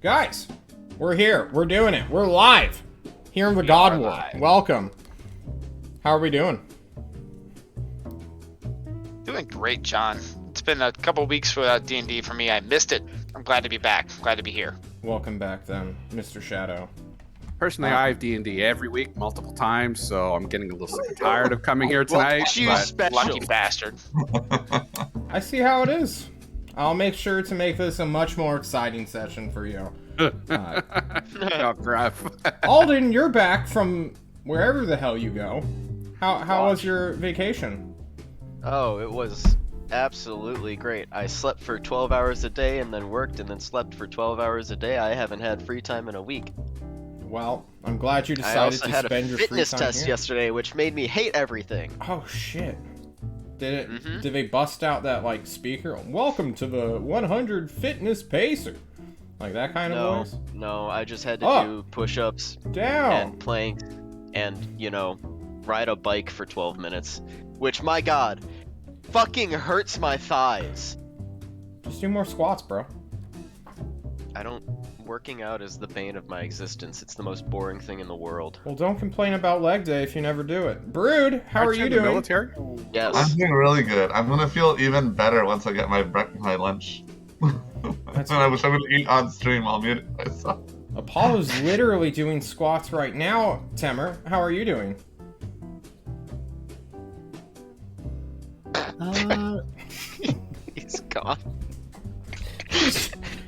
Guys, we're here. We're doing it. We're live. Here in the God War. Welcome. How are we doing? Doing great, John. It's been a couple weeks without D&D for me. I missed it. I'm glad to be back. Glad to be here. Welcome back, then, Mr. Shadow. Personally, I have D&D every week, multiple times, so I'm getting a little sick and tired of coming here tonight. You lucky bastard. I see how it is. I'll make sure to make this a much more exciting session for you. Oh, crap. Alden, you're back from wherever the hell you go. How was your vacation? Oh, it was absolutely great. I slept for 12 hours a day and then worked and then slept for 12 hours a day. I haven't had free time in a week. Well, I'm glad you decided to spend your free time. I also had a fitness test yesterday, which made me hate everything. Oh shit! Did they bust out that like speaker? Welcome to the 100 fitness pacer, like that kind of voice? No, I just had to do push-ups, and planks, and ride a bike for 12 minutes, which, my God, fucking hurts my thighs. Just do more squats, bro. Working out is the bane of my existence. It's the most boring thing in the world. Well, don't complain about leg day if you never do it. Brood, how are you doing? Military? Yes. I'm doing really good. I'm gonna feel even better once I get my lunch. I wish I would eat on stream while muting myself. Apollo's literally doing squats right now. Temer, how are you doing? He's gone.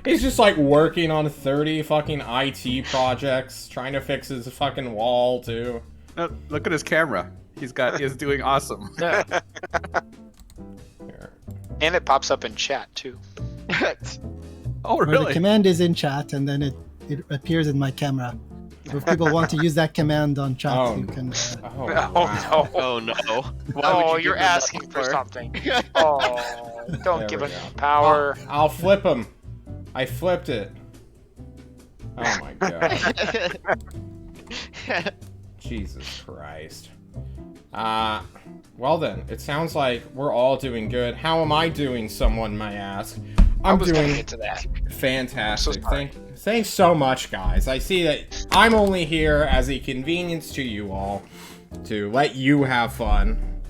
He's just like working on 30 fucking IT projects, trying to fix his fucking wall too. No, look at his camera. He's doing awesome. Yeah. And it pops up in chat too. Oh, really? Well, the command is in chat and then it appears in my camera. So if people want to use that command on chat, you can. Wow. Oh no! Oh, you're asking for something. Oh, don't give him power. I'll flip him. I flipped it. Oh my god. Jesus Christ. Well then, it sounds like we're all doing good. How am I doing, someone might ask? I'm doing get to that. Fantastic. So Thanks so much, guys. I see that I'm only here as a convenience to you all, to let you have fun.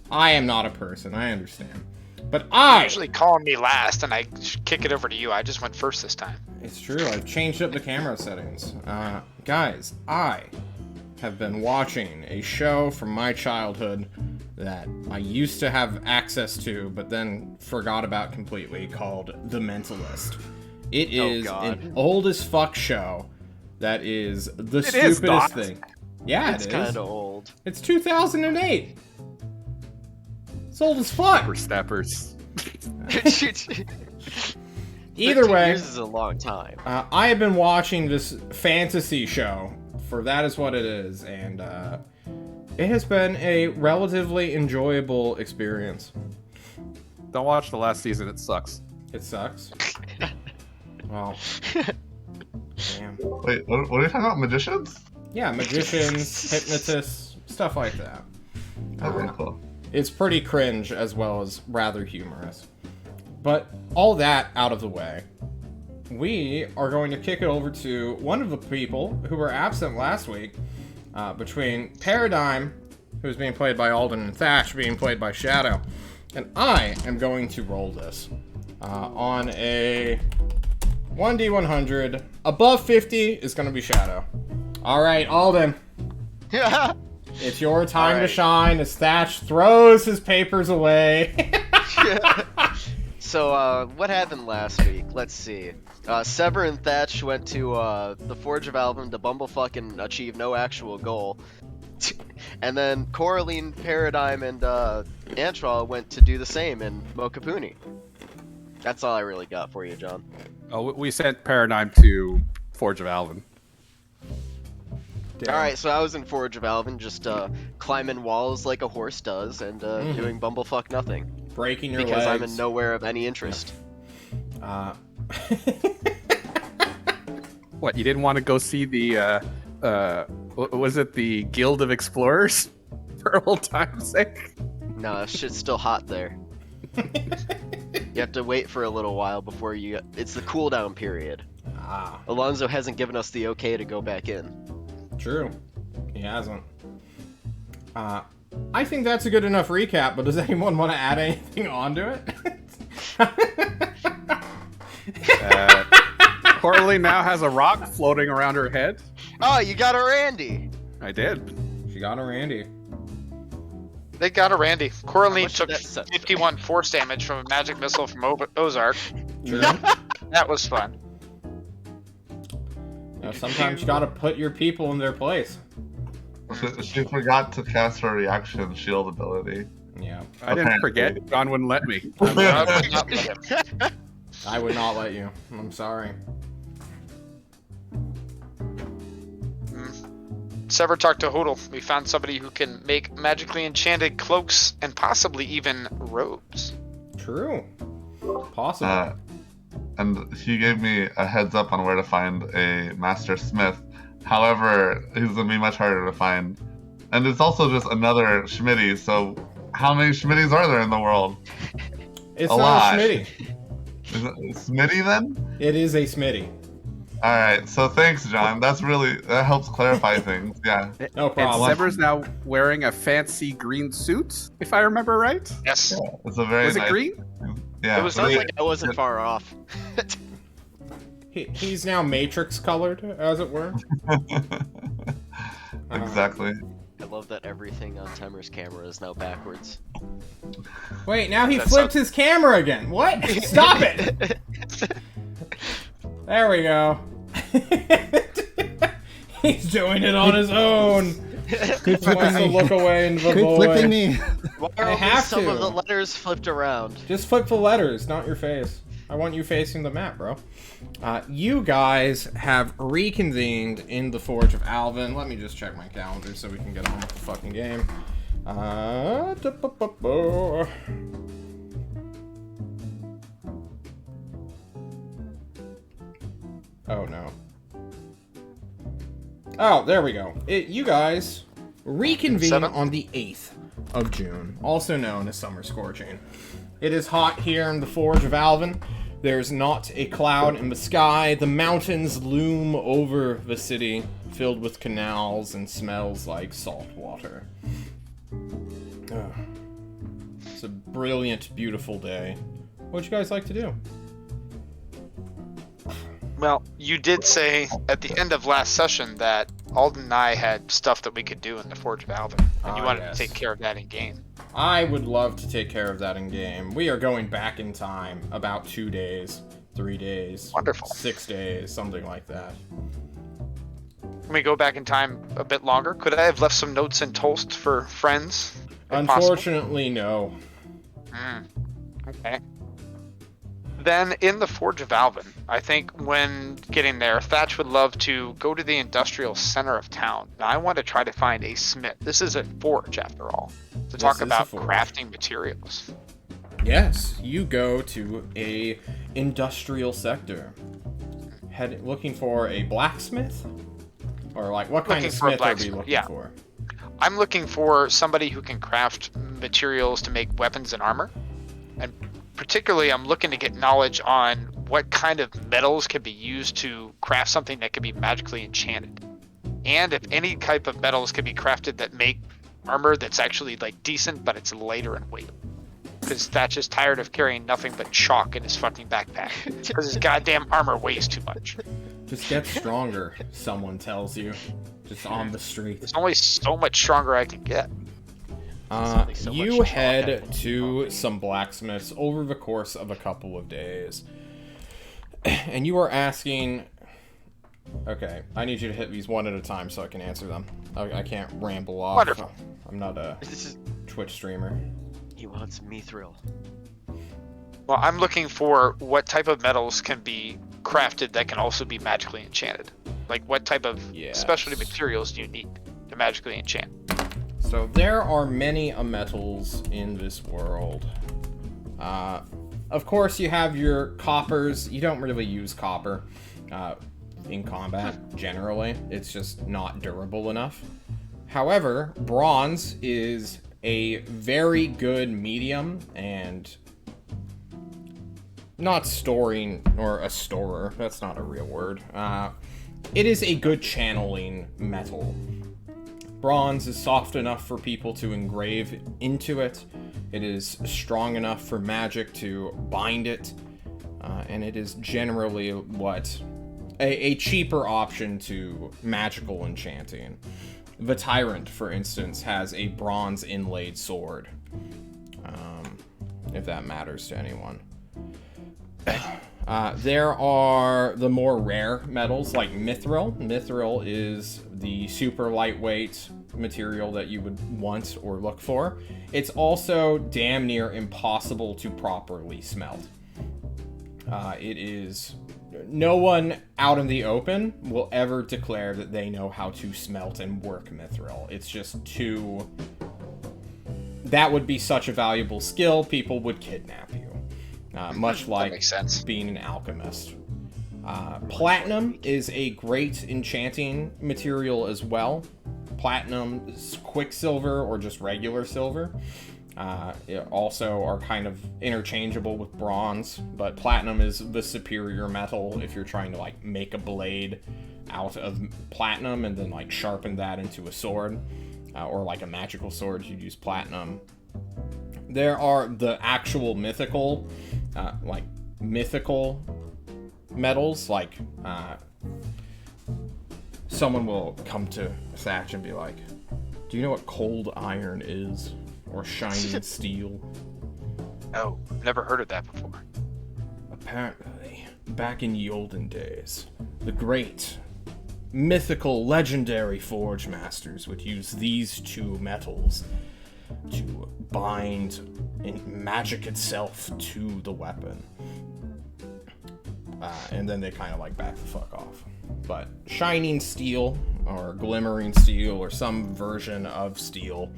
I am not a person, I understand. But You're usually calling me last, and I kick it over to you. I just went first this time. It's true. I've changed up the camera settings. Guys, I have been watching a show from my childhood that I used to have access to, but then forgot about completely, called The Mentalist. It is an old as fuck show that is the stupidest thing. Yeah, it's kind of old. It's 2008. It's old as fuck. We're steppers. Either way, years is a long time. I have been watching this fantasy show, for that is what it is, and it has been a relatively enjoyable experience. Don't watch the last season, it sucks. It sucks. Well, damn. Wait, what are you talking about? Magicians? Yeah, magicians, hypnotists, stuff like that. Okay, cool. It's pretty cringe as well as rather humorous. But all that out of the way, we are going to kick it over to one of the people who were absent last week, between Paradigm, who's being played by Alden, and Thatch, being played by Shadow. And I am going to roll this on a 1d100. Above 50 is going to be Shadow. All right, Alden. It's your time to shine as Thatch throws his papers away. So, what happened last week? Let's see. Sever and Thatch went to the Forge of Alvin to bumblefuck and achieve no actual goal. And then Coraline, Paradigm, and Antral went to do the same in Mokapuni. That's all I really got for you, John. Oh, we sent Paradigm to Forge of Alvin. Alright, so I was in Forge of Alvin, just climbing walls like a horse does, and doing bumblefuck nothing. Breaking your legs. Because I'm in nowhere of any interest. What, you didn't want to go see the, was it the Guild of Explorers? For old time's sake? Nah, shit's still hot there. You have to wait for a little while before you. It's the cooldown period. Ah, Alonzo hasn't given us the okay to go back in. true. He hasn't. I think that's a good enough recap, but does anyone want to add anything onto it? Coraline now has a rock floating around her head. Oh, you got a Randy. I did. She got a Randy. They got a Randy. Coraline much did took that set? 51 force damage from a magic missile from Ozark. True. That was fun. Now, sometimes you gotta put your people in their place. She forgot to cast her reaction shield ability. Yeah, I didn't forget. John wouldn't let me. I would not let him. I would not let you. I'm sorry. Sever talked to Hodel. We found somebody who can make magically enchanted cloaks and possibly even robes. True. Possible. And he gave me a heads up on where to find a master smith. However, he's gonna be much harder to find. And it's also just another Schmitty, so how many Schmitties are there in the world? It's a not lot. a Schmitty. Is it Smitty then? It is a Smitty. Alright, so thanks, John. That helps clarify things. Yeah. No And problem. Sever's now wearing a fancy green suit, if I remember right. Yes. It's a very Was it nice. green? Yeah. It was Sounds really- like I wasn't far off. He's now Matrix colored, as it were. Exactly. I love that everything on Temer's camera is now backwards. Wait, now he That's flipped his camera again. What? Stop it! There we go. He's doing it on his own. Quit He wants flipping to me. look away into the Quit void. flipping me. Why I are only have some to. of the letters flipped around? Just flip the letters, not your face. I want you facing the map, bro. You guys have reconvened in the Forge of Alvin. Let me just check my calendar so we can get on with the fucking game. Oh no. Oh, there we go. You guys reconvene Seventh? on the 8th of June, also known as Summer Scorching. It is hot here in the Forge of Alvin. There's not a cloud in the sky. The mountains loom over the city, filled with canals and smells like salt water. Ugh. It's a brilliant, beautiful day. What'd you guys like to do? Well, you did say at the end of last session that Alden and I had stuff that we could do in the Forge of Alvin, and you wanted yes. to take care of that in game. I would love to take care of that in game. We are going back in time about 2 days, 3 days, Wonderful. 6 days, something like that. Can we go back in time a bit longer? Could I have left some notes in Toast for friends? if possible? Unfortunately, no. Okay. Then in the Forge of Alvin, I think when getting there, Thatch would love to go to the industrial center of town. Now I want to try to find a smith. This is a forge after all. To talk is a about forge. crafting materials. Yes, you go to a industrial sector. Looking for a blacksmith? Or like, what kind Looking of for a smith are we blacksmith, looking yeah. for? I'm looking for somebody who can craft materials to make weapons and armor. And particularly, I'm looking to get knowledge on what kind of metals can be used to craft something that can be magically enchanted. And if any type of metals can be crafted that make armor that's actually like decent, but it's lighter in weight. Because Thatch is tired of carrying nothing but chalk in his fucking backpack. Because his goddamn armor weighs too much. Just get stronger, someone tells you. Just on the street. There's only so much stronger I can get. Something so You much chalk, I head wouldn't to some blacksmiths over the course of a couple of days. And you are asking... Okay, I need you to hit these one at a time so I can answer them. I can't ramble off. Wonderful. I'm not a This is. Twitch streamer. He wants mithril. Well, I'm looking for what type of metals can be crafted that can also be magically enchanted. Like, what type of Yes. specialty materials do you need to magically enchant? So there are many metals in this world. Of course, you have your coppers. You don't really use copper in combat, generally. It's just not durable enough. However, bronze is a very good medium and not storing, or a storer, that's not a real word. It is a good channeling metal. Bronze is soft enough for people to engrave into it. It is strong enough for magic to bind it. And it is generally a cheaper option to magical enchanting. The Tyrant, for instance, has a bronze inlaid sword. If that matters to anyone. There are the more rare metals like mithril. Mithril is the super lightweight material that you would want or look for. It's also damn near impossible to properly smelt. It is... No one out in the open will ever declare that they know how to smelt and work mithril. It's just too... That would be such a valuable skill, people would kidnap you. Much like makes sense. being an alchemist. Platinum is a great enchanting material as well. Platinum is quicksilver or just regular silver. It also are kind of interchangeable with bronze, but platinum is the superior metal if you're trying to like make a blade out of platinum and then like sharpen that into a sword, or like a magical sword, you'd use platinum. There are the actual mythical metals, like someone will come to Thatch and be like, do you know what cold iron is? Or shining steel? Oh, never heard of that before. Apparently, back in ye olden days, the great, mythical, legendary forge masters would use these two metals to bind in magic itself to the weapon. And then they kind of like back the fuck off. But shining steel, or glimmering steel, or some version of steel,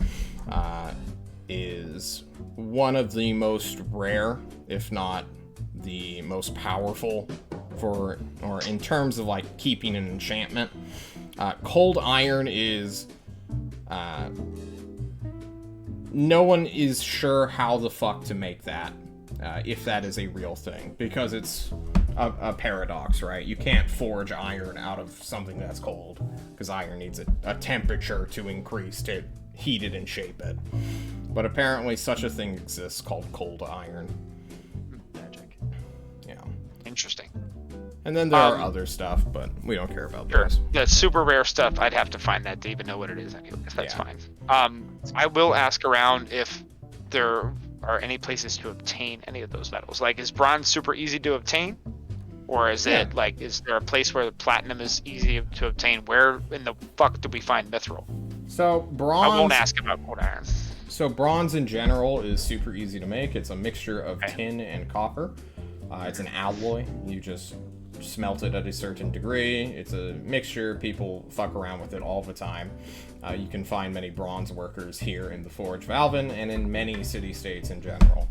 is one of the most rare, if not the most powerful or in terms of like keeping an enchantment. Cold iron is no one is sure how the fuck to make that, if that is a real thing, because it's a paradox, right? You can't forge iron out of something that's cold, because iron needs a temperature to increase to heat it and shape it. But apparently such a thing exists called cold iron. Magic. Yeah. Interesting. And then there are other stuff, but we don't care about Sure. those. The super rare stuff, I'd have to find that to even know what it is anyways. That's Yeah. fine. I will ask around if there are any places to obtain any of those metals. Like, is bronze super easy to obtain? Or is it, like, is there a place where the platinum is easy to obtain? Where in the fuck do we find mithril? So bronze... I won't ask about cold iron. So bronze in general is super easy to make. It's a mixture of tin and copper. It's an alloy. You just smelt it at a certain degree. It's a mixture. People fuck around with it all the time. You can find many bronze workers here in the Forge of Alvin and in many city-states in general.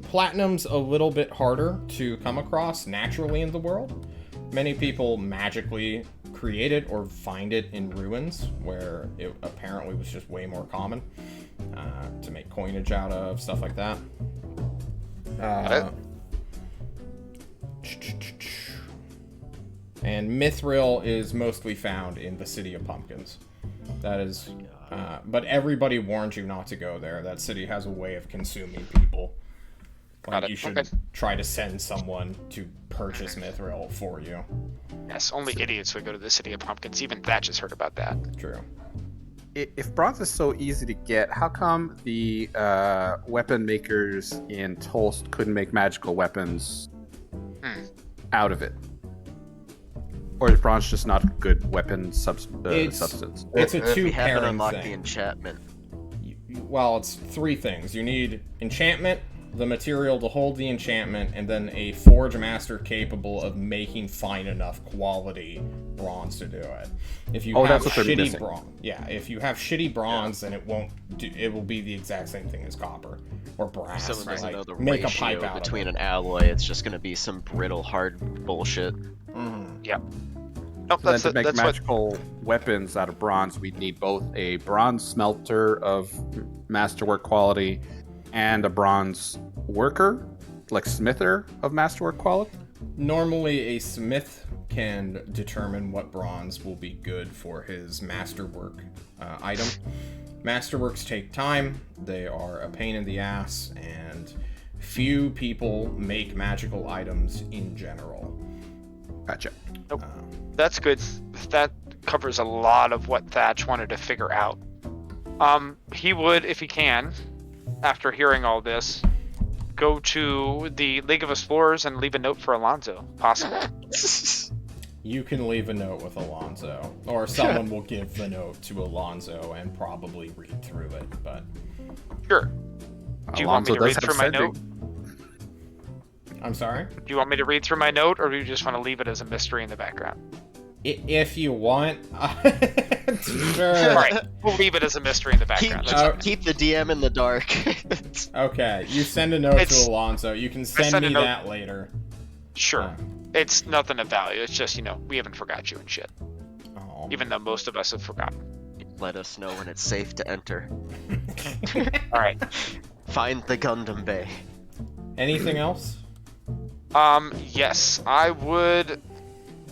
Platinum's a little bit harder to come across naturally in the world. Many people magically create it or find it in ruins, where it apparently was just way more common to make coinage out of, stuff like that. And mithril is mostly found in the City of Pumpkins. That is, but everybody warned you not to go there. That city has a way of consuming people. Like, you should try to send someone to purchase mithril for you. Yes, only idiots would go to the City of Pumpkins. Even Thatch has heard about that. True. If bronze is so easy to get, how come the weapon makers in Tulst couldn't make magical weapons out of it? Or is bronze just not a good weapon substance? It's a We haven't two-pairing unlocked the thing. enchantment. Well, it's three things. You need enchantment, the material to hold the enchantment, and then a forge master capable of making fine enough quality bronze to do it. If you have that's what they're shitty missing. bronze, if you have shitty bronze, then it won't do, it will be the exact same thing as copper or brass. Someone doesn't Like, know the make a pipe ratio out between of it. an alloy. It's just gonna be some brittle, hard bullshit. Yep. Nope, So then that's to make that's magical weapons out of bronze, we'd need both a bronze smelter of masterwork quality and a bronze worker, like smither of masterwork quality. Normally, a smith can determine what bronze will be good for his masterwork item. Masterworks take time, they are a pain in the ass, and few people make magical items in general. Gotcha. Nope. That's good. That covers a lot of what Thatch wanted to figure out. He would, if he can, after hearing all this, go to the League of Explorers and leave a note for Alonzo, possible. You can leave a note with Alonzo, or someone will give the note to Alonzo and probably read through it, but... Sure. Do you want me to read through my sending. note? I'm sorry? Do you want me to read through my note, or do you just want to leave it as a mystery in the background? If you want... Sure. Alright, we'll leave it as a mystery in the background. That's fine. Keep the DM in the dark. Okay, you send a note to Alonzo. You can send send a me note- that later. Sure. It's nothing of value. It's just, we haven't forgot you and shit. Oh. Even though most of us have forgotten. Let us know when it's safe to enter. Alright. Find the Gundam Bay. Anything else? Yes. I would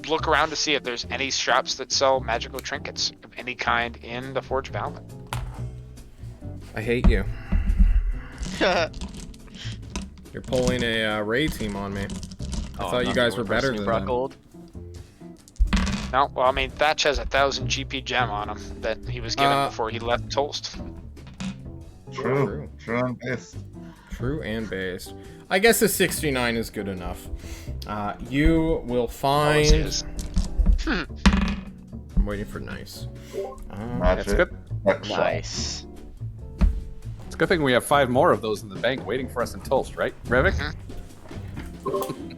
look around to see if there's any shops that sell magical trinkets of any kind in the Forge of Alvin. I hate you. You're pulling a raid team on me. I thought you guys were better than them. Gold. No, well, I mean, Thatch has 1,000 GP gem on him that he was given before he left Tolst. True and based. True and based. I guess a 69 is good enough. You will find... I'm waiting for nice. Magic. That's good. Nice. It's a good thing we have 5 more of those in the bank waiting for us in Tulst, right, Revik?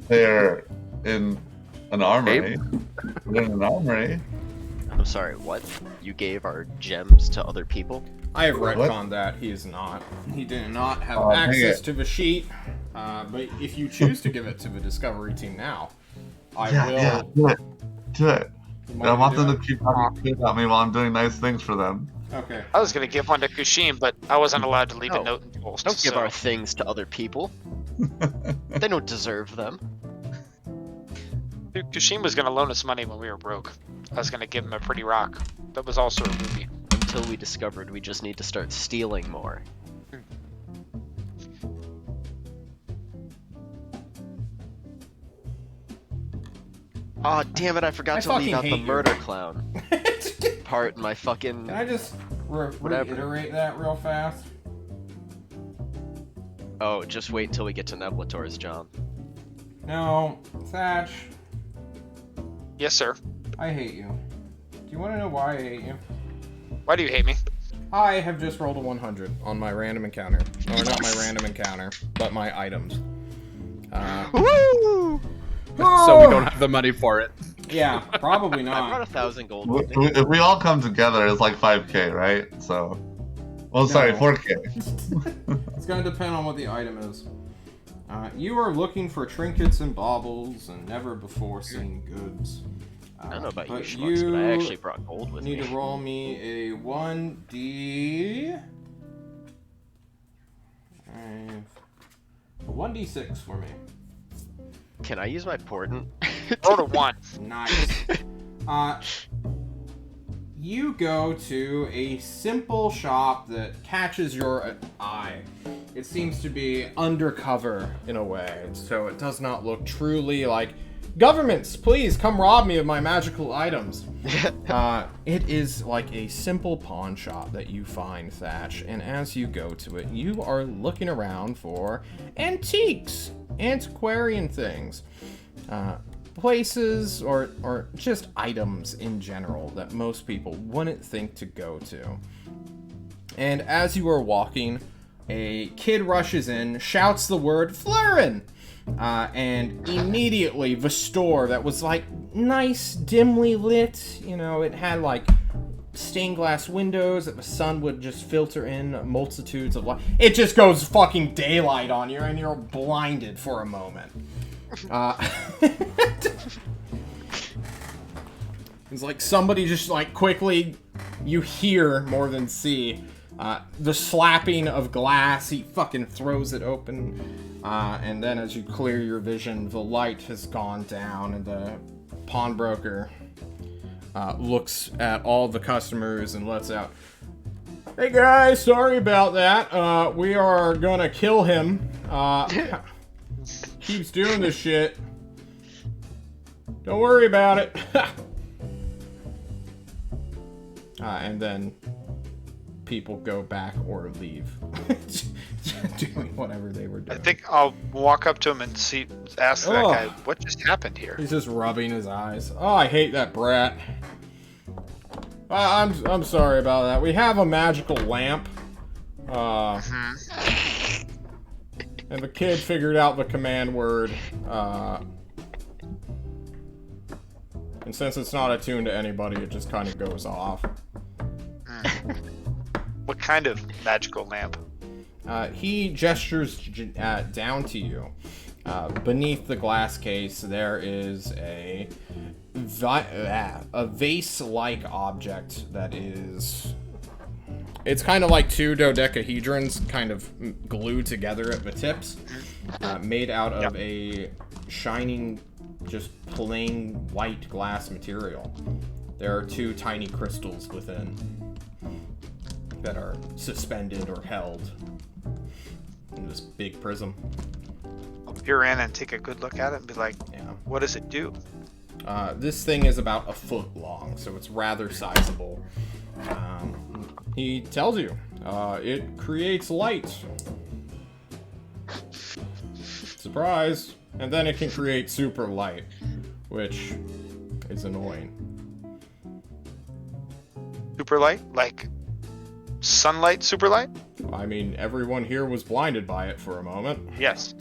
They're in an armory. They're in an armory. I'm sorry, what? You gave our gems to other people? I have retconned that. He is not. He did not have Oh, dang access it. to the sheet. But if you choose to give it to the Discovery team now, I will. Yeah, do it. Do it. You I want me them do to keep talking shit about me while I'm doing nice things for them. it? Okay. I was going to give one to Kushim, but I wasn't allowed to leave a No. note in Tolst. Don't give so- our things to other people. They don't deserve them. Dude, Kushim was going to loan us money when we were broke. I was going to give him a pretty rock. That was also a ruby. Until we discovered we just need to start stealing more. Aw, damn it, I forgot I to leave fucking out the hate you. murder clown part in my fucking... Can I just Whatever. reiterate that real fast? Oh, just wait until we get to Nebulator's, John. No, Thatch, Yes, sir. I hate you. Do you want to know why I hate you? Why do you hate me? I have just rolled a 100 on my random encounter. Or not my random encounter, but my items. Woo! So we don't have the money for it. Yeah, probably I brought not. 1,000 gold with me. If we all come together, it's like 5k, right? So, well, sorry, No. 4k. It's gonna depend on what the item is. You are looking for trinkets and baubles and never before seen goods. I don't know about you, but schmucks, but I actually brought gold with need me. to roll me a 1d... A 1d6 for me. Can I use my portent? Roll to 1. Nice. You go to a simple shop that catches your eye. It seems to be undercover in a way, so it does not look truly like, governments, please come rob me of my magical items. It is like a simple pawn shop that you find, Thatch, and as you go to it, you are looking around for antiques, antiquarian things. Places or just items in general that most people wouldn't think to go to. And as you are walking, a kid rushes in, shouts the word Fleurin! And immediately the store that was like nice, dimly lit, it had like stained glass windows that the sun would just filter in multitudes of light. It just goes fucking daylight on you and you're blinded for a moment. It's like somebody just like quickly, you hear more than see, The slapping of glass, he fucking throws it open. And then as you clear your vision, the light has gone down, and the pawnbroker looks at all the customers and lets out, "Hey guys, sorry about that. We are gonna kill him. Keeps doing this shit. Don't worry about it." And then people go back or leave, doing whatever they were doing. I think I'll walk up to him and ask that guy, what just happened here? He's just rubbing his eyes. Oh, I hate that brat. I'm sorry about that. We have a magical lamp. And the kid figured out the command word. And since it's not attuned to anybody, it just kind of goes off. What kind of magical lamp? He gestures down to you. Beneath the glass case, there is a vase-like object that is... It's kind of like two dodecahedrons kind of glued together at the tips, made out of a shining, just plain white glass material. There are two tiny crystals within that are suspended or held in this big prism. I'll peer in and take a good look at it and be like, what does it do? This thing is about a foot long, so it's rather sizable. He tells you, it creates light. Surprise! And then it can create super light, which is annoying. Super light? Like sunlight super light? I mean, everyone here was blinded by it for a moment. Yes.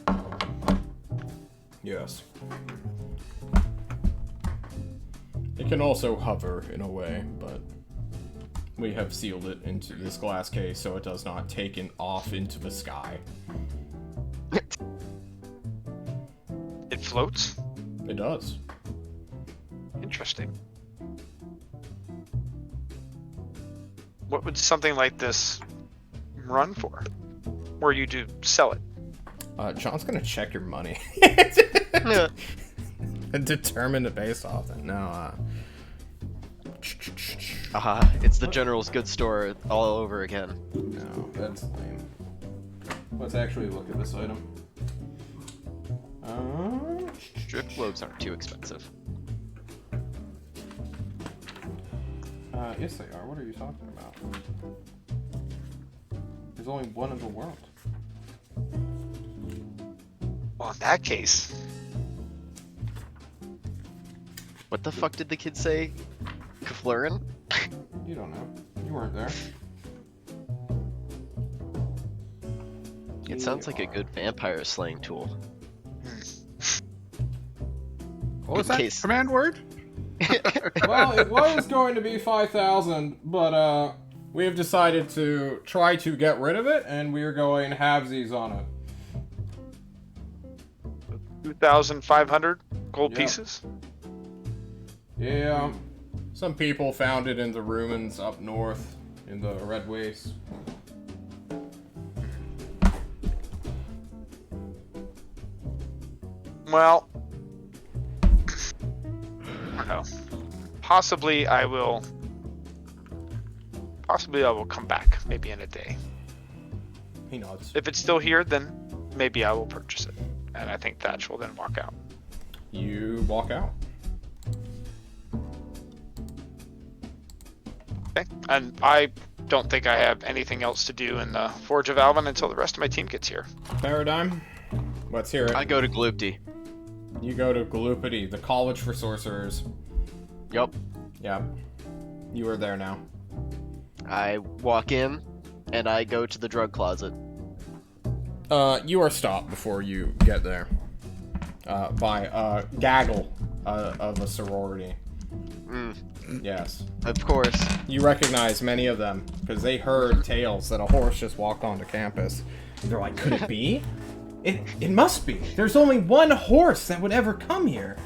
Yes. It can also hover in a way, but we have sealed it into this glass case so it does not take it off into the sky. It floats? It does. Interesting. What would something like this run for? Were you to sell it? John's gonna check your money. And determine it based off it. No, It's the General's Goods store all over again. No, that's lame. Let's actually look at this item. Strip globes aren't too expensive. Yes they are. What are you talking about? There's only one in the world. Well, in that case... What the fuck did the kid say? Keflurin? You don't know. You weren't there. It sounds like a good vampire slaying tool. What was In that case- command word? Well, it was going to be 5,000, but we have decided to try to get rid of it, and we are going halvesies on it. 2,500 gold Yep. pieces? Yeah, some people found it in the ruins up north in the Red Waste. Well, I don't know. Possibly I will come back, maybe in a day. He nods. If it's still here, then maybe I will purchase it. And I think Thatch will then walk out. You walk out. Okay. And I don't think I have anything else to do in the Forge of Alvin until the rest of my team gets here. Paradigm, let's hear it. I go to Gloopty. You go to Gloopity, the College for Sorcerers. Yup. Yeah. You are there now. I walk in, and I go to the drug closet. You are stopped before you get there. By a gaggle of a sorority. Yes. Of course. You recognize many of them, because they heard tales that a horse just walked onto campus. And they're like, could it be? It must be. There's only one horse that would ever come here.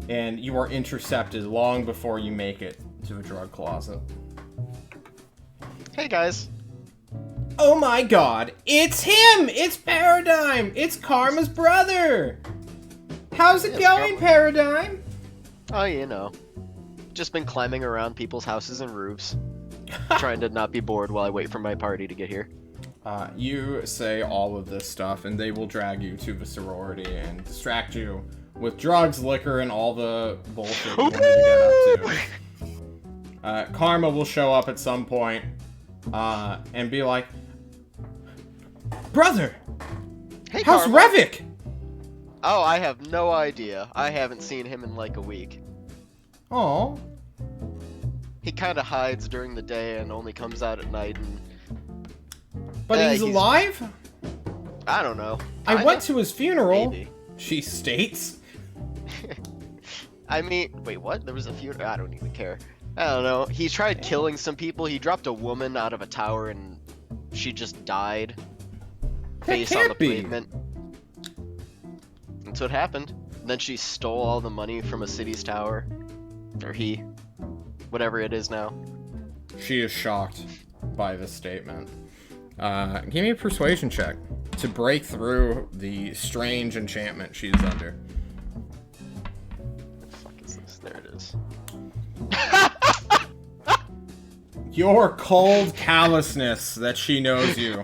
And you are intercepted long before you make it to the drug closet. Hey guys. Oh my god, it's him! It's Paradigm! It's Karma's brother! How's it going, Paradigm? Oh, you know. Just been climbing around people's houses and roofs. Trying to not be bored while I wait for my party to get here. You say all of this stuff, and they will drag you to the sorority and distract you with drugs, liquor, and all the bullshit you wanted to get up to. Karma will show up at some point, and be like, Brother! Hey, How's Karma. Revik? Oh, I have no idea. I haven't seen him in like a week. Oh, He kind of hides during the day and only comes out at night, and but he's alive? I don't know. I Kinda? went to his funeral, Maybe. she states. I mean, wait, what? There was a funeral? I don't even care. I don't know. He tried killing some people. He dropped a woman out of a tower and she just died. Face on the can't be. pavement. That's what happened. And then she stole all the money from a city's tower. Or he. Whatever it is now. She is shocked by this statement. Give me a persuasion check to break through the strange enchantment she's under. What the fuck is this? There it is. Your cold callousness that she knows you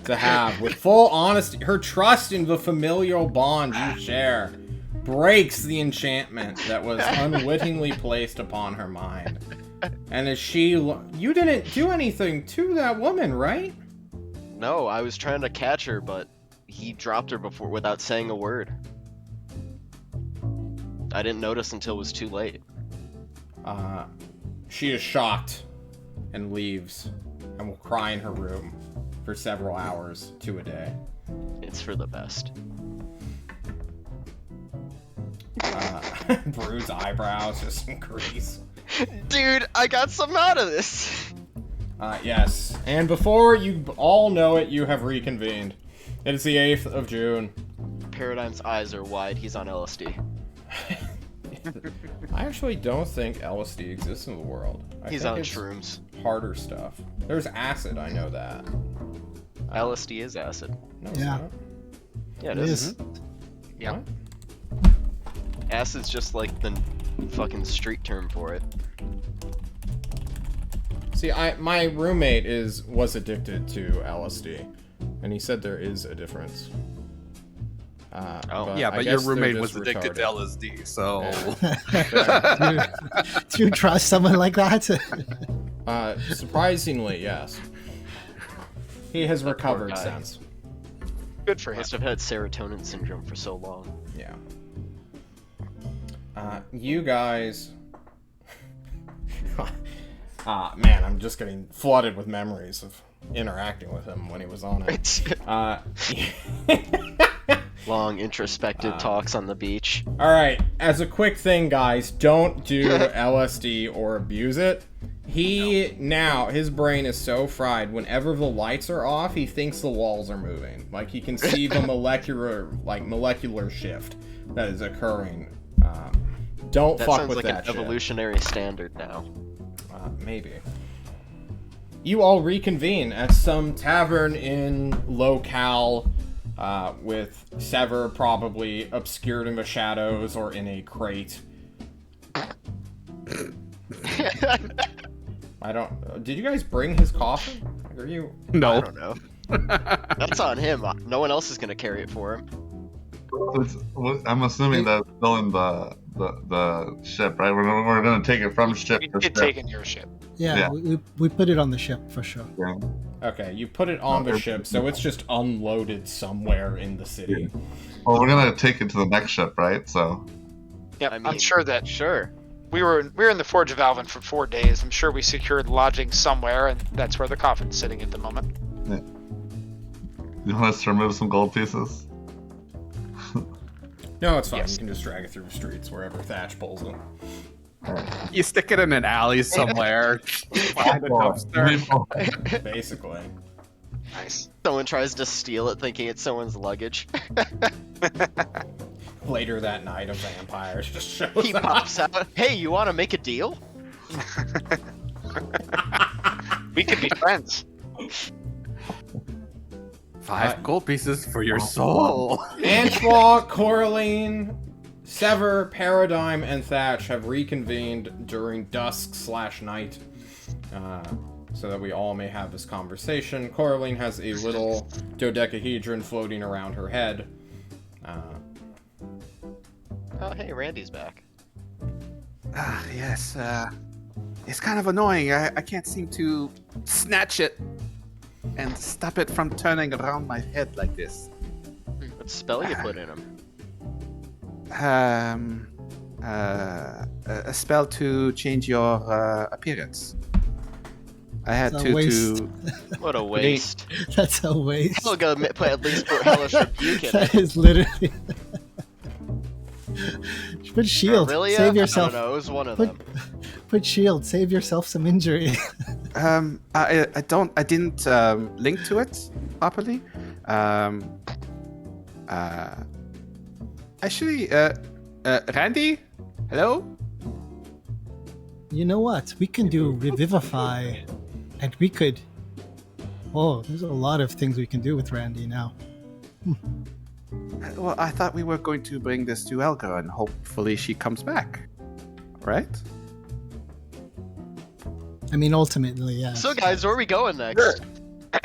to have, with full honesty, her trust in the familial bond you share, breaks the enchantment that was unwittingly placed upon her mind. And as she, you didn't do anything to that woman, right? No, I was trying to catch her, but he dropped her before without saying a word. I didn't notice until it was too late. She is shocked and leaves and will cry in her room for several hours to a day. It's for the best. Bruce's eyebrows just increase. Dude, I got some out of this! Yes. And before you all know it, you have reconvened. It is the 8th of June. Paradigm's eyes are wide, he's on LSD. I actually don't think LSD exists in the world. He's think on it's shrooms. harder stuff. There's acid, I know that. LSD is acid. No, it's Yeah. not. Yeah, It is. Yeah. What? Acid's just like the fucking street term for it. See, my roommate was addicted to LSD, and he said there is a difference. Yeah, I but your guess they're roommate just was addicted to retarded. LSD, so Do you trust someone like that? Surprisingly, yes. He has recovered guy. since. Good for him. Must have had serotonin syndrome for so long. Yeah. You guys. Man, I'm just getting flooded with memories of interacting with him when he was on it. Long introspective talks on the beach. Alright, as a quick thing, guys, don't do LSD or abuse it. His brain is so fried, whenever the lights are off, he thinks the walls are moving. Like, he can see the molecular shift that is occurring. Don't That fuck sounds with like that an shit. evolutionary standard now. Maybe. You all reconvene at some tavern in locale, with Sever probably obscured in the shadows or in a crate. Did you guys bring his coffin? Are you? I no. don't know. That's on him. No one else is gonna carry it for him. I'm assuming that's still in the ship, right? We're gonna take it from ship You to did ship. take in your ship. Yeah, Yeah. we put it on the ship for sure. Yeah. Okay, you put it on the ship, so it's just unloaded somewhere in the city. Well, we're gonna take it to the next ship, right? So Yeah, I I'm mean, sure that Sure. we were in the Forge of Alvin for 4 days. I'm sure we secured lodging somewhere, and that's where the coffin's sitting at the moment. you want us to remove some gold pieces? No, it's fine. Yes. You can just drag it through the streets wherever Thatch pulls it. You stick it in an alley somewhere. Behind a dumpster. Basically. Nice. Someone tries to steal it thinking it's someone's luggage. Later that night, a vampire just shows He up. pops out. Hey, you want to make a deal? We could be friends. 5 gold pieces for your soul. Antoine, Coraline, Sever, Paradigm, and Thatch have reconvened during dusk/night, so that we all may have this conversation. Coraline has a little dodecahedron floating around her head. Oh, hey, Randy's back. Yes, it's kind of annoying. I can't seem to snatch it and stop it from turning around my head like this. What spell you put in him? A spell to change your appearance. I had It's a to waste. What a waste. That's a waste. I'll go put at least put Hellish Rebuke in it. That is literally. Put shield. Aurelia? Save yourself. I don't know, it was one of Put, them. put shield. Save yourself some injury. I didn't link to it properly. Actually, Randy, hello. You know what? We can do revivify, and we could. Oh, there's a lot of things we can do with Randy now. Well, I thought we were going to bring this to Elga, and hopefully she comes back. Right? I mean, ultimately, yeah. So, guys, where are we going next?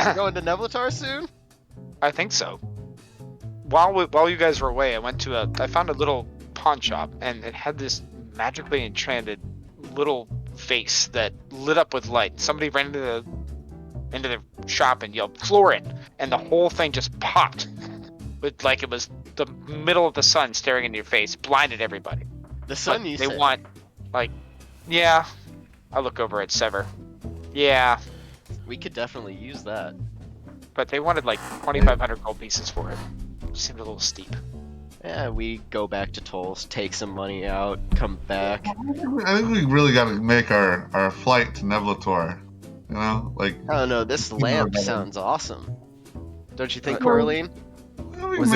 We're going to Nevlatar soon? I think so. While you guys were away, I found a little pawn shop, and it had this magically enchanted little vase that lit up with light. Somebody ran into the shop and yelled "Florin," and the whole thing just popped with like it was the middle of the sun staring into your face, blinded everybody. The sun, But you they said. want, like, yeah. I look over at Sever. Yeah, We could definitely use that. but they wanted like 2,500 gold pieces for it. Seemed a little steep. Yeah, we go back to Tolls, take some money out, come back. I think we really got to make our flight to Nevlator. You know, like I don't know, this lamp better. sounds awesome. Don't you think, Well, Coraline? Was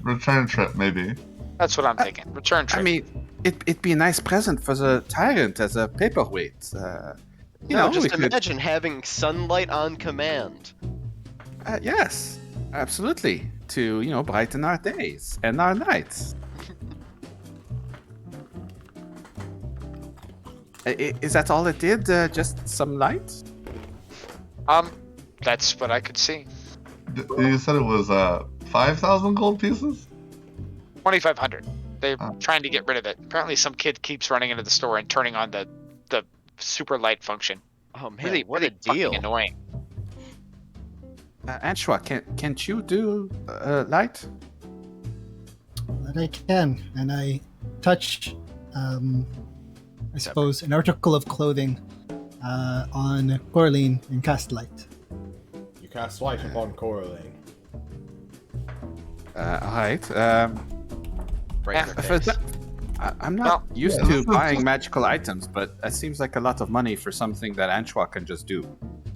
return trip maybe? That's what I'm thinking. Return trip. I mean, it'd be a nice present for the tyrant as a paperweight. No, just we could- imagine having sunlight on command. Yes, absolutely. To brighten our days and our nights. Is that all it did? Just some light? That's what I could see. You said it was 5,000 gold pieces. 2,500. They're Oh. trying to get rid of it. Apparently, some kid keeps running into the store and turning on the super light function. Oh man, Really, what really a deal. fucking annoying. Anshua, can't you do light? That I can, and I touch, I suppose, an article of clothing on Coraline and cast light. You cast light upon Coraline. All right. Right in her For face. that- I'm not No. used Yeah. to buying magical items, but that seems like a lot of money for something that Anshua can just do.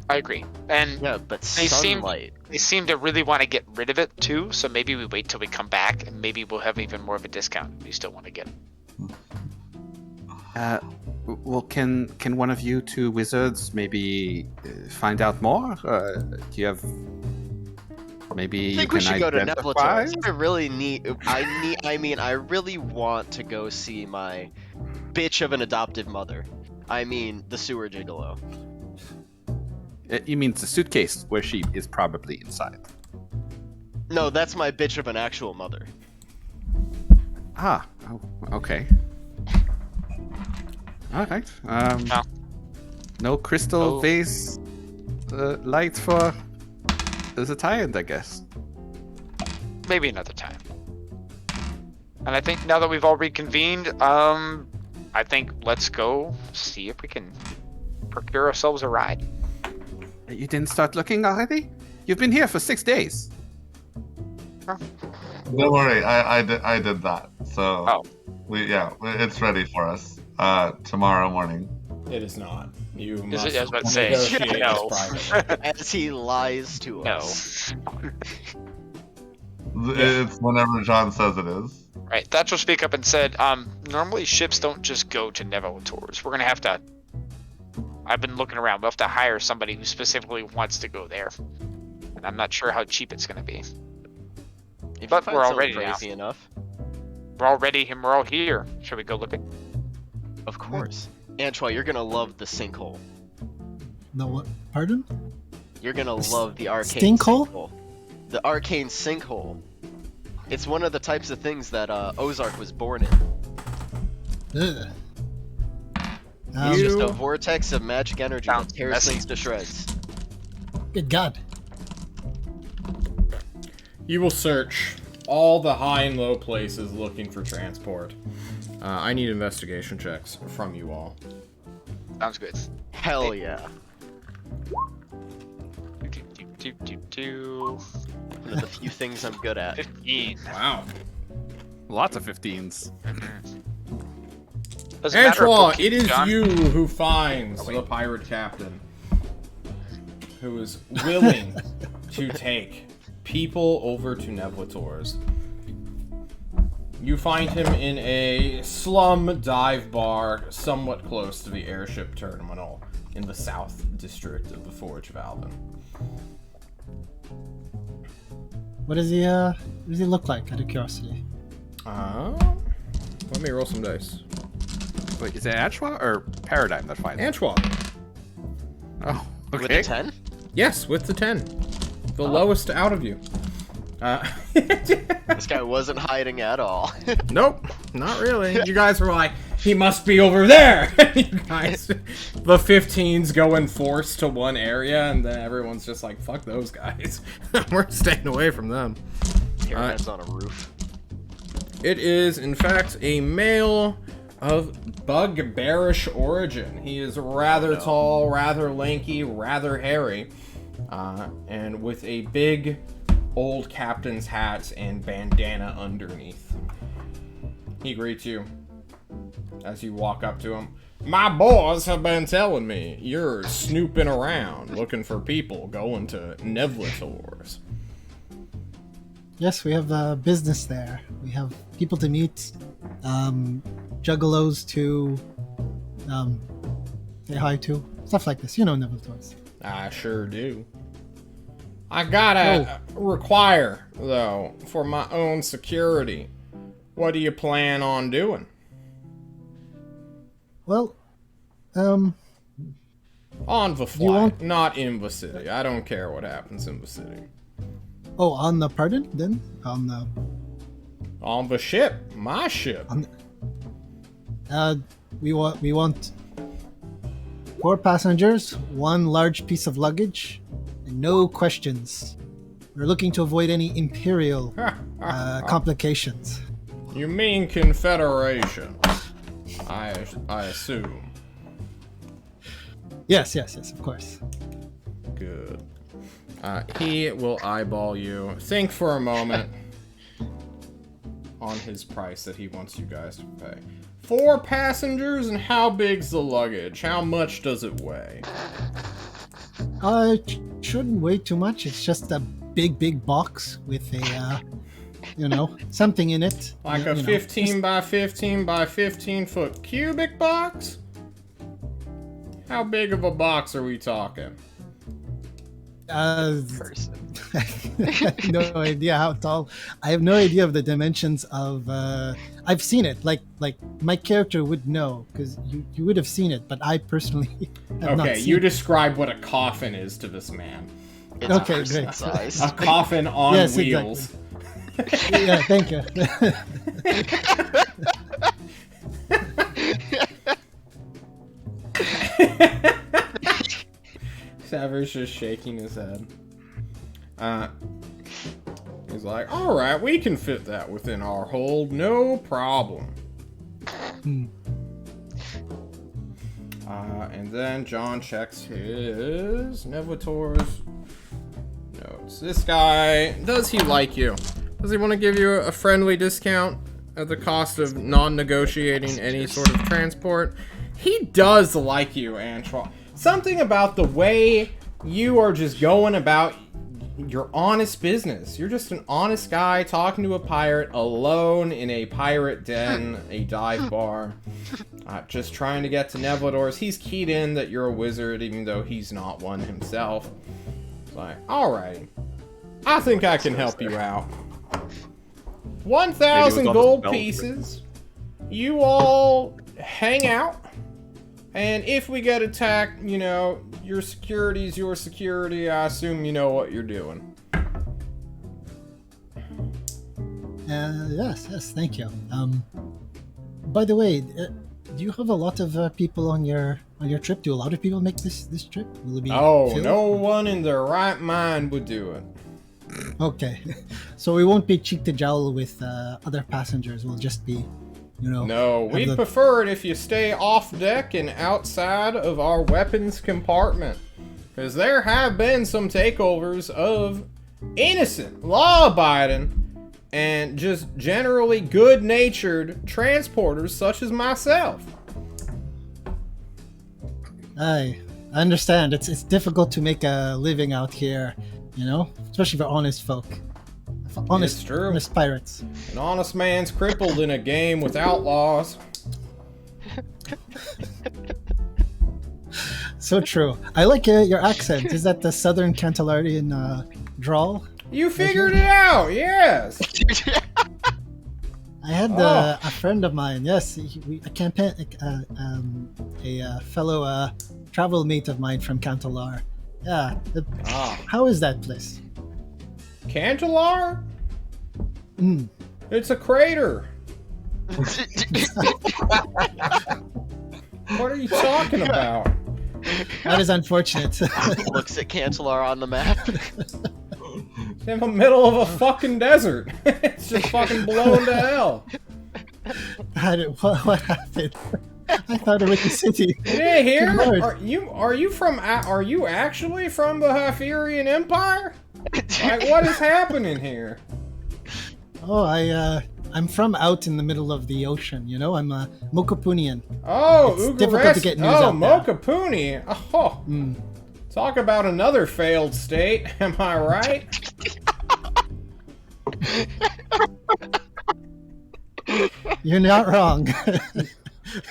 I agree. And Yeah, but They seem- sunlight. they seem to really want to get rid of it too, so maybe we wait till we come back and maybe we'll have even more of a discount if you still want to get it. Well, can one of you two wizards maybe find out more? Do you have maybe I think you we can should go to identify? Nevlator. I really want to go see my bitch of an adoptive mother. I mean, the sewer gigolo. You mean the suitcase where she is probably inside? No, that's my bitch of an actual mother. Ah, okay. All right. No. No crystal Oh. vase light for the tyrant, I guess. Maybe another time. And I think now that we've all reconvened, I think let's go see if we can procure ourselves a ride. You didn't start looking already? You've been here for 6 days. Don't worry, I did that. So Oh. it's ready for us tomorrow morning. It is not. You Is must it? I was about to say, negotiate no. this privately. As he lies to No. us. It's whenever John says it is. Right. Thatcher speak up and said, normally ships don't just go to Neville tours. We're gonna have to. I've been looking around. We'll have to hire somebody who specifically wants to go there. And I'm not sure how cheap it's going to be. If But you find we're all something ready now. crazy enough, We're all ready and we're all here. Should we go looking? of course. Antoine, you're gonna love the sinkhole. No what? Pardon? You're gonna love the arcane Stinkhole? sinkhole. The arcane sinkhole. It's one of the types of things that Ozark was born in. Ugh. It's You- just a vortex of magic energy that Sounds tears messy. things to shreds. Good God. You will search all the high and low places looking for transport. I need investigation checks from you all. Sounds good. Hell yeah. One of the few things I'm good at. 15. Wow. Lots of 15s. Doesn't matter Antoine, if it is John- you who finds the pirate captain who is willing to take people over to Nevlator's. You find him in a slum dive bar somewhat close to the airship terminal in the south district of the Forge of Alvin. What does he look like, out of curiosity? Let me roll some dice. Wait, is it Antoine or Paradigm that finds it? Antoine. Oh, With okay. a 10? Yes, with the 10. The lowest out of you. This guy wasn't hiding at all. Nope, not really. You guys were like, he must be over there. You guys, the 15s go in force to one area, and then everyone's just like, fuck those guys. We're staying away from them. Paradigm's on a roof. It is, in fact, a male of bugbearish origin. He is rather tall, rather lanky, rather hairy, and with a big old captain's hat and bandana underneath. He greets you as you walk up to him. My boys have been telling me you're snooping around looking for people going to Nevlator's. Yes, we have business there. We have people to meet, juggalos to say hi to, stuff like this. You know, Neville's. I sure do. I gotta require, though, for my own security. What do you plan on doing? Well, On the fly, want- not in the city. I don't care what happens in the city. oh, on the pardon then? On the On the ship, my ship. we want 4 passengers, 1 large piece of luggage, and no questions. We're looking to avoid any imperial complications. You mean Confederation? I assume. Yes, of course. Good. He will eyeball you. Think for a moment on his price that he wants you guys to pay. 4 passengers, and how big's the luggage? How much does it weigh? It shouldn't weigh too much. It's just a big box with a, something in it. Like a 15 by 15 by 15 foot cubic box? How big of a box are we talking? Person. No idea how tall. I have no idea of the dimensions of. I've seen it. Like my character would know because you would have seen it, but I personally have not Okay, seen you it. describe what a coffin is to this man. It's Okay, person great. size. A coffin on Yes, wheels. Yeah, thank you. Sever's just shaking his head. He's like, alright, we can fit that within our hold, no problem. Hmm. And then John checks his Nevlator's notes. This guy, does he like you? Does he want to give you a friendly discount at the cost of non-negotiating any sort of transport? He does like you, Antoine. Something about the way you are just going about your honest business. You're just an honest guy talking to a pirate alone in a pirate den, a dive bar. Just trying to get to Nevlador's. He's keyed in that you're a wizard, even though he's not one himself. It's like, alright. I think I can help you out. 1,000 gold pieces. You all hang out. And if we get attacked, you know, your security's your security. I assume you know what you're doing. Yes, thank you. By the way, do you have a lot of people on your trip? Do a lot of people make this trip? Will it be filled? No one in their right mind would do it. Okay, so we won't be cheek to jowl with other passengers. We'll just be, you know. No, we'd prefer it if you stay off deck and outside of our weapons compartment. Because there have been some takeovers of innocent, law-abiding, and just generally good-natured transporters such as myself. I understand. It's difficult to make a living out here, you know, especially for honest folk. It's true. Honest pirates. An honest man's crippled in a game with outlaws. So true. I like your accent. Is that the Southern Cantillarian drawl? You figured it out, yes. I had a friend of mine. Yes, a fellow travel mate of mine from Cantillar. Yeah. How is that place? Cantillar? Mm. It's a crater. What are you talking about? That is unfortunate. Looks at Cantillar on the map. It's in the middle of a fucking desert. It's just fucking blown to hell. What happened? I thought it was the city. Yeah, here? Good Lord. Are you actually from the Hypherian Empire? Like, what is happening here? Oh, I'm from out in the middle of the ocean. You know, I'm a Mokopunian. Oh, it's difficult to get news out there. Mokopuni. Oh, talk about another failed state. Am I right? You're not wrong.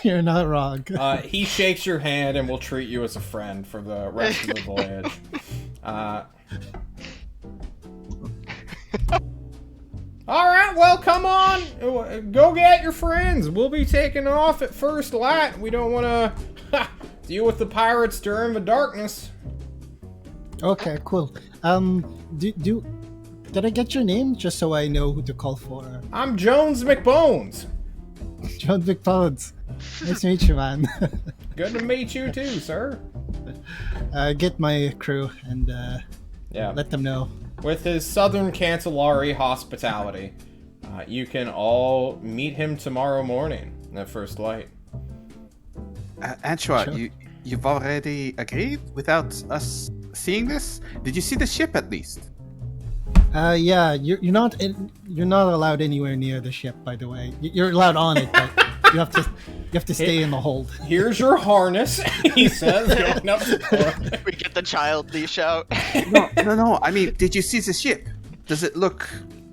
You're not wrong. He shakes your hand and will treat you as a friend for the rest of the voyage. Alright, well, come on. Go get your friends. We'll be taking off at first light. We don't want to deal with the pirates during the darkness. Okay, cool. Did I get your name just so I know who to call for? I'm Jones McBones. John McBones. Nice to meet you, man. Good to meet you too, sir. Get my crew and let them know. With his Southern Cancellari hospitality, you can all meet him tomorrow morning at first light. Anshua, Sure. you've already agreed without us seeing this? Did you see the ship at least? Yeah, you're not allowed anywhere near the ship. By the way, you're allowed on it, but you have to stay in the hold. Here's your harness, he says. Going up the door. We get the child leash out. No. I mean, did you see the ship? Does it look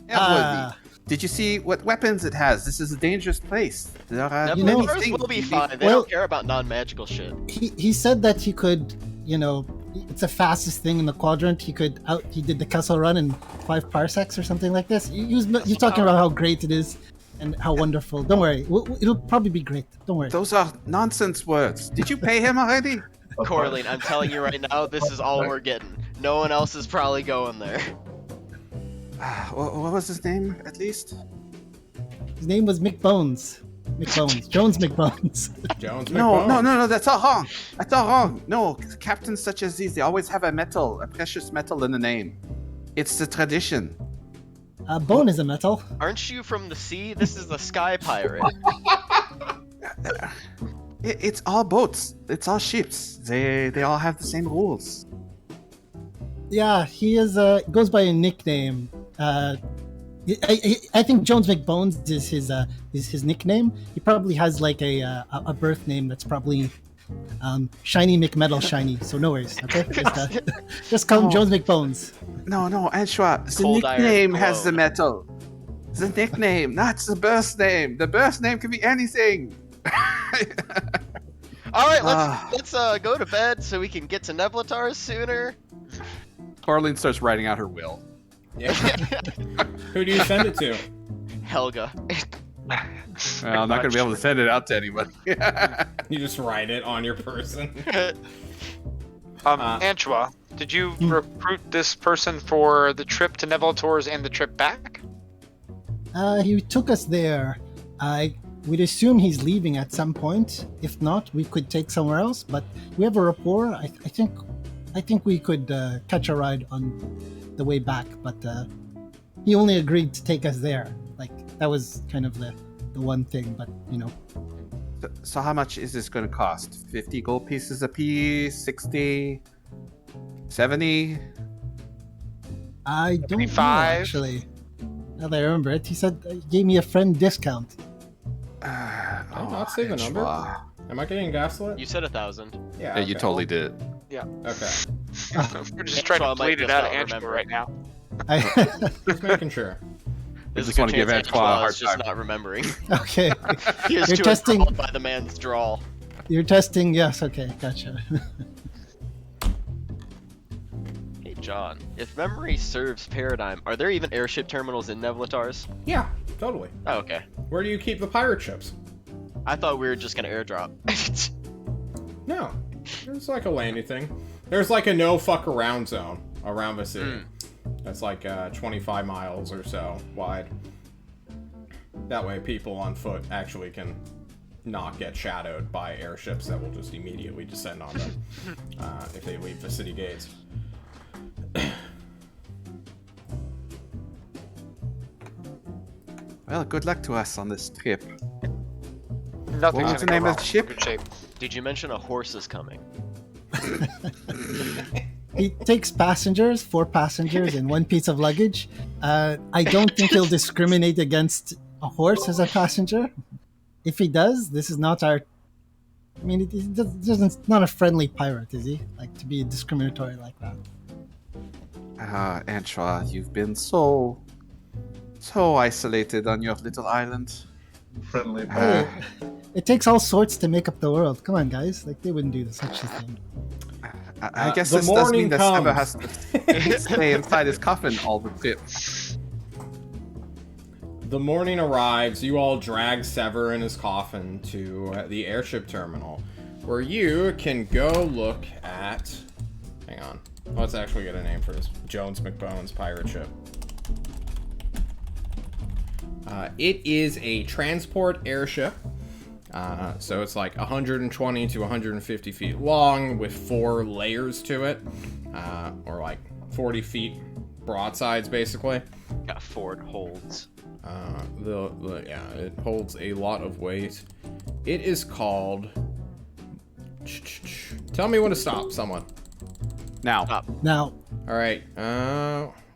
airworthy? Did you see what weapons it has? This is a dangerous place. There are many Nevlador's things. will be fine. They Well- don't care about non-magical shit. He said that he could, you know, it's the fastest thing in the quadrant. He did the Kessel run in 5 parsecs or something like this. He's talking about how great it is and how wonderful. Don't worry, it'll probably be great. Don't worry. Those are nonsense words. Did you pay him already? Coraline, I'm telling you right now, this is all we're getting. No one else is probably going there. What was his name, at least? His name was McBones. Jones McBones. Jones No, McBones. that's all wrong. That's all wrong. No, captains such as these, they always have a precious metal in the name. It's the tradition. Bone is a metal. Aren't you from the sea? This is the Sky Pirate. It's all boats. It's all ships. They all have the same rules. Yeah, he is. Goes by a nickname. I think Jones McBones is his nickname. He probably has like a birth name that's probably Shiny McMetal Shiny, so no worries, okay? Just call him Oh. Jones McBones. No, Anshua. The Cold iron nickname has the glow. metal. The nickname, not the birth name. The birth name can be anything. All right, Ah. let's go to bed so we can get to Nevlatars sooner. Coraline starts writing out her will. Yeah. Who do you send it to? Helga. Well, I'm not going to be able to send it out to anybody. You just write it on your person. Antua, did you recruit this person for the trip to Neville-Tors and the trip back? He took us there. We'd assume he's leaving at some point. If not, we could take somewhere else. But we have a rapport. I think we could catch a ride on the way back. But he only agreed to take us there. Like that was kind of the one thing. But you know, So how much is this going to cost? 50 gold pieces a piece? 60? 70? I don't know 75? actually. Now that I remember it, he said he gave me a friend discount. Did I not say the number? Anshua. Am I getting gaslit? You said 1,000. Yeah, you totally did. Okay. We're just trying to Antoine might bleed it just out of not Angela remember. right now. Just making sure. There's just a wanna good give chance Antoine a Antoine hard is just time. not remembering. Okay, He is You're too testing- enthralled by the man's drawl. you're testing. Yes, okay, gotcha. Hey, John, if memory serves Paradigm, are there even airship terminals in Nevlatars? Yeah, totally. Oh, okay. Where do you keep the pirate ships? I thought we were just gonna airdrop. No. There's like a landing thing. There's like a no fuck around zone around the city. That's like 25 miles or so wide. That way people on foot actually can not get shadowed by airships that will just immediately descend on them if they leave the city gates. Well, good luck to us on this trip. Nothing's What was the gonna name go of the wrong. ship? Good shape. Did you mention a horse is coming? He takes passengers, 4 passengers, and 1 piece of luggage. I don't think he'll discriminate against a horse as a passenger. If he does, this is not our. I mean, it doesn't. Not a friendly pirate, is he? Like to be discriminatory like that. Anshua, you've been so isolated on your little island. Friendly Hey, pair. it takes all sorts to make up the world. Come on, guys. Like they wouldn't do such a thing. I guess the this does mean morning that Seba comes. has to stay inside his coffin all the trip. The morning arrives, you all drag Sever in his coffin to the airship terminal, where you can go look at... Hang on. Let's actually get a name for this. Jones McBone's pirate ship. It is a transport airship. So it's like 120 to 150 feet long with 4 layers to it. Or like 40 feet broadsides, basically. Got Ford holds. Yeah, it holds a lot of weight. It is called... Tell me when to stop, someone. Now, Now, Alright,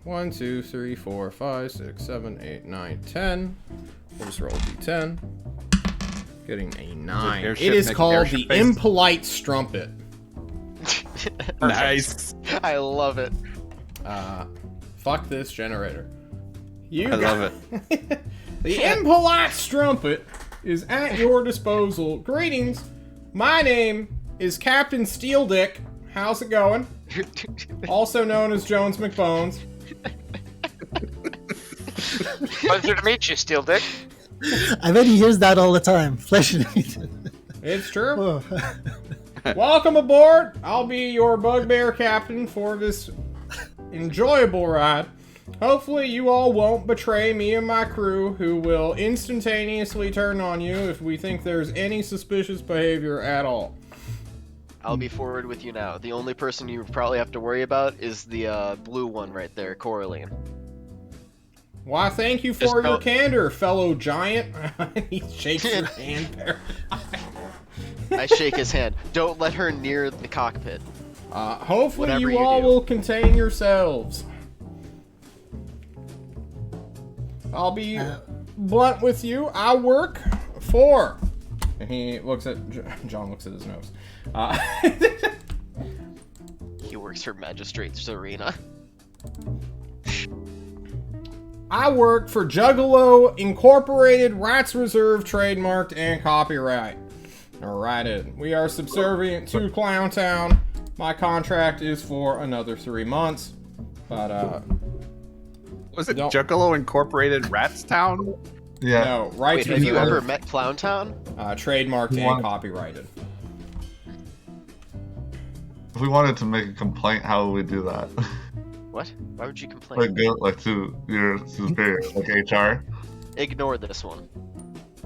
1, 2, 3, 4, 5, 6, 7, 8, 9, 10. We'll just roll D10. Getting a 9. airship It is making called airship the face? Impolite Strumpet. nice. I love it. Fuck this generator. I love it. The Impolite Strumpet is at your disposal. Greetings. My name is Captain Steeldick. How's it going? Also known as Jones McBones. Pleasure to meet you, Steel Dick. I bet he hears that all the time. Flesh and meat. It's true. Oh. Welcome aboard. I'll be your bugbear captain for this enjoyable ride. Hopefully you all won't betray me and my crew, who will instantaneously turn on you if we think there's any suspicious behavior at all. I'll be forward with you now. The only person you probably have to worry about is the blue one right there, Coraline. Why, thank you Just for your don't- candor, fellow giant. He shakes your hand there. I shake his hand. Don't let her near the cockpit. Hopefully Whatever you you all do. will contain yourselves. I'll be blunt with you. I work for... And he looks at... John looks at his nose. He works for Magistrate's Arena. I work for Juggalo Incorporated, Rights Reserved, trademarked, and copyright. Alright, we are subservient to Clowntown. My contract is for another 3 months. But, Was it Don't- Juggalo Incorporated Ratstown? Yeah. no, Rights Wait, have you ever Reserved, met Clowntown? trademarked, and What? copyrighted. If we wanted to make a complaint, how would we do that? What? Why would you complain? Like go to your superior, like HR. Ignore this one.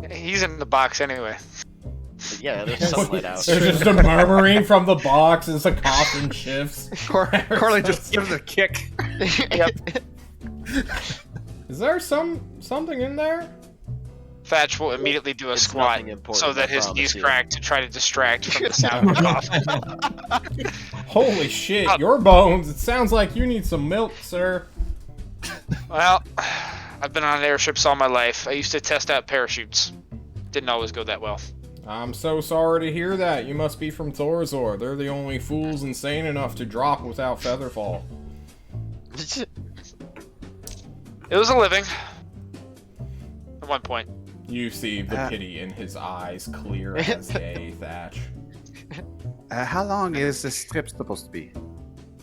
He's in the box anyway. But yeah, there's sunlight out. There's just a murmuring from the box as the coffin shifts. Corley just gives a kick. Yep. Is there something in there? Thatch will immediately do a It's squat nothing important, so that I his promise knees you. crack to try to distract from the sound of the coffin. Holy shit, your bones. It sounds like you need some milk, sir. Well, I've been on airships all my life. I used to test out parachutes. Didn't always go that well. I'm so sorry to hear that. You must be from Thorzor. They're the only fools insane enough to drop without featherfall. It was a living. At one point. You see the pity in his eyes clear as day, Thatch. How long is this trip supposed to be?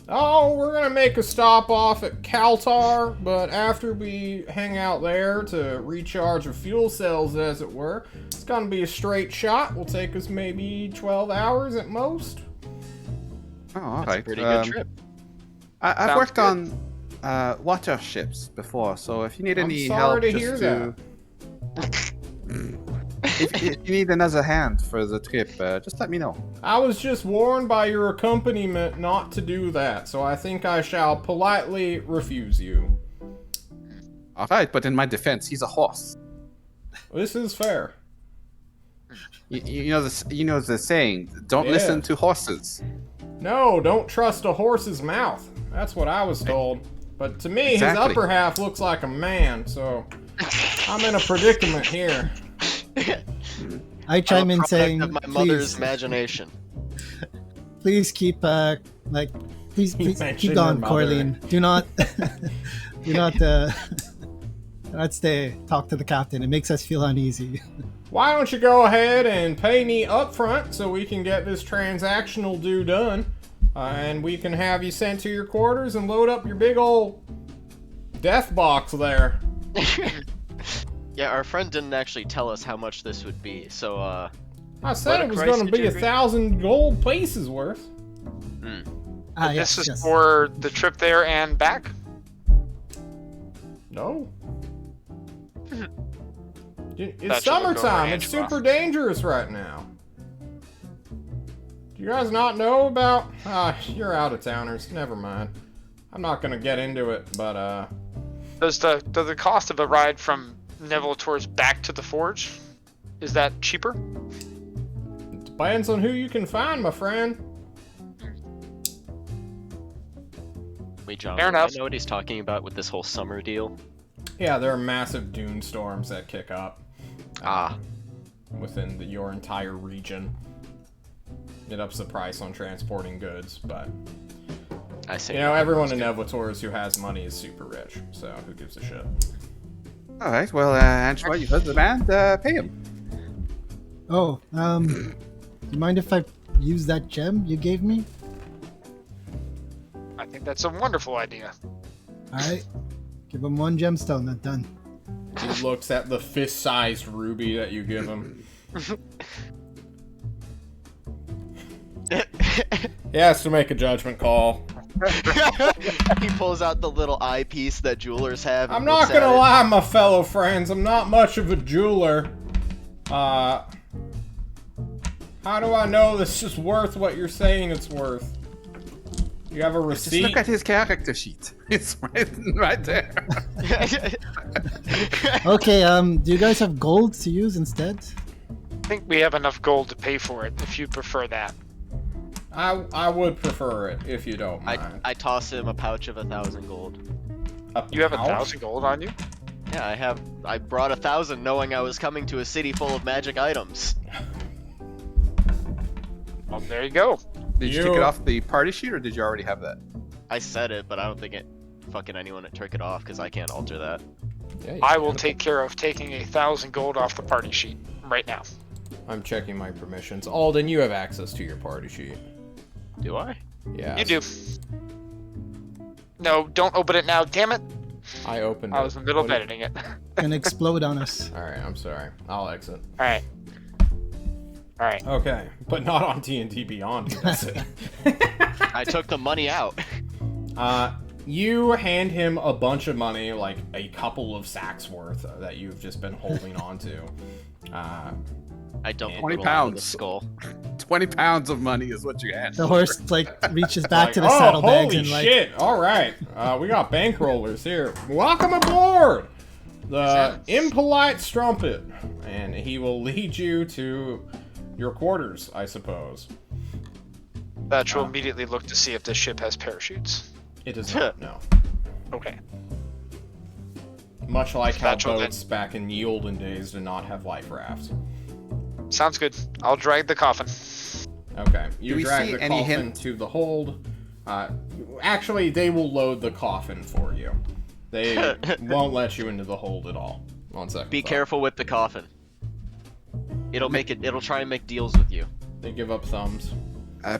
Oh, we're gonna make a stop off at Kaltar, but after we hang out there to recharge our fuel cells, as it were, it's gonna be a straight shot. Will take us maybe 12 hours at most. Oh, all That's right. a pretty good trip. I've Sounds worked good. on water ships before, so if you need I'm any sorry help, to just hear to... if you need another hand for the trip, just let me know. I was just warned by your accompaniment not to do that, so I think I shall politely refuse you. All right, but in my defense, he's a horse. This is fair. You know the saying, don't Yeah. listen to horses. No, don't trust a horse's mouth. That's what I was told. But to me, Exactly. his upper half looks like a man, so I'm in a predicament here. I chime in Product saying, of my mother's please, imagination. please keep please keep mentioned your going, mother. Corleen. Do not do not stay. Talk to the captain. It makes us feel uneasy. Why don't you go ahead and pay me up front so we can get this transactional due done, and we can have you sent to your quarters and load up your big old death box there. Yeah, our friend didn't actually tell us how much this would be, so I said What it was price going to did be you agree? 1,000 gold pieces worth. Yes, This is yes. for the trip there and back? No. It's Thought you would go summertime. ranch It's super off. dangerous right now. Do you guys not know about... you're out of towners. Never mind. I'm not going to get into it, but, Does the cost of a ride from Neville towards back to the forge, is that cheaper? it depends on who you can find, my friend. wait, John, Fair I enough. know what he's talking about with this whole summer deal. Yeah, there are massive dune storms that kick up Ah, within your entire region. It ups the price on transporting goods, but... I see. You know, everyone in Nevotours who has money is super rich, so who gives a shit? All right, well, Angela, you heard the man. Pay him. Oh, do you mind if I use that gem you gave me? I think that's a wonderful idea. All right, give him one gemstone. That's done. He looks at the fist-sized ruby that you give him. He has to make a judgment call. He pulls out the little eyepiece that jewelers have. and I'm not looks at gonna it. lie, my fellow friends, I'm not much of a jeweler. How do I know this is worth what you're saying it's worth? You have a Just receipt? look at his character sheet. It's right there. Okay, do you guys have gold to use instead? I think we have enough gold to pay for it, if you prefer that. I would prefer it, if you don't I, mind. I toss him a pouch of 1,000 gold. You have pouch? 1,000 gold on you? Yeah, I brought 1,000 knowing I was coming to a city full of magic items. Well, there you go. Did you take it off the party sheet, or did you already have that? I said it, but I don't think fucking anyone took it off because I can't alter that. Yeah, I will take care of taking 1,000 gold off the party sheet right now. I'm checking my permissions. Alden, you have access to your party sheet. Do I? Yeah. You do. No, don't open it now, damn it. I opened it. I was in the middle of What do editing it. Gonna explode on us. Alright, I'm sorry. I'll exit. Alright. Alright. Okay, but not on D&D Beyond. That's it. I took the money out. You hand him a bunch of money, like a couple of sacks worth that you've just been holding on to. I dumped 20 it all over the pounds. skull. 20 pounds of money is what you had. The horse like reaches back Like, to the oh, saddlebags holy and like shit! All right, we got bankrollers here. Welcome aboard, the impolite strumpet, and he will lead you to your quarters, I suppose. Thatch will immediately look to see if this ship has parachutes. It does not. No. Okay. Much like how Thatch will boats back in ye olden days did not have life rafts. Sounds good. I'll drag the coffin. Okay, you Do we drag see the any coffin hint? to the hold. Actually, they will load the coffin for you. They won't let you into the hold at all. One second. Be thought. careful with the coffin. It'll try and make deals with you. They give up thumbs.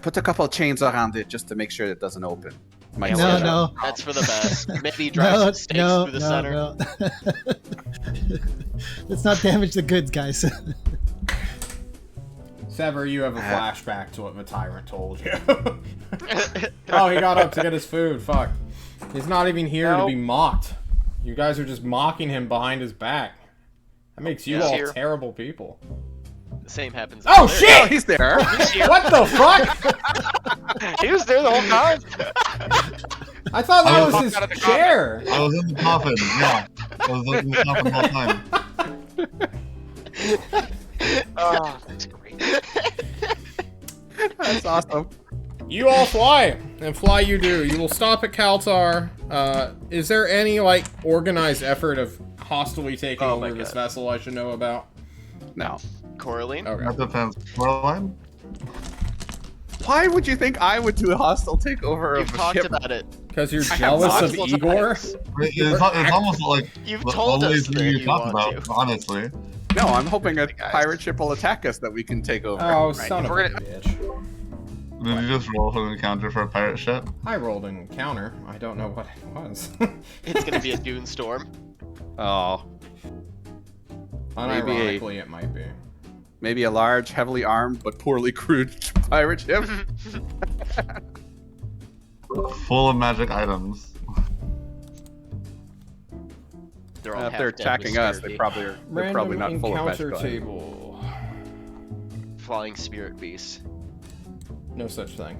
Put a couple of chains around it just to make sure it doesn't open. Might Yeah, no, well- no, That's for the best. Maybe drive no, some stakes no, through the no, center. no. Let's not damage the goods, guys. Sever, you have a flashback to what the tyrant told you. Oh, he got up to get his food. Fuck. He's not even here to No. be mocked. You guys are just mocking him behind his back. That makes you He's all here. terrible people. The same happens. Oh there. Oh, shit! he's there. What the fuck? He was there the whole time. I thought that I was was his out of the coffin. chair. I was in the coffin. Yeah, I was in the coffin the whole time. Oh, that's great. That's awesome. You all fly, and fly you do. You will stop at Kaltar. Is there any, like, organized effort of hostily taking Oh my over this God. vessel I should know about? No. Coraline? Okay. That depends. Coraline? Why would you think I would do a hostile takeover You've of a talked ship? about it. Because you're I have jealous of multiple Igor? times. It's almost like You've the told only us thing that you you talk want about, to. honestly. No, I'm hoping a pirate ship will attack us that we can take over. Oh, Right. son of We're a gonna- bitch. Did you just roll for an encounter for a pirate ship? I rolled an encounter. I don't know what it was. It's gonna be a dune storm. Oh, Maybe Unironically, it might be. maybe a large, heavily armed but poorly crewed pirate ship. Full of magic items. They're all If half they're dead with attacking us, scurvy. they're probably not full of encounter magical items. table. Flying spirit beasts. No such thing.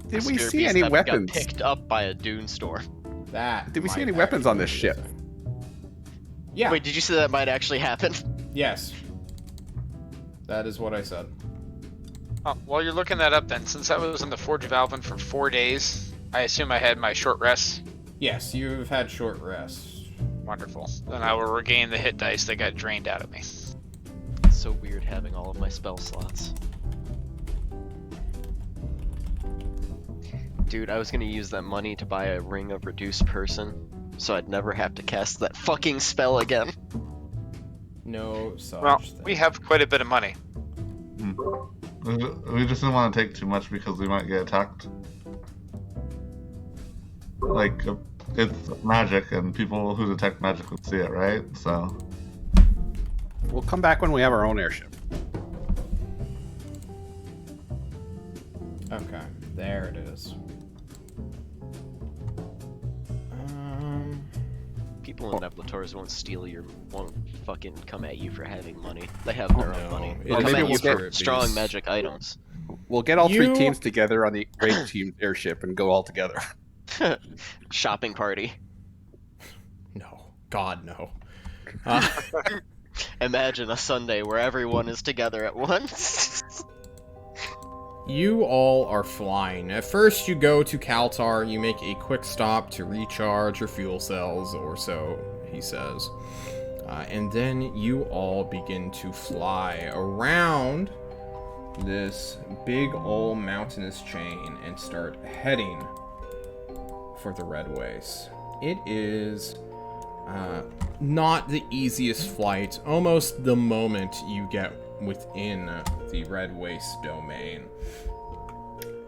Did we Spirit see beasts any that weapons? Got picked up by a dune storm. That. Did we see might any weapons on this actually be a ship? thing. Yeah. Wait, did you say that might actually happen? Yes. That is what I said. While you're looking that up then, since I was in the Forge of Alvin for 4 days, I assume I had my short rest. Yes, you've had short rest. Wonderful. Then I will regain the hit dice that got drained out of me. It's so weird having all of my spell slots. Dude, I was gonna use that money to buy a ring of reduced person, so I'd never have to cast that fucking spell again. No such Well, thing. we have quite a bit of money. We just didn't want to take too much because we might get attacked. Like, it's magic, and people who detect magic would see it, right? So, We'll come back when we have our own airship. Okay, there it is. People in Neblators won't fucking come at you for having money. They have their no. own money. It They'll is come at we'll you for get- strong magic items. We'll get all three You- teams together on the raid team airship and go all together. Shopping party. No. God, no. Imagine a Sunday where everyone is together at once. You all are flying. At first, you go to Kaltar. You make a quick stop to recharge your fuel cells, or so he says. And then you all begin to fly around this big old mountainous chain and start heading for the Red Waste. It is not the easiest flight. Almost the moment you get within the Red Waste domain,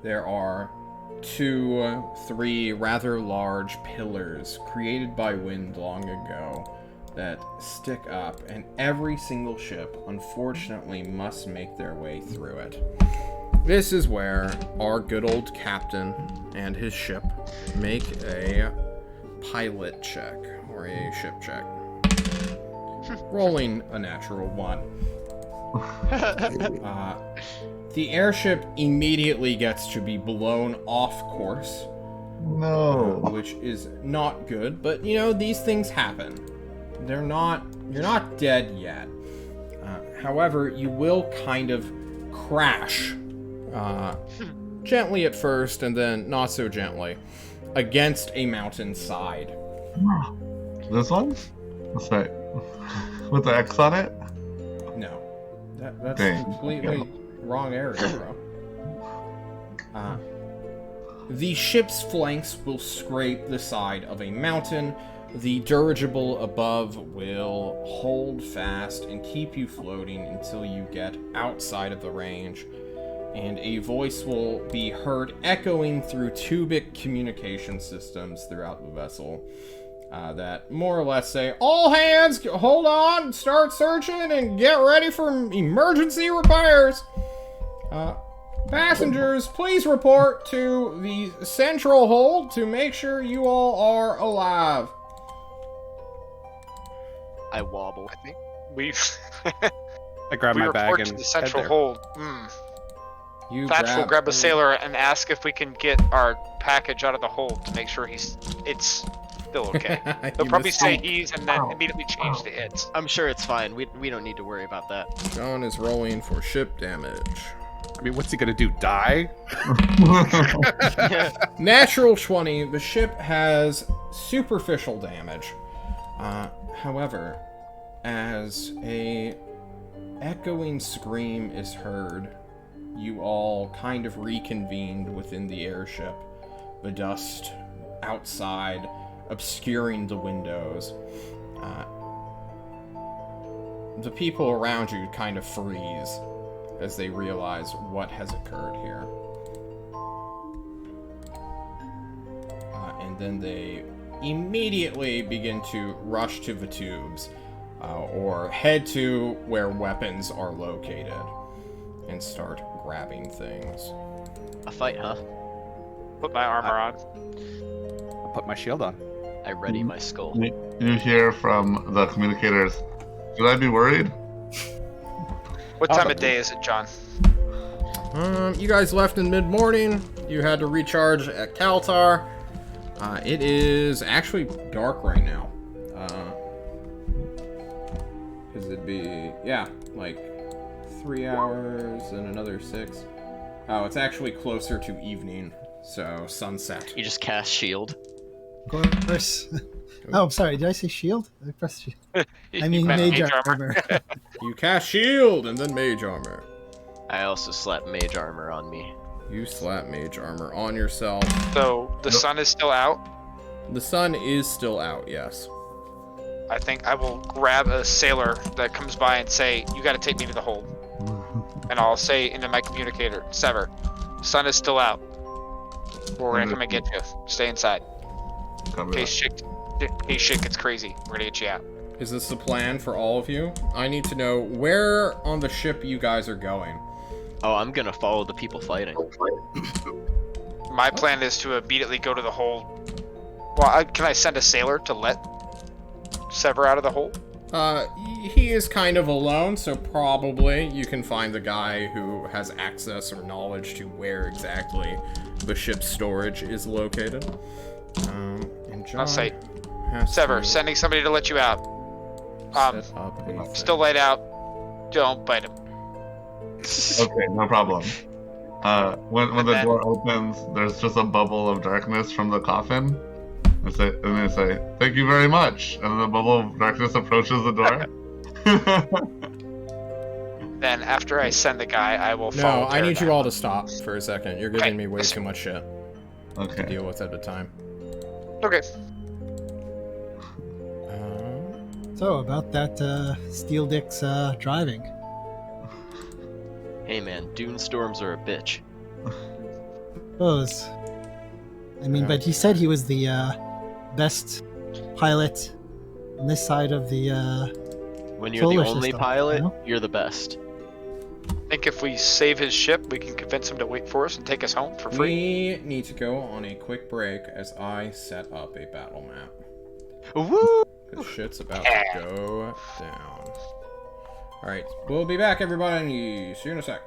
there are 2, 3 rather large pillars created by wind long ago that stick up, and every single ship, unfortunately, must make their way through it. This is where our good old captain and his ship make a pilot check, or a ship check. Rolling a natural 1. The airship immediately gets to be blown off course, No. which is not good, but you know, these things happen. You're not dead yet. However, you will kind of crash, gently at first, and then not so gently, against a mountainside. This one? That's right. With the X on it? No, that's Dang. completely wrong area, bro. The ship's flanks will scrape the side of a mountain. The dirigible above will hold fast and keep you floating until you get outside of the range, and a voice will be heard echoing through tubic communication systems throughout the vessel that more or less say, "All hands, hold on, start searching, and get ready for emergency repairs. Passengers, please report to the central hold to make sure you all are alive." I wobble. I think we've I grab we my bag report and to the head central there. hold. You Thatch will grab a sailor and ask if we can get our package out of the hold to make sure it's still okay. They'll probably say he's and then immediately change the hits. I'm sure it's fine. We don't need to worry about that. John is rolling for ship damage. I mean, what's he gonna do? Die? Natural 20, the ship has superficial damage. However, as a echoing scream is heard, you all kind of reconvened within the airship, the dust outside obscuring the windows. The people around you kind of freeze as they realize what has occurred here. And then they immediately begin to rush to the tubes, or head to where weapons are located, and start grabbing things. A fight, huh? Put my armor on. I'll put my shield on. I ready my skull. You hear from the communicators, should I be worried? What time of day is it, John? You guys left in mid-morning. You had to recharge at Kaltar. It is actually dark right now. Because it'd be, like 3 hours and another 6. Oh, it's actually closer to evening, so sunset. You just cast shield. Of course. Oh, I'm sorry. Did I say shield? I pressed shield. I mean mage armor. You cast shield and then mage armor. I also slap mage armor on me. You slap mage armor on yourself. So the sun is still out. The sun is still out, yes. I think I will grab a sailor that comes by and say, "You got to take me to the hold." And I'll say into my communicator, "Sever, sun is still out. We're gonna come and get you. Stay inside. In case shit gets crazy, we're gonna get you out." Is this the plan for all of you? I need to know where on the ship you guys are going. Oh, I'm gonna follow the people fighting. My plan is to immediately go to the hold. Well, can I send a sailor to let Sever out of the hold? He is kind of alone, so probably you can find the guy who has access or knowledge to where exactly the ship's storage is located. And John I'll say, has "Sever, to sending somebody to let you out. set up a thing. Still light out. Don't bite him." Okay, no problem. When the door opens, there's just a bubble of darkness from the coffin. And they say, "Thank you very much." And then the bubble of darkness approaches the door. Then after I send the guy, I will No, follow. I need you Pterodactyl. all to stop for a second. You're giving Okay, me way yes, too much shit to Okay. deal with at a time. Okay. So about that Steel Dick's driving. Hey man, dune storms are a bitch. Suppose. I mean, but he said he was the best pilot on this side of the When you're the solar only system, pilot, you know? you're the best. I think if we save his ship, we can convince him to wait for us and take us home for free. We need to go on a quick break as I set up a battle map. Woo! Because shit's about to go down. Alright, we'll be back, everybody. See you in a sec.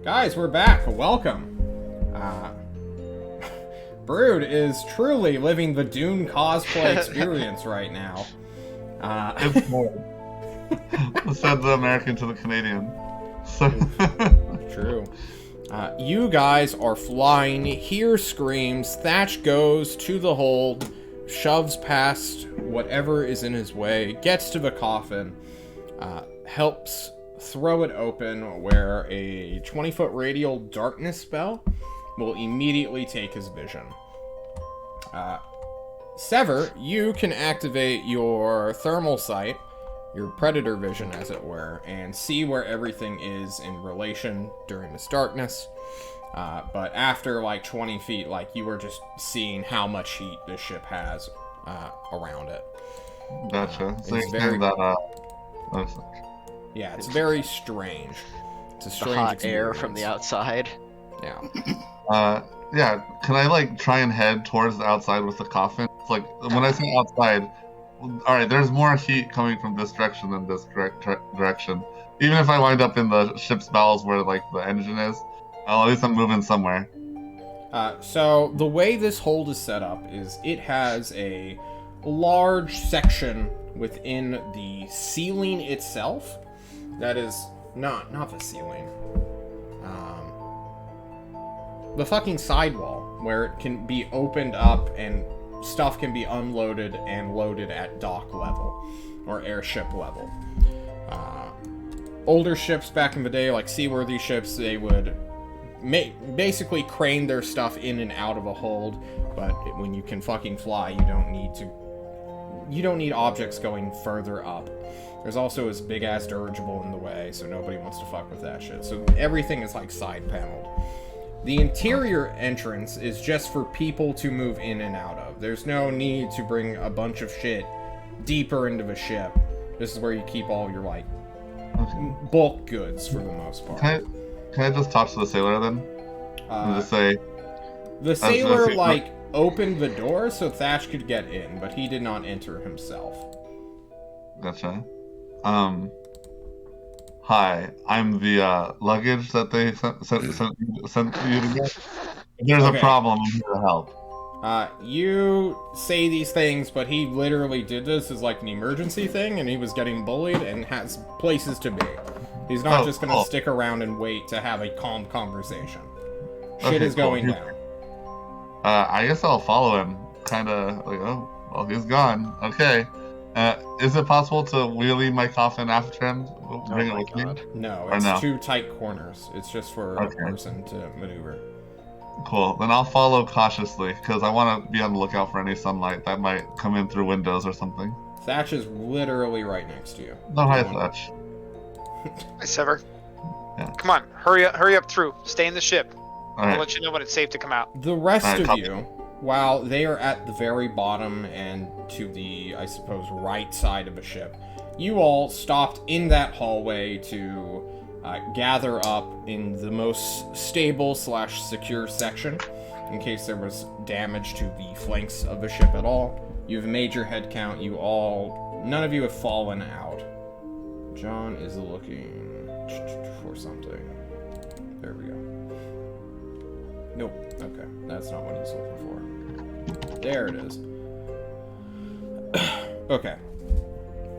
Guys, we're back. Welcome. Brood is truly living the Dune cosplay experience right now. It's more. Said the American to the Canadian. So True. You guys are flying, hear screams, Thatch goes to the hold, shoves past whatever is in his way, gets to the coffin, helps throw it open where a 20-foot radial darkness spell will immediately take his vision. Sever, you can activate your thermal sight, your predator vision as it were, and see where everything is in relation during this darkness. But after like 20 feet, like you were just seeing how much heat this ship has around it. gotcha. So it's you're very- saying that Yeah, it's very strange. It's a The strange hot air from the experience. outside. Yeah. yeah, can I like try and head towards the outside with the coffin? It's like when I say outside, all right, there's more heat coming from this direction than this direction. Even if I wind up in the ship's bowels where like the engine is, well, at least I'm moving somewhere. So the way this hold is set up is it has a large section within the ceiling itself that is not the ceiling. The fucking sidewall where it can be opened up and stuff can be unloaded and loaded at dock level or airship level. Older ships back in the day, like seaworthy ships, they would basically crane their stuff in and out of a hold, but when you can fucking fly, you don't need objects going further up. There's also this big ass dirigible in the way, so nobody wants to fuck with that shit. So everything is like side paneled. The interior entrance is just for people to move in and out of. There's no need to bring a bunch of shit deeper into the ship. This is where you keep all your like Okay. bulk goods for the most part. Can I just talk to the sailor then? And just say, The sailor, see- like, opened the door so Thatch could get in, but he did not enter himself. gotcha. Hi, I'm the luggage that they sent you to get. If there's Okay. a problem, I'm here to help. You say these things, but he literally did this as, like, an emergency thing, and he was getting bullied and has places to be. He's not Oh, just gonna cool. stick around and wait to have a calm conversation. Shit Okay, is cool. going down. I guess I'll follow him. Kinda like, oh, well, he's gone. Okay. Is it possible to wheelie my coffin after him? Bring it my with me? God. No, Or it's no? two tight corners. It's just for Okay. a person to maneuver. Cool. Then I'll follow cautiously, because I want to be on the lookout for any sunlight that might come in through windows or something. Thatch is literally right next to you. No, hi, Thatch. Hey, Sever. Yeah. Come on, hurry up through. Stay in the ship. I'll Alright. let you know when it's safe to come out. The rest Alright, of copy. you, while they are at the very bottom and to the, I suppose, right side of the ship, you all stopped in that hallway to gather up in the most stable / secure section in case there was damage to the flanks of the ship at all. You have made your head count. None of you have fallen out. John is looking for something. There we go. Nope. Okay, that's not what he's looking for. There it is. Okay.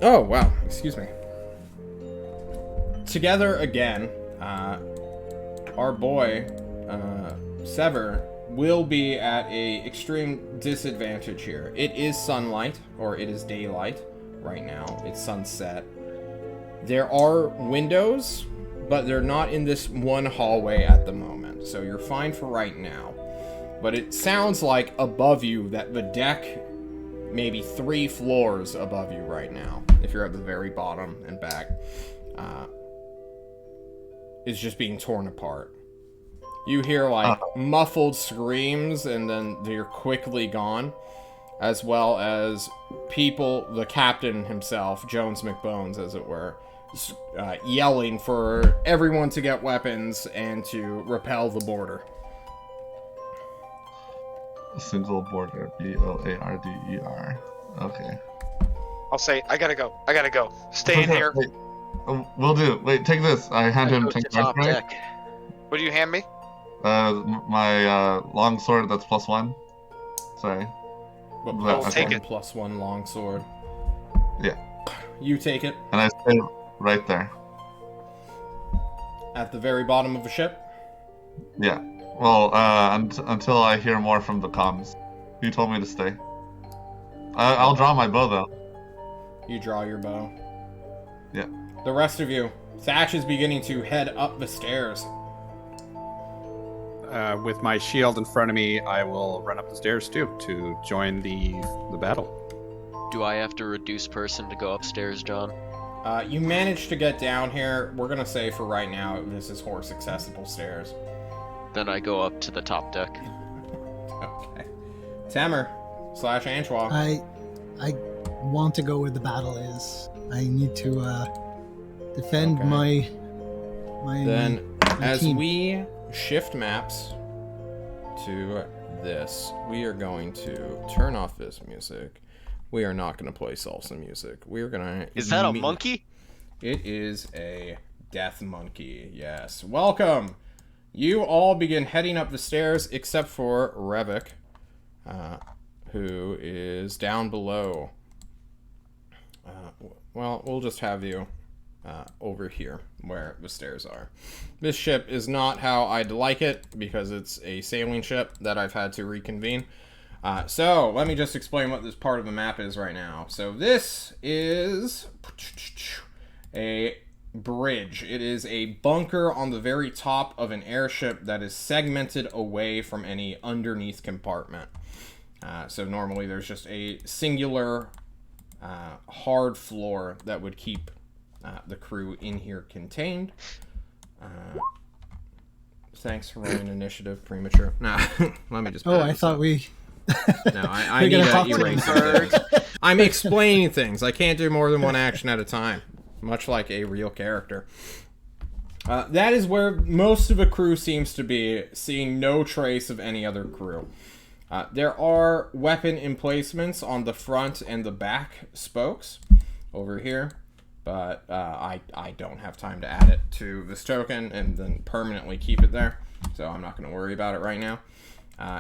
Oh, wow. Excuse me. Together again, our boy, Sever, will be at a extreme disadvantage here. It is sunlight, or it is daylight right now. It's sunset. There are windows, but they're not in this one hallway at the moment, so you're fine for right now. But it sounds like above you that the deck, maybe 3 floors above you right now, if you're at the very bottom and back, is just being torn apart. You hear like muffled screams and then they're quickly gone, as well as people, the captain himself, Jones McBones as it were, yelling for everyone to get weapons and to repel the border. Single border. BOARDER. Okay. I'll say, I gotta go. Stay in here. Wait, we'll do. Wait, take this. I hand him Goes to 10 cards, top right? deck. What do you hand me? My long sword that's +1. Sorry. But I'll plus take one, it. +1 longsword. Yeah. You take it And I stay right there. at the very bottom of the ship. Yeah. Well, until I hear more from the comms. You told me to stay. I'll draw my bow though. You draw your bow. Yeah. The rest of you, Thatch is beginning to head up the stairs. With my shield in front of me, I will run up the stairs too to join the battle. Do I have to reduce person to go upstairs, John? You managed to get down here. We're gonna say for right now, this is horse accessible stairs. Then I go up to the top deck. Okay. Tamer / Antoine. I want to go where the battle is. I need to defend Okay. my Then, my as team. we shift maps to this, we are going to turn off this music. We are not going to play salsa music. We are going to... Is that a monkey? It is a death monkey, yes. Welcome! You all begin heading up the stairs, except for Revik, who is down below. Well, we'll just have you over here, where the stairs are. This ship is not how I'd like it, because it's a sailing ship that I've had to reconvene. So, let me just explain what this part of the map is right now. So, this is a bridge. It is a bunker on the very top of an airship that is segmented away from any underneath compartment. So, normally there's just a singular hard floor that would keep the crew in here contained. Thanks for rolling initiative premature. No, let me just... Oh, I thought we. No, I We're need gonna to talk erase to things. I'm explaining things. I can't do more than one action at a time, much like a real character. That is where most of the crew seems to be, seeing no trace of any other crew. There are weapon emplacements on the front and the back spokes over here, but I don't have time to add it to this token and then permanently keep it there, so I'm not going to worry about it right now.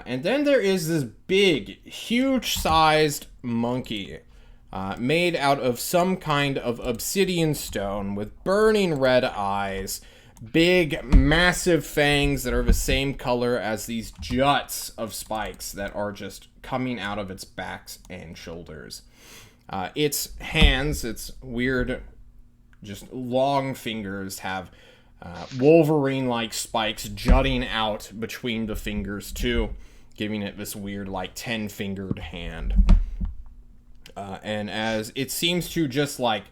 And then there is this big, huge-sized monkey made out of some kind of obsidian stone with burning red eyes, big, massive fangs that are the same color as these juts of spikes that are just coming out of its backs and shoulders. Its hands, its weird, just long fingers, have Wolverine-like spikes jutting out between the fingers too, giving it this weird, like, 10-fingered hand. And as it seems to just, like,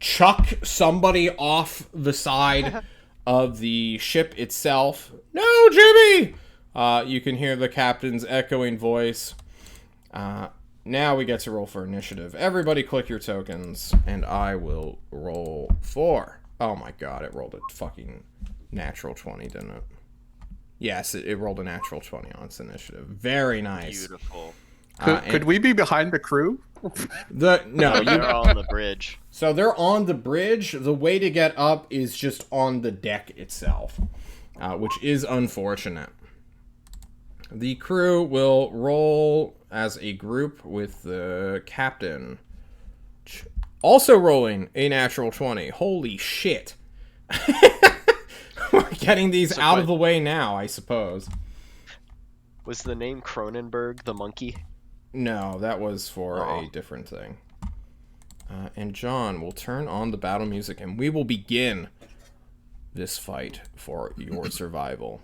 chuck somebody off the side of the ship itself. No, Jimmy! You can hear the captain's echoing voice. Now we get to roll for initiative. Everybody click your tokens, and I will roll 4. Oh my god, it rolled a fucking natural 20, didn't it? Yes, it rolled a natural 20 on its initiative. Very nice. Beautiful. Could we be behind the crew? No, They're on the bridge. So they're on the bridge. The way to get up is just on the deck itself, which is unfortunate. The crew will roll as a group with the captain. Also rolling a natural 20. Holy shit. We're getting these out of the way now, I suppose. Was the name Cronenberg the monkey? No, that was for a different thing. And John will turn on the battle music, and we will begin this fight for your survival.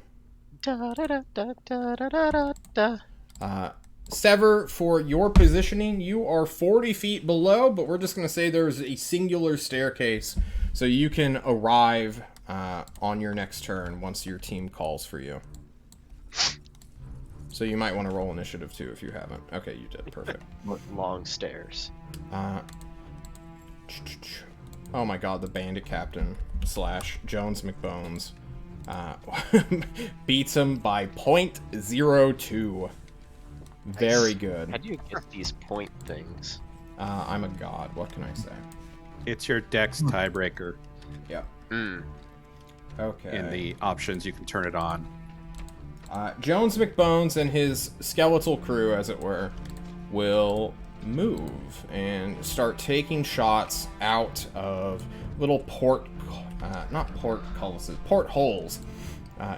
Sever, for your positioning, you are 40 feet below, but we're just going to say there's a singular staircase, so you can arrive on your next turn once your team calls for you. So you might want to roll initiative too if you haven't. Okay, you did. Perfect. Long stairs. Oh my god, the bandit captain / Jones McBones beats him by 0.02. Very good. How do you get these point things? I'm a god. What can I say? It's your dex tiebreaker. Yeah. Okay. in the options. You can turn it on. Jones McBones and his skeletal crew, as it were, will move and start taking shots out of little portholes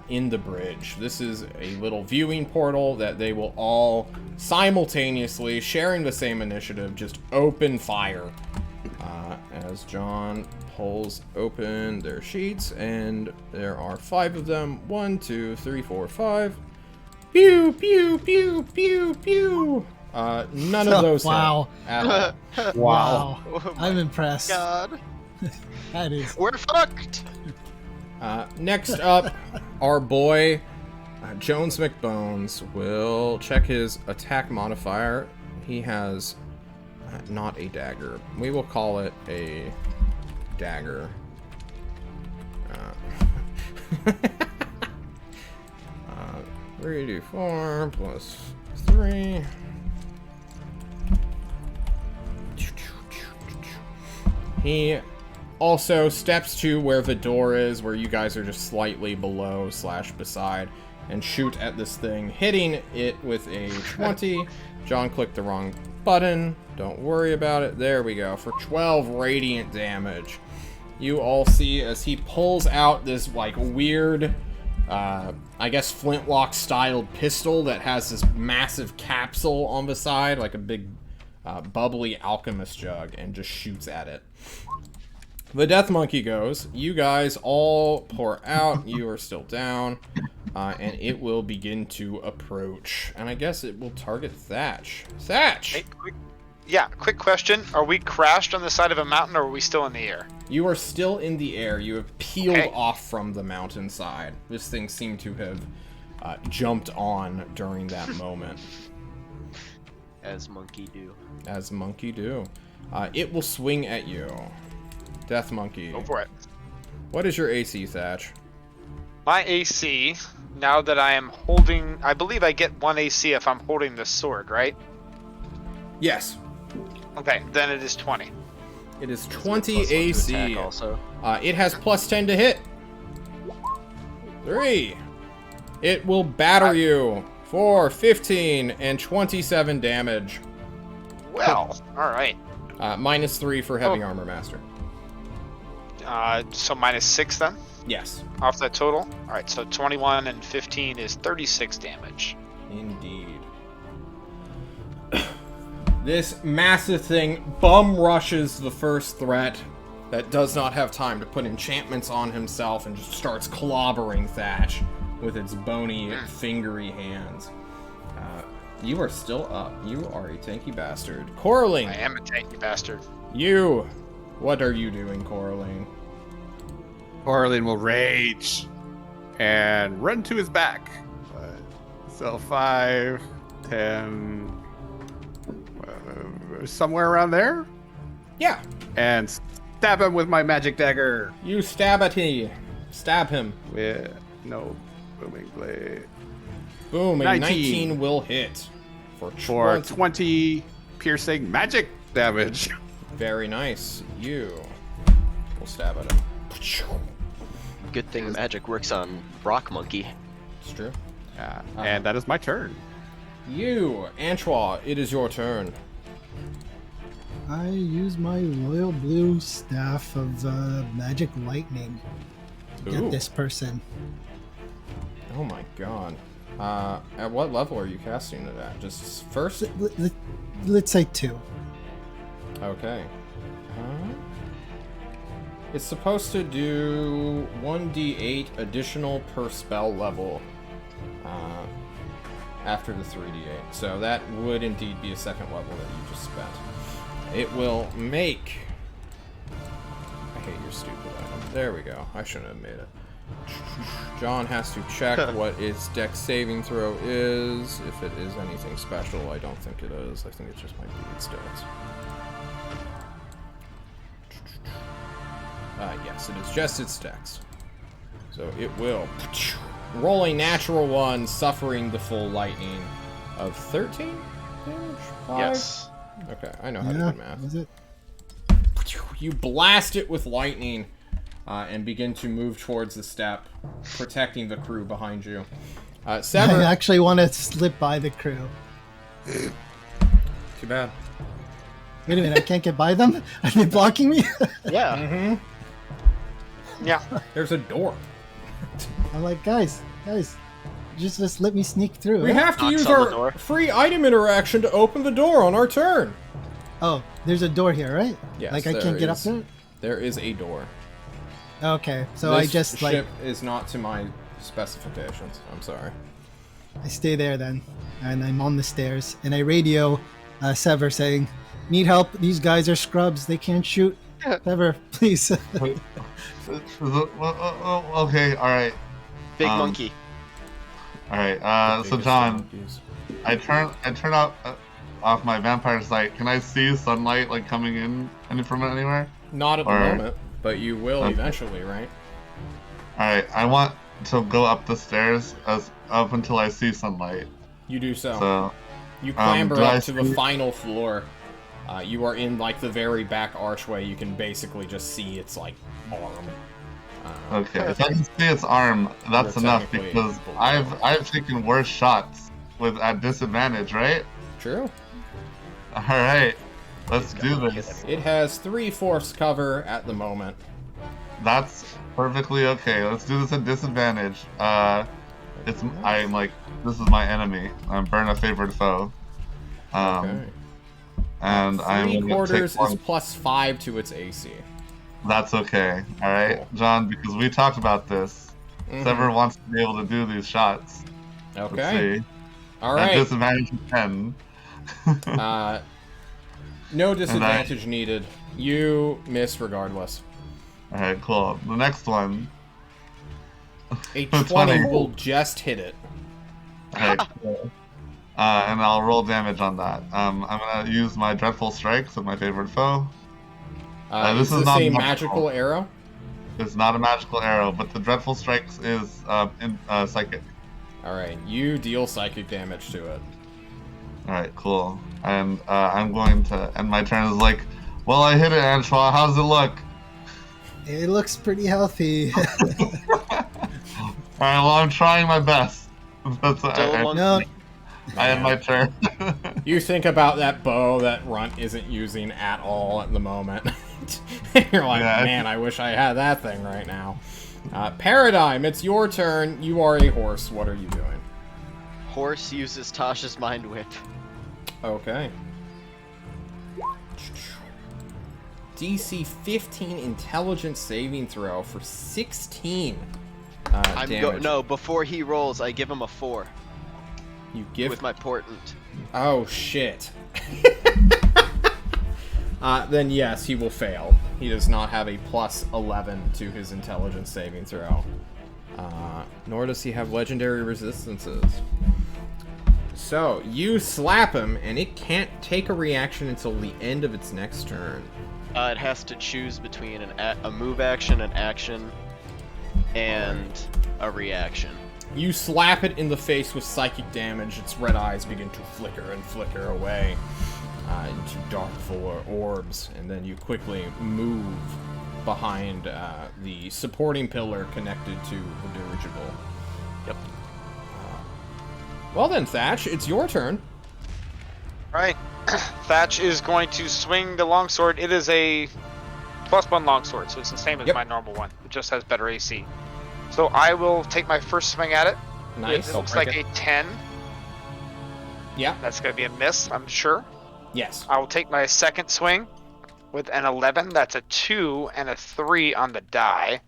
in the bridge. This is a little viewing portal that they will all simultaneously, sharing the same initiative, just open fire as John pulls open their sheets, and there are 5 of them. 1, 2, 3, 4, 5. Pew, pew, pew, pew, pew. None of those Wow. hit at all. Wow. Oh I'm impressed. God. That is. We're fucked. Next up, our boy Jones McBones will check his attack modifier. He has not a dagger. We will call it a dagger. 3d4 plus 3. He also steps to where the door is, where you guys are just slightly below / beside, and shoot at this thing, hitting it with a 20. John clicked the wrong button. Don't worry about it. There we go. For 12 radiant damage. You all see as he pulls out this, like, weird, I guess flintlock-styled pistol that has this massive capsule on the side, like a big, bubbly alchemist jug, and just shoots at it. The Death Monkey goes. You guys all pour out. You are still down. And it will begin to approach. And I guess it will target Thatch. Thatch! Hey, quick question. Are we crashed on the side of a mountain, or are we still in the air? You are still in the air. You have peeled Okay. off from the mountainside. This thing seemed to have jumped on during that moment. As monkey do. As monkey do. It will swing at you. Death Monkey. Go for it. What is your AC, Thatch? My AC, now that I am holding... I believe I get 1 AC if I'm holding this sword, right? Yes. Okay, then it is 20. It is Plus 20 1 to AC. attack also. It has plus 10 to hit. 3. It will batter you for 15 and 27 damage. Well, alright. Minus 3 for Heavy Armor Master. So minus 6 then? Yes. Off that total? Alright, so 21 and 15 is 36 damage. Indeed. This massive thing bum rushes the first threat that does not have time to put enchantments on himself and just starts clobbering Thatch with its bony, fingery hands. You are still up. You are a tanky bastard. Coraline! I am a tanky bastard. You! What are you doing, Coraline? Coraline will rage and run to his back. So 5, 10, somewhere around there. Yeah. And stab him with my magic dagger. You stab at him. Stab him. With no booming blade. Boom, a 19. 19 will hit. For For 20. 20 piercing magic damage. Very nice. You will stab at him. Good thing magic works on Rock Monkey. It's true. Yeah, and that is my turn. You, Antoine, it is your turn. I use my royal blue staff of magic lightning to Ooh. get this person. Oh my god. At what level are you casting it at? Just first? Let's say 2. Okay. It's supposed to do 1d8 additional per spell level after the 3d8. So that would indeed be a second level that you just spent. It will make... I hate your stupid item. There we go. I shouldn't have made it. John has to check what its dex saving throw is. If it is anything special, I don't think it is. I think it's just my bleed stats. Yes, it is just its dex. So it will roll a natural 1, suffering the full lightning of 13 damage? 5? Yes. Okay, I know how to Yeah, do math. was it? You blast it with lightning. and begin to move towards the step, protecting the crew behind you. I Sever, actually want to slip by the crew. too bad. Wait a minute, I can't get by them? Are they blocking me? Yeah. Yeah. There's a door. I'm like, guys, just let me sneak through. We have to Knocks use on the our door. free item interaction to open the door on our turn. Oh, there's a door here, right? Yes, Like I there can't get up is. there? There is a door. Okay, so This I just ship is not to my specifications. I'm sorry. I stay there then, and I'm on the stairs, and I radio Sever saying, "Need help? These guys are scrubs. They can't shoot. Sever, please." Okay, all right. Big monkey. All right. So Biggest John, monkeys. I turn off my vampire sight. Can I see sunlight like coming in from anywhere? Not at the Or- moment, but you will Okay. eventually, right? All right. I want to go up the stairs up until I see sunlight. You do so. So You clamber do I up to the see- final floor. You are in like the very back archway. You can basically just see its like arm. okay, if I can see its arm, that's You're enough technically because below. I've taken worse shots at disadvantage, right? True. All right. Let's do this. It has 3/4 cover at the moment. That's perfectly okay. Let's do this at disadvantage. I'm like, this is my enemy. I'm burn a favored foe. Okay. And I'm gonna 3/4 take one. is +5 to its AC. That's okay. All right, Cool. John, because we talked about this. Mhm. Sever wants to be able to do these shots. Okay. Let's see. All At right. disadvantage of 10. No disadvantage needed. You miss regardless. All right, cool. The next one. A 20. 20 will just hit it. All right, cool. And I'll roll damage on that. I'm gonna use my dreadful strikes of my favorite foe. This is is not a magical. magical arrow? It's not a magical arrow, but the dreadful strikes is psychic. Alright, you deal psychic damage to it. All right, cool. And I'm going to end my turn as like, well, I hit it, Antoine. How's it look? It looks pretty healthy. All right, well, I'm trying my best. That's Still a monkey. No, I end my turn. You think about that bow that Runt isn't using at all at the moment. You're like, Yeah. man, I wish I had that thing right now. Paradigm, it's your turn. You are a horse. What are you doing? Horse uses Tasha's mind whip. Okay. DC 15 intelligence saving throw for 16 damage. No, before he rolls, I give him a 4 You give with my portent. Oh, shit. Then yes, he will fail. He does not have a plus 11 to his intelligence saving throw. Nor does he have legendary resistances. So, you slap him, and it can't take a reaction until the end of its next turn. It has to choose between a move action, an action, and a reaction. You slap it in the face with psychic damage, its red eyes begin to flicker and flicker away into dark orbs, and then you quickly move behind the supporting pillar connected to the dirigible. Yep. Well then, Thatch, it's your turn. Right. Thatch is going to swing the longsword. It is a +1 longsword, so it's the same as Yep. my normal one. It just has better AC. So I will take my first swing at it. Nice. It looks like a 10. Yeah. That's going to be a miss, I'm sure. Yes. I will take my second swing with an 11. That's a 2 and a 3 on the die.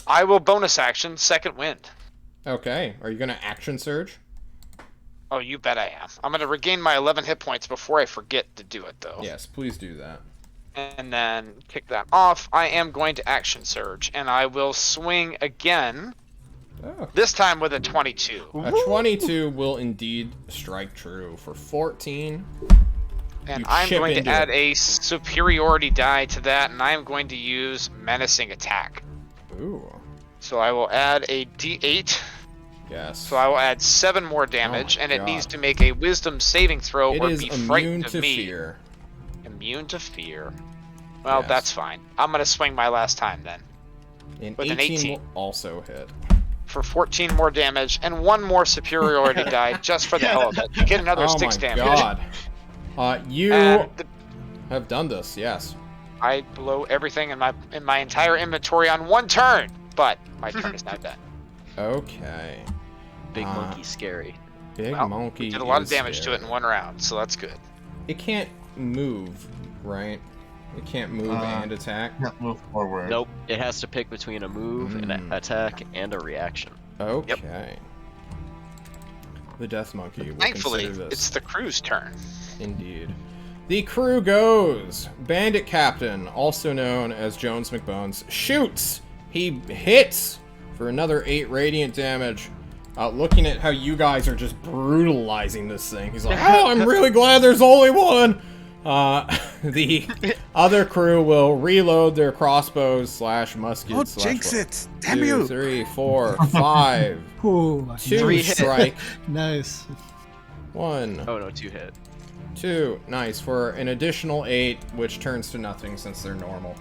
I will bonus action second wind. Okay. Are you gonna action surge? Oh, you bet I am. I'm going to regain my 11 hit points before I forget to do it, though. Yes, please do that. And then kick that off. I am going to action surge, and I will swing again. Oh. This time with a 22. A 22 will indeed strike true for 14. And You I'm chip going to into add it. a superiority die to that, and I'm going to use menacing attack. Ooh. So I will add a d8. Yes. So I will add 7 more damage, my and it God. needs to make a wisdom saving throw It or is be immune frightened to of me. fear. Immune to fear. Well, Yes. that's fine. I'm going to swing my last time then. An with 18, an 18 will also hit. for 14 more damage and one more superiority die just for the hell of it. You get another Oh 6 my damage. god. You And have done this, yes. I blow everything in my entire inventory on one turn, but my turn is now done. Okay. Big monkey scary. Big Well, monkey. we did a lot of is damage to it in scary. one round, so that's good. It can't move, right? It can't move and attack. Can't move forward. Nope. It has to pick between a move, an attack, and a reaction. Okay. The death monkey will Thankfully, consider this. it's the crew's turn. Indeed. The crew goes. Bandit Captain, also known as Jones McBones, shoots. He hits for another 8 radiant damage. Looking at how you guys are just brutalizing this thing, he's like, "Oh, I'm really glad there's only one." The other crew will reload their crossbows / muskets. Oh, / jinx it! Damn 2, you! 3, 4, 5. Ooh, 2 Three strike. nice. 1, Oh no, 2 hit. 2. Nice for an additional 8, which turns to nothing since they're normal.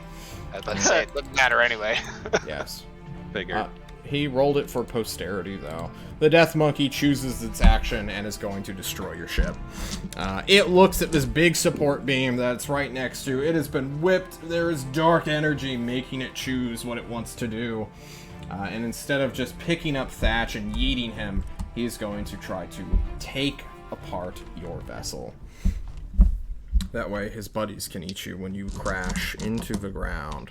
Let's say it doesn't matter anyway. Yes. Figured. He rolled it for posterity, though. The Death Monkey chooses its action and is going to destroy your ship. It looks at this big support beam that's right next to it. Has been whipped. There is dark energy making it choose what it wants to do. And instead of just picking up Thatch and yeeting him, he's going to try to take apart your vessel. That way his buddies can eat you when you crash into the ground.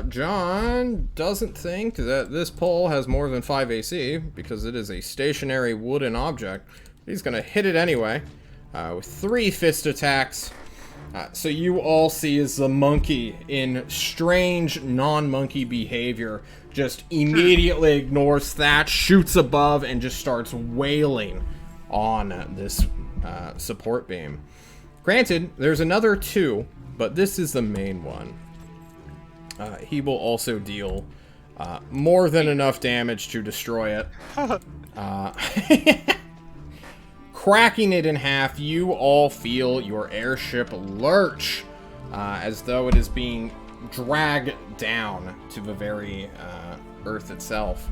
John doesn't think that this pole has more than 5 AC because it is a stationary wooden object. He's going to hit it anyway with 3 fist attacks. So you all see is the monkey in strange non-monkey behavior just immediately ignores Thatch, shoots above, and just starts wailing on this support beam. Granted, there's another 2, but this is the main one. He will also deal more than enough damage to destroy it. Cracking it in half, you all feel your airship lurch as though it is being dragged down to the very Earth itself.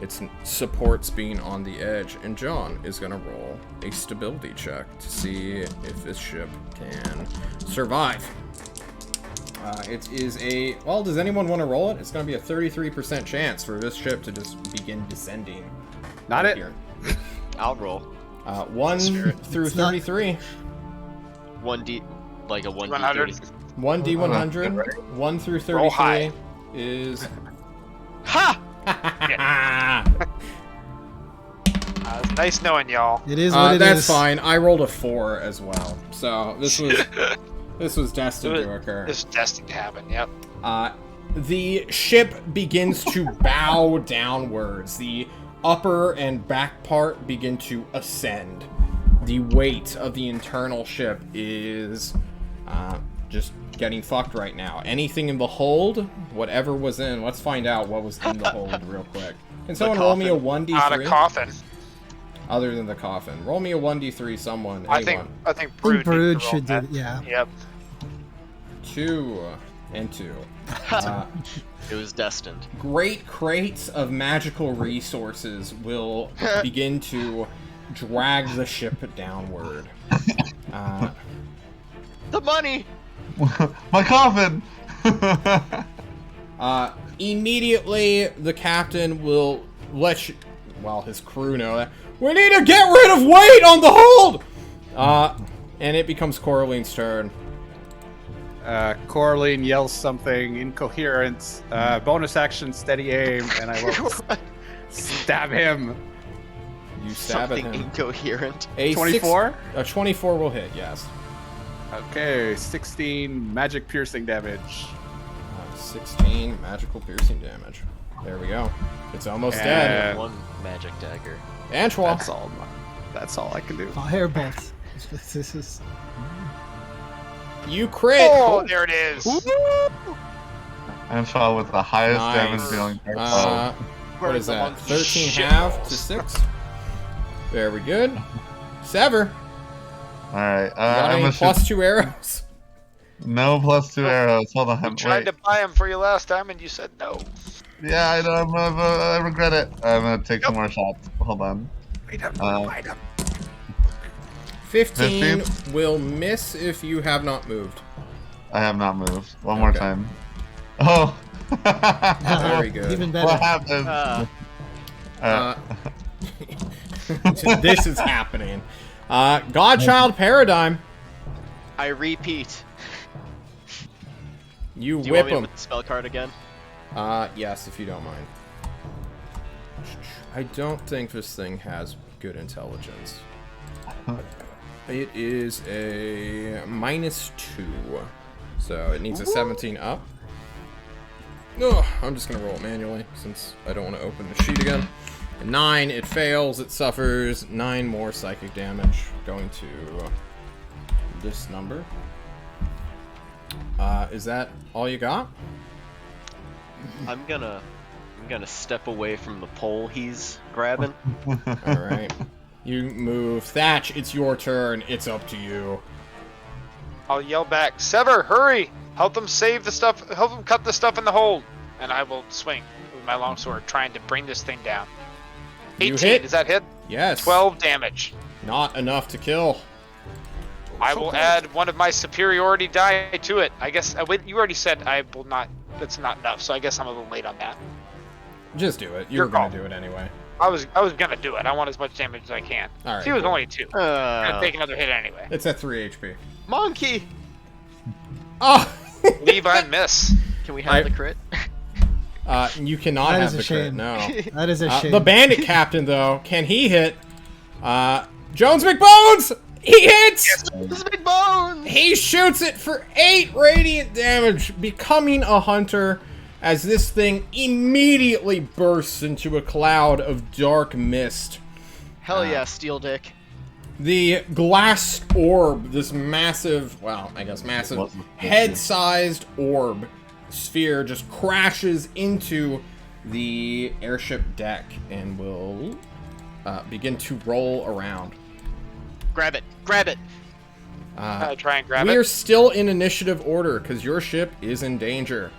Its supports being on the edge, and John is going to roll a stability check to see if this ship can survive. It is a... Well, does anyone want to roll it? It's going to be a 33% chance for this ship to just begin descending. Not right it. here. I'll roll. 1 through It's not- 33. 1D, like a 1D. 100. 1d100. 1 through 33 Roll high. is... Ha! It's nice knowing y'all. It is what it is. that's fine. I rolled a 4 as well. So this was... This was destined to occur. It's destined to happen, yep. The ship begins to bow downwards. The upper and back part begin to ascend. The weight of the internal ship is just getting fucked right now. Anything in the hold, whatever was in, let's find out what was in the hold real quick. Can someone roll me a 1d3? Not a coffin. Other than the coffin. Roll me a 1d3, someone. I Anyone. think I think Brood, Brood needs to roll should do that. it, yeah. Yep. 2 and 2. It was destined. Great crates of magical resources will begin to drag the ship downward. The money! My coffin! Immediately, the captain will let his crew know that we need to get rid of weight on the hold! And it becomes Coraline's turn. Coraline yells something incoherent. Bonus action, steady aim, and I will stab him. You stab at Something him. incoherent. A 24? A 24 will hit, yes. Okay, 16 magic piercing damage. 16 magical piercing damage. There we go. It's almost dead. Yeah. 1 magic dagger. Antoine. That's all I can do. Firebolt. This is... You crit. Oh, there it is. And fell with the highest Nice. damage dealing. What is the that? monkey 13 shit half balls. to 6. Very good. Sever. Alright, Got I'm any gonna plus shoot. 2 arrows? No +2 arrows. Hold on. We tried to Wait. buy them for you last time, and you said no. Yeah, I know. I regret it. I'm gonna take some more shots. Hold on. Wait up, Uh, wait up. 15 15? will miss if you have not moved. I have not moved. One more Okay. time. Oh. Very good. Even What better. happened? This is happening. Godchild Paradigm. I repeat. You Do you whip want me to him. put the spell card again? Yes, if you don't mind. I don't think this thing has good intelligence. It is a -2. So it needs a 17 up. Ugh, I'm just gonna roll it manually since I don't want to open the sheet again. A 9, it fails, it suffers 9 more psychic damage, going to this number. Is that all you got? I'm gonna step away from the pole he's grabbing. Alright. You move. Thatch, it's your turn. It's up to you. I'll yell back, Sever, hurry! Help them save the stuff, help them cut the stuff in the hold. And I will swing with my longsword, trying to bring this thing down. You 18, hit. does that hit? Yes. 12 damage. Not enough to kill. I will add one of my superiority die to it. I guess, you already said I will not, that's not enough, so I guess I'm a little late on that. Just do it. You Your were gonna call. do it anyway. I was gonna do it. I want as much damage as I can. Alright, He was cool. only 2. I'm gonna take another hit anyway. It's at 3 HP. Monkey! Oh! Levi miss. Can we have I- the crit? You cannot That have is a the crit, shame. no. That is a shame. The bandit captain, though, can he hit? Jones McBones! He hits! This is big bones! He shoots it for 8 radiant damage, becoming a hunter as this thing immediately bursts into a cloud of dark mist. Hell yeah, Steel Dick. The glass orb, this massive, well, I guess massive, What? head-sized orb sphere just crashes into the airship deck and will begin to roll around. Grab it! Grab it! Try and grab We are it. still in initiative order because your ship is in danger.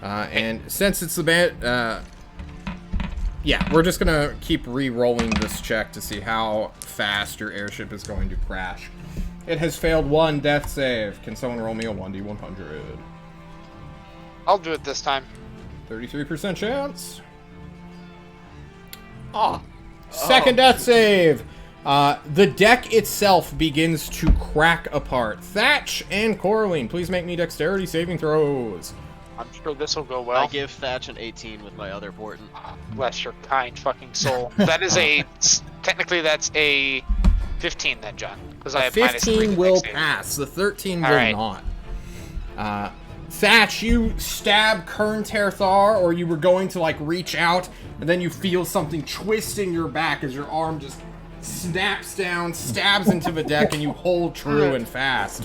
And since it's the yeah, we're just gonna keep re-rolling this check to see how fast your airship is going to crash. It has failed 1 death save. Can someone roll me a 1d100? I'll do it this time. 33% chance. Second death save. The deck itself begins to crack apart. Thatch and Coraline, please make me dexterity saving throws. I'm sure this will go well. I give Thatch an 18 with my other portent. Bless your kind fucking soul. That is technically that's a 15 then, John. Because I have -3 15 to will dex save. pass. The 13 All will right. not. Thatch, you stab Kern Terthar, or you were going to like reach out, and then you feel something twist in your back as your arm just snaps down, stabs into the deck, and you hold true and fast.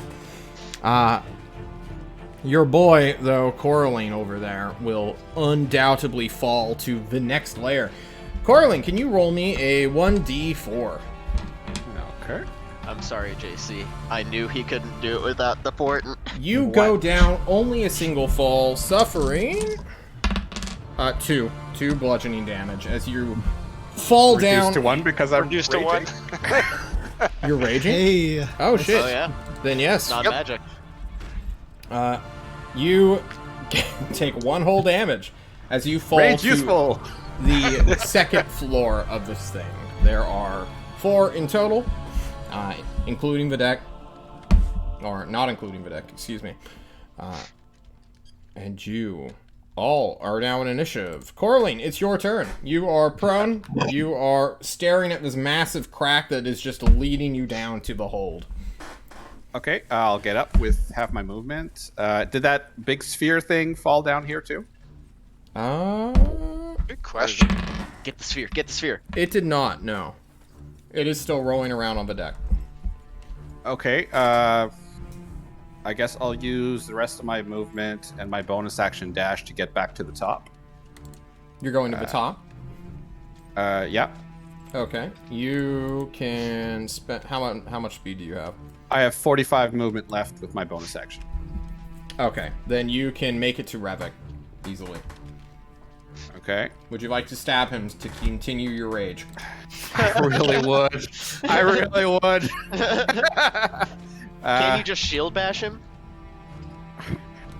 Your boy, though, Coraline over there, will undoubtedly fall to the next layer. Coraline, can you roll me a 1d4? Okay. I'm sorry, JC. I knew he couldn't do it without the portent. You go down only a single fall, suffering 2 bludgeoning damage as you fall Reduced down. to 1 because I'm Reduced to 1. You're raging? Hey, Oh shit. Oh yeah, Then yes. not magic. You take 1 whole damage as you fall Rage to useful. the second floor of this thing. There are 4 in total, including the deck. Or not including the deck, excuse me. And you all are now in initiative. Coraline, it's your turn. You are prone. You are staring at this massive crack that is just leading you down to the hold. Okay, I'll get up with half my movement. Did that big sphere thing fall down here too? Good question. Get the sphere. Get the sphere. It did not, no. It is still rolling around on the deck. Okay, I guess I'll use the rest of my movement and my bonus action dash to get back to the top. You're going to the top? Yeah. Okay. You can spend... How much speed do you have? I have 45 movement left with my bonus action. Okay, then you can make it to Revik easily. Okay. Would you like to stab him to continue your rage? I really would. I really would. Can you just shield bash him?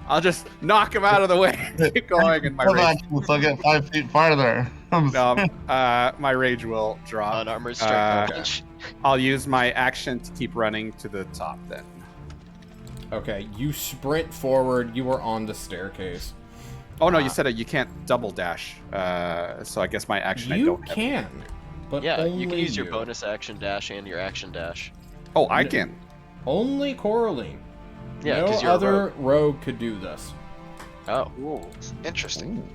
I'll just knock him out of the way. Keep going, and my Hold rage. on, so I get 5 feet farther. My rage will drop. Unarmored strike Uh, punch. I'll use my action to keep running to the top then. Okay, you sprint forward. You are on the staircase. Oh no, you said you can't double dash. So I guess my action I You don't have. can, but Yeah, only you can use your you. bonus action dash and your action dash. Oh, I can. Only Coraline. Yeah, no 'cause you're a other rogue could do this. Oh. Ooh, interesting.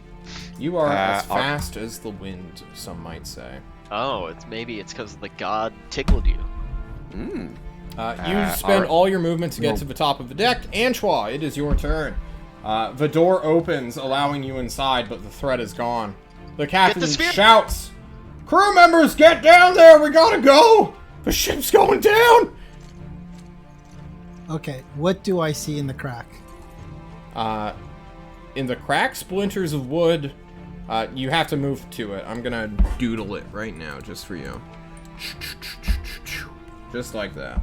You are as I'll- fast as the wind, some might say. Oh, maybe it's because the god tickled you. Mm. You spend alright. all your movement to get to the top of the deck. Antoine, it is your turn. The door opens, allowing you inside, but the threat is gone. The captain sphere. shouts, "Crew members, get down there! We gotta go! The ship's going down!" Okay, what do I see in the crack? In the crack, splinters of wood. You have to move to it. I'm gonna doodle it right now, just for you. Just like that.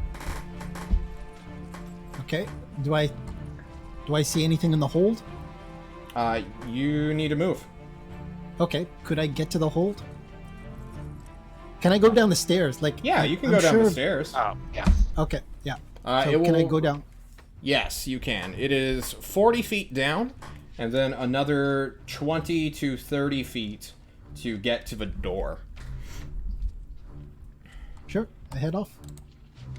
Okay, do I see anything in the hold? You need to move. Okay, could I get to the hold? Can I go down the stairs? Like, Yeah, you can I'm go down the sure- stairs. Oh, yeah. Okay, yeah. Uh, So it can I will- go down? Yes, you can. It is 40 feet down, and then another 20 to 30 feet to get to the door. Sure, I head off.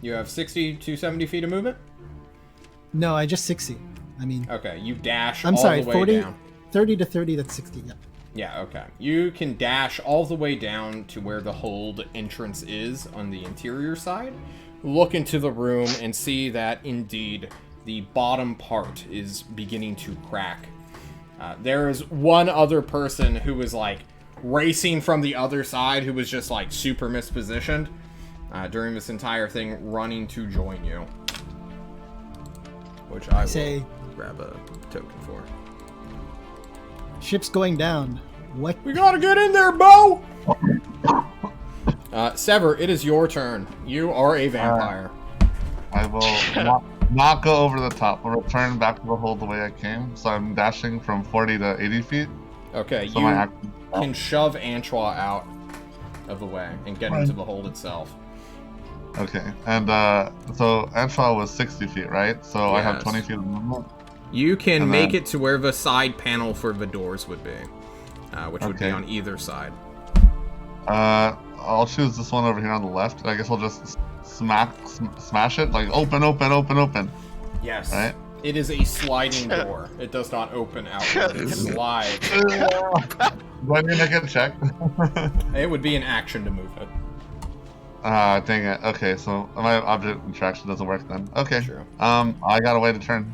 You have 60 to 70 feet of movement? No, I just 60. I mean, Okay, you dash I'm all sorry, the way 40, down. 30 to 30, that's 60, yeah. Yeah, okay. You can dash all the way down to where the hold entrance is on the interior side. Look into the room and see that indeed the bottom part is beginning to crack. There is one other person who is like racing from the other side who was just like super mispositioned during this entire thing, running to join you. Which I Say- will grab a token for. Ship's going down. What? We gotta get in there, Bo! Sever, it is your turn. You are a vampire. I will not go over the top. I'll return back to the hold the way I came. So I'm dashing from 40 to 80 feet. Okay, So you my action. can shove Antoine out of the way and get into the hold itself. Okay, and so Antoine was 60 feet, right? So I have Yes. 20 feet of movement. You can And make then- it to where the side panel for the doors would be, which would be Okay. on either side. I'll choose this one over here on the left. I guess I'll just smash it, like open. Yes. Right? It is a sliding door. It does not open outward. It slides. Do I need to make a check? It would be an action to move it. Dang it. Okay, so my object interaction doesn't work then. Okay. True. I got a way to turn.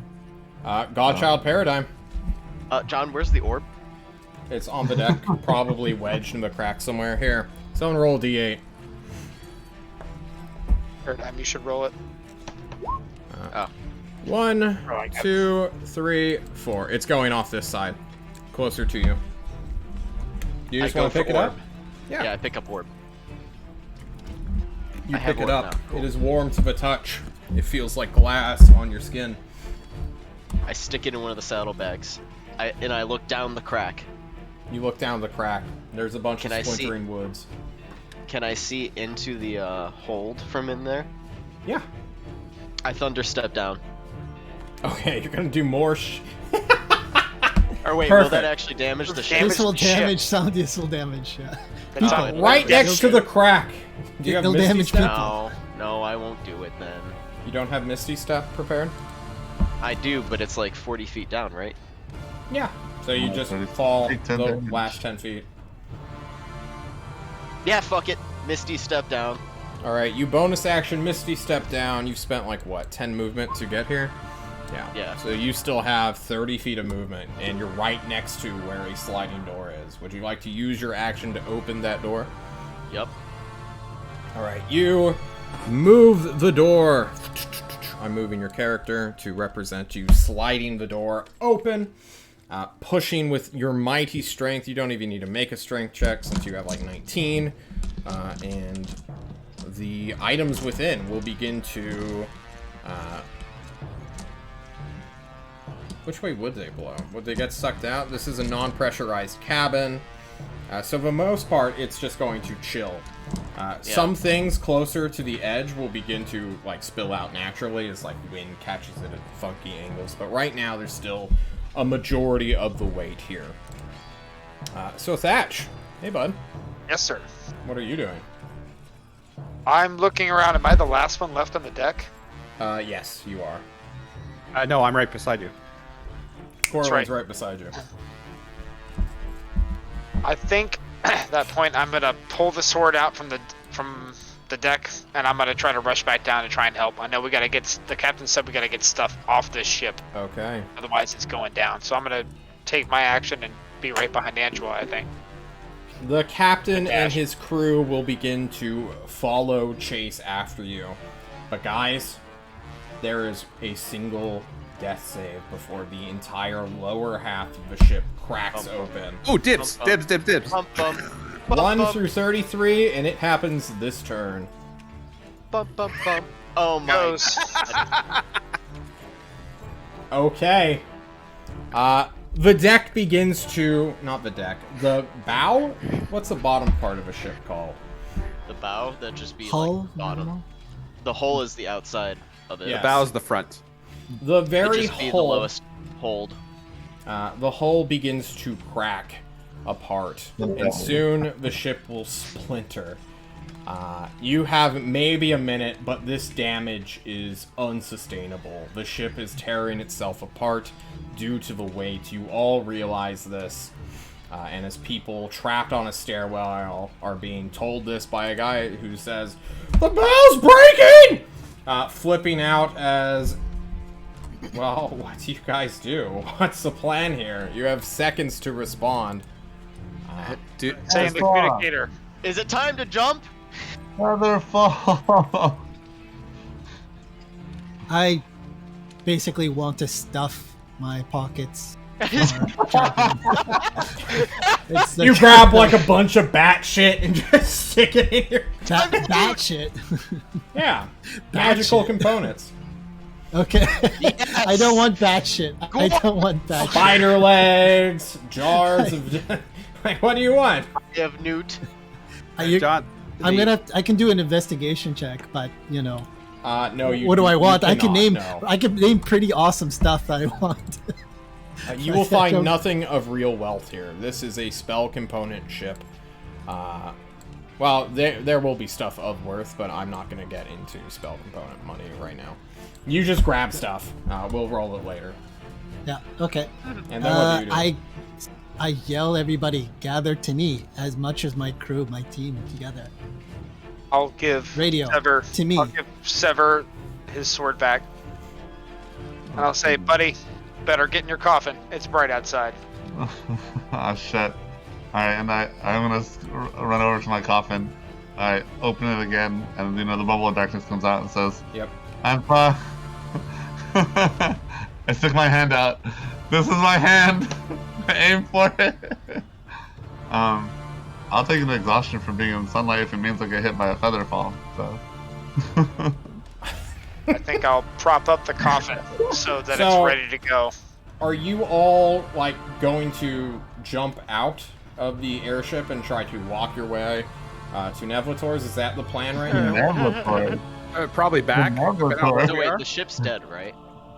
Godchild Paradigm. John, where's the orb? It's on the deck, probably wedged in the crack somewhere. Here, someone roll a d8. Paradigm, you should roll it. 1, 2, 3, 4. It's going off this side, closer to you. You just I go want to pick for it up? orb. Yeah. Yeah, I pick up orb. You I have pick it orb up. now. Cool. It is warm to the touch. It feels like glass on your skin. I stick it in one of the saddlebags. And I look down the crack. You look down the crack. There's a bunch Can of I see- splintering woods. Can I see into the hold from in there? Yeah. I thunder step down. Okay, you're gonna do more Or wait, will Perfect. that actually damage the ship? Damage This will the ship. damage some. This will damage. Yeah. That's People. all. right next to the crack. Do you have It'll Misty damage Step? people. No, I won't do it then. You don't have Misty Step prepared? I do, but it's like 40 feet down, right? Yeah. So you just 30 fall take 10 the damage. last 10 feet. Yeah, fuck it. Misty step down. Alright, you bonus action Misty Step down. You've spent like, what, 10 movement to get here? Yeah. Yeah. So you still have 30 feet of movement, and you're right next to where a sliding door is. Would you like to use your action to open that door? Yep. Alright, you move the door I'm moving your character to represent you sliding the door open, pushing with your mighty strength. You don't even need to make a strength check since you have like 19. And the items within will begin to... which way would they blow? Would they get sucked out? This is a non-pressurized cabin. So for the most part, it's just going to chill. Some things closer to the edge will begin to like spill out naturally as like wind catches it at funky angles. But right now, there's still a majority of the weight here. So Thatch, hey bud. Yes, sir. What are you doing? I'm looking around. Am I the last one left on the deck? Yes, you are. No, I'm right beside you. Corwin's right beside you. I think at that point I'm gonna pull the sword out from the deck, and I'm gonna try to rush back down and try and help. I know we gotta get. The captain said we gotta get stuff off this ship. Okay. Otherwise, it's going down. So I'm gonna take my action and be right behind Angela, I think. The captain and his crew will begin to follow chase after you. But guys, there is a single death save before the entire lower half of the ship cracks open. Oh, dibs. 1 through 33, and it happens this turn. Oh my Goes. god. Okay. The deck begins to... Not the deck. The bow? What's the bottom part of a ship called? The bow, that just be Hull? like bottom. The hull is the outside of it. Yeah. The bow's the front. The It'd very just be the hull... lowest hold. The hull begins to crack apart, and soon the ship will splinter. You have maybe a minute, but this damage is unsustainable. The ship is tearing itself apart due to the weight. You all realize this, and as people trapped on a stairwell are being told this by a guy who says, "The bell's breaking!" Flipping out as... Well, what do you guys do? What's the plan here? You have seconds to respond. Dude, Saying the communicator. Is it time to jump? Motherfucker. I basically want to stuff my pockets. It's the You grab like a bunch of bat shit and just stick it in your... bat shit. Yeah, Bat magical shit. components. Okay. I don't want bat shit. I don't want bat shit. Spider legs, jars of... Like, what do you want? You have Newt. John, I can do an investigation check, but you know, No, you... what do I you want? I can cannot, no. name pretty awesome stuff that I want. You will find nothing of real wealth here. This is a spell component ship. Well, there will be stuff of worth, but I'm not going to get into spell component money right now. You just grab stuff. We'll roll it later. Yeah. Okay. And then what do you do? I yell, everybody gather to me, as much as my crew, my team together. I'll give Radio Sever to me. I'll give Sever his sword back, and I'll say, "Buddy, better get in your coffin. It's bright outside." Ah, shit. Alright, and I'm gonna run over to my coffin. I open it again, and the bubble of darkness comes out and says, Yep. I'm fine. I stick my hand out. This is my hand. Aim for it. I'll take an exhaustion from being in sunlight if it means I get hit by a feather fall. So. I think I'll prop up the coffin so that it's ready to go. Are you all, like, going to jump out of the airship and try to walk your way to Nevlator's? Is that the plan right now? probably back. No, No, wait, the ship's dead, right?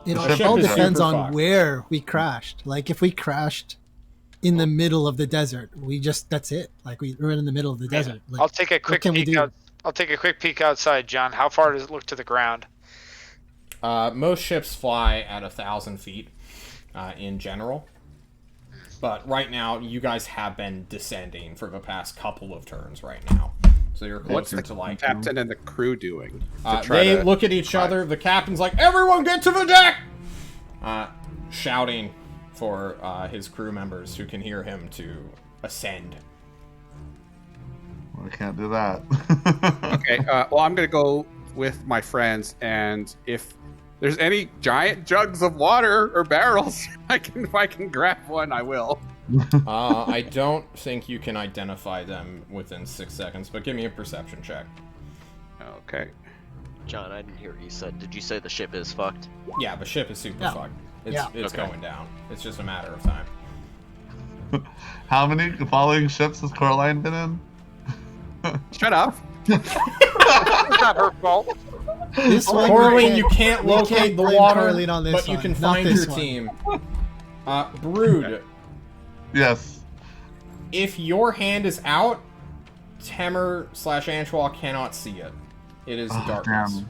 It The ship all is depends super on fucked. where we crashed. Like if we crashed in the middle of the desert, that's it. Like we're in the middle of the desert. Like, I'll take a quick can we peek do? out. I'll take a quick peek outside, John. How far does it look to the ground? Most ships fly at 1,000 feet in general. But right now, you guys have been descending for the past couple of turns right now. So you're What's closer the to like... captain and the crew doing? to try They to- look at each other. The captain's like, "Everyone get to the deck!" Shouting for his crew members who can hear him to ascend. We can't do that. Okay, well, I'm gonna go with my friends, and if there's any giant jugs of water or barrels, if I can grab one, I will. I don't think you can identify them within 6 seconds, but give me a perception check. Okay. John, I didn't hear what you said. Did you say the ship is fucked? Yeah, the ship is super Yeah. fucked. Yeah. It's Okay. going down. It's just a matter of time. How many following ships has Coraline been in? Shut up. It's not her fault. This one, Coraline, you can't we locate can't the blame water, Coraline on this but you one, can not find this your one. team. Brood, Yes. if your hand is out, Temer/Antoine cannot see it. It is Oh, darkness.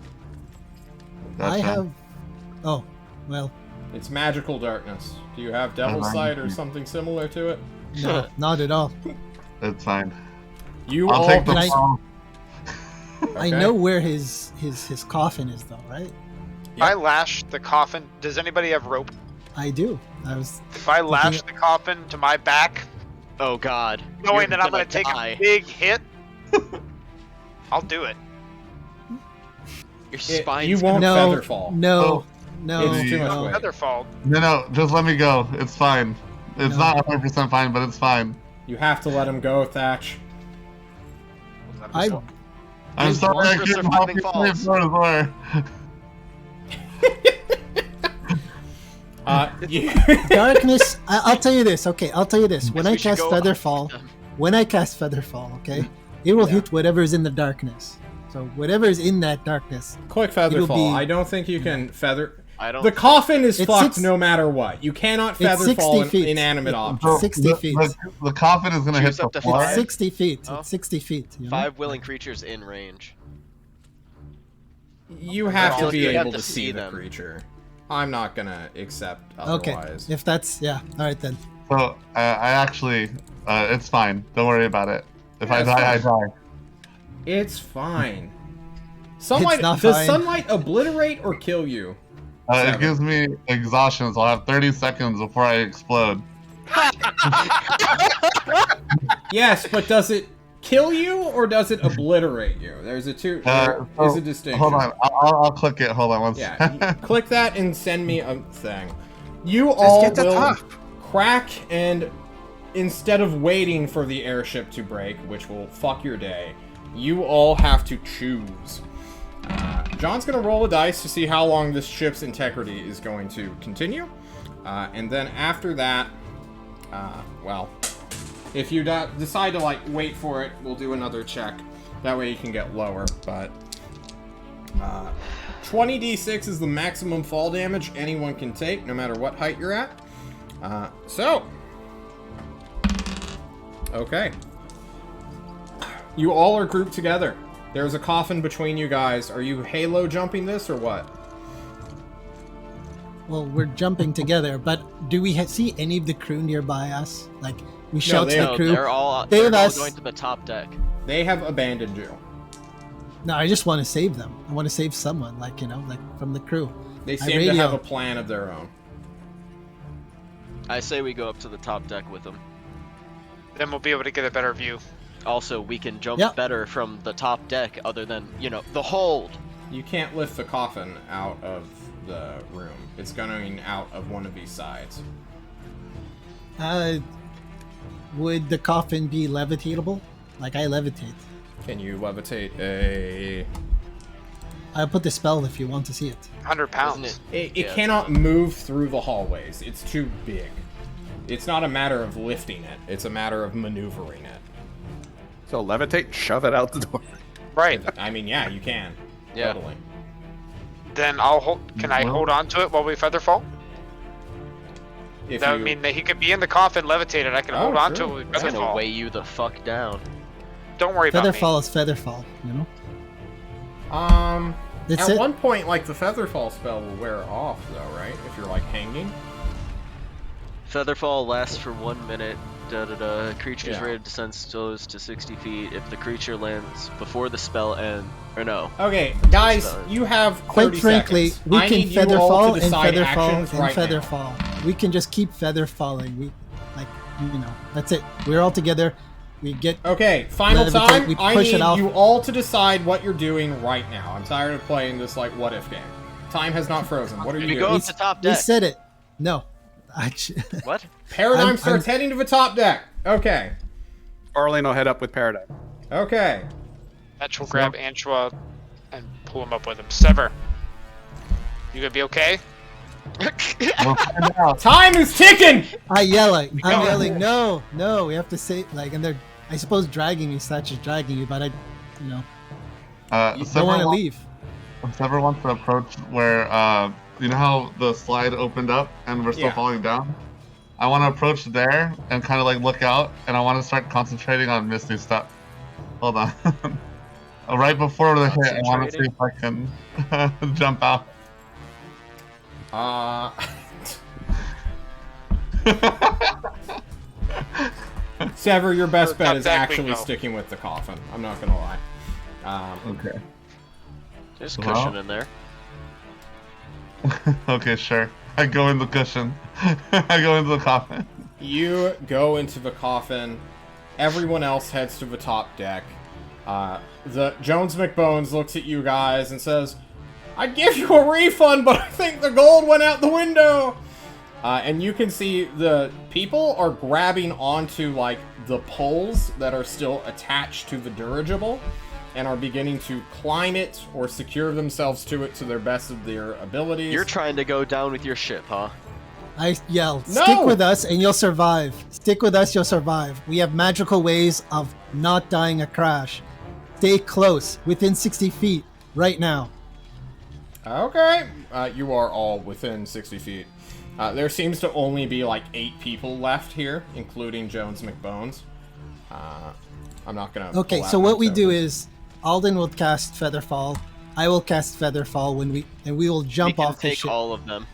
damn. I Gotcha. have. Oh, well, It's magical darkness. Do you have Devil's Uh-huh. Sight or something similar to it? no, not at all. It's fine. You I'll all take the can I- fall. I know where his coffin is, though, right? If I lash the coffin, does anybody have rope? I do. I was. If I lash the coffin to my back, Oh God. knowing You're that I'm gonna take die. a big hit, I'll do it. Your spine. you won't No, Featherfall. no, Oh, no. It's too much no. weight. Featherfall. No, just let me go. It's fine. It's No. not 100% fine, but it's fine. You have to let him go, Thatch. I. I'm His sorry I monstrous couldn't help surviving you falls. save more. You, Darkness. I'll tell you this. Okay, I'll tell you this. When Guess I we should cast go Featherfall, okay, it will hit whatever is in the darkness. So whatever is in that darkness. click It'll Featherfall. be- I don't think you can feather. I don't. The coffin is It's fucked six- no matter what. You cannot It's 60 Featherfall an feet. inanimate object. So 60 feet. The coffin is gonna hit Choose the up to floor. five. 60 feet. Oh. It's 60 feet. You know? 5 willing creatures in range. You have to Well, be you have able to to see see the them. creature. I'm not gonna accept Okay. otherwise. If that's all right then. So I actually, it's fine. Don't worry about it. If I Yeah, die, I it's die. It's fine. Sunlight. not Does fine. sunlight obliterate or kill you? It Seven. gives me exhaustion, so I'll have 30 seconds before I explode. Yes, but does it kill you or does it obliterate you? There's a two. There is a distinction. Hold on, I'll click it. Hold on one Yeah, second. you click that and send me a thing. You all get the will top. crack, and instead of waiting for the airship to break, which will fuck your day, you all have to choose. John's gonna roll a dice to see how long this ship's integrity is going to continue, and then after that, well, if you decide to like wait for it, we'll do another check. That way you can get lower, but 20d6 is the maximum fall damage anyone can take, no matter what height you're at. Okay. You all are grouped together. There's a coffin between you guys. Are you halo jumping this or what? Well, we're jumping together, but do we see any of the crew nearby us? Like we shout to they- the No, crew. they're all Save they're all us. going to the top deck. They have abandoned you. No, I just want to save them. I want to save someone, like from the crew. They I seem to radio. have a plan of their own. I say we go up to the top deck with them. Then we'll be able to get a better view. Also, we can jump Yep. better from the top deck, other than the hold. You can't lift the coffin out of the room. It's going out of one of these sides. Would the coffin be levitatable? Like I levitate. Can you levitate a... I'll put the spell if you want to see it. 100 pounds. It Yeah, cannot move through the hallways. It's too big. It's not a matter of lifting it. It's a matter of maneuvering it. So levitate and shove it out the door. Right. I mean, yeah, you can. Yeah. Totally. Then I'll hold. Can I hold on to it while we featherfall? If That you... would mean that he could be in the coffin, levitated. I can Oh, hold on to true. it with It's gonna featherfall. weigh you the fuck down. Don't worry about me. Featherfall is featherfall, you know? That's At it. one point, like, the Featherfall spell will wear off, though, right? If you're, like, hanging? Featherfall lasts for 1 minute. Creature's Yeah. rate of descent slows to 60 feet if the creature lands before the spell ends. Or no. Okay, guys, Spell. you have 30 Quite frankly, seconds. we I can need you all featherfall to and decide featherfall actions and right now. featherfall. We can just keep featherfalling. That's it. We're all together. We get Okay, final Levitate, time. we I push it need off. you all to decide what you're doing right now. I'm tired of playing this, like, what-if game. Time has not frozen. What are you We doing? go up the top We deck. said it. No. Actually, What? Paradigm I'm- starts heading to the top deck. Okay. Orlin will head up with Paradigm. Okay. Fetch will grab Antua and pull him up with him. Sever. You gonna be okay? We'll find out. Time is ticking! I'm yelling, go. no, we have to say, like, and they're, I suppose, dragging me, such as dragging you, but I, you know, don't Sever want to wants- leave. Sever wants to approach where, you know how the slide opened up and we're still Yeah. falling down? I want to approach there and kind of like look out, and I want to start concentrating on Misty stuff. Hold on. Right before the hit, I want to see if I can jump out. Sever, your best For bet top is deck, we actually go. sticking with the coffin. I'm not gonna lie. Okay. There's Well. cushion in there. Okay, sure. I go in the cushion. I go into the coffin. You go into the coffin. Everyone else heads to the top deck. The Jones McBones looks at you guys and says, "I'd give you a refund, but I think the gold went out the window." And you can see the people are grabbing onto like the poles that are still attached to the dirigible and are beginning to climb it or secure themselves to it to their best of their abilities. You're trying to go down with your ship, huh? I yell, No! stick with us and you'll survive. Stick with us, you'll survive. We have magical ways of not dying a crash. Stay close, within 60 feet, right now. Okay. You are all within 60 feet. There seems to only be like 8 people left here, including Jones McBones. I'm not gonna. Okay, pull out so my what we do tokens. is, Alden will cast Featherfall. I will cast Featherfall and we will We jump can off the take ship. all of them.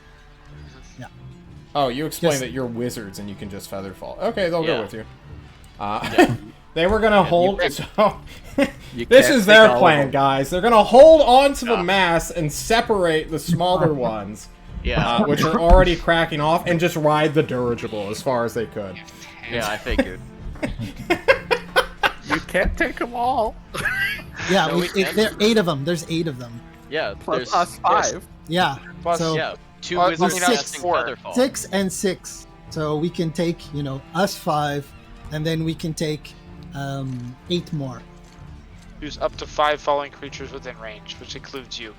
Oh, you explained Just- that you're wizards and you can just featherfall. Okay, they'll Yeah. go with you. They were gonna hold. So You this can't is take their all of plan, them. guys. They're gonna hold on to the mass and separate the smaller ones, Yeah. which are already cracking off, and just ride the dirigible as far as they could. Yeah, I figured. You can't take them all. Yeah, No, we can. there are 8 of them. There's 8 of them. Yeah, Plus there's us 5. Yeah. Plus- so Yeah, 2 Well, I wizards mean, that's casting 4. Featherfall. 6 and 6. So we can take, us 5, and then we can take 8 more. Use up to 5 falling creatures within range, which includes you.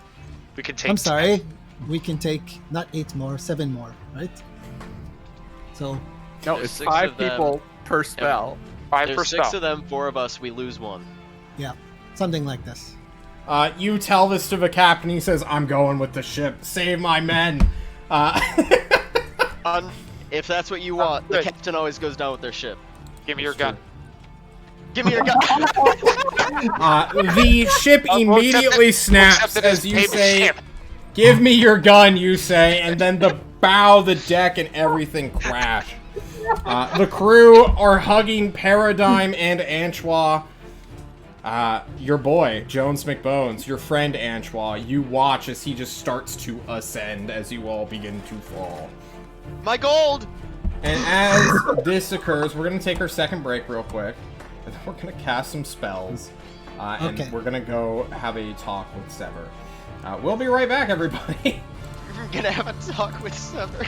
We can take. I'm sorry. We can take not 8 more, 7 more, right? So No, There's it's 6 5 of them. people per spell. 5 per There's 6 spell. of them, 4 of us, we lose 1. yeah, something like this. You tell this to the captain. He says, "I'm going with the ship. Save my men." If that's what you want, the good. captain always goes down with their ship. Give me your gun. Give me your gun. The ship We'll accept immediately it- snaps we'll accept it as you payment say, ship. "Give me your gun," you say, and then the bow, the deck, and everything crash. The crew are hugging Paradigm and Antois. Your boy, Jones McBones, your friend Antois, you watch as he just starts to ascend as you all begin to fall. My gold! And as this occurs, we're going to take our second break real quick. And then we're going to cast some spells. And Okay. we're going to go have a talk with Sever. We'll be right back, everybody. I'm gonna have a talk with Sever.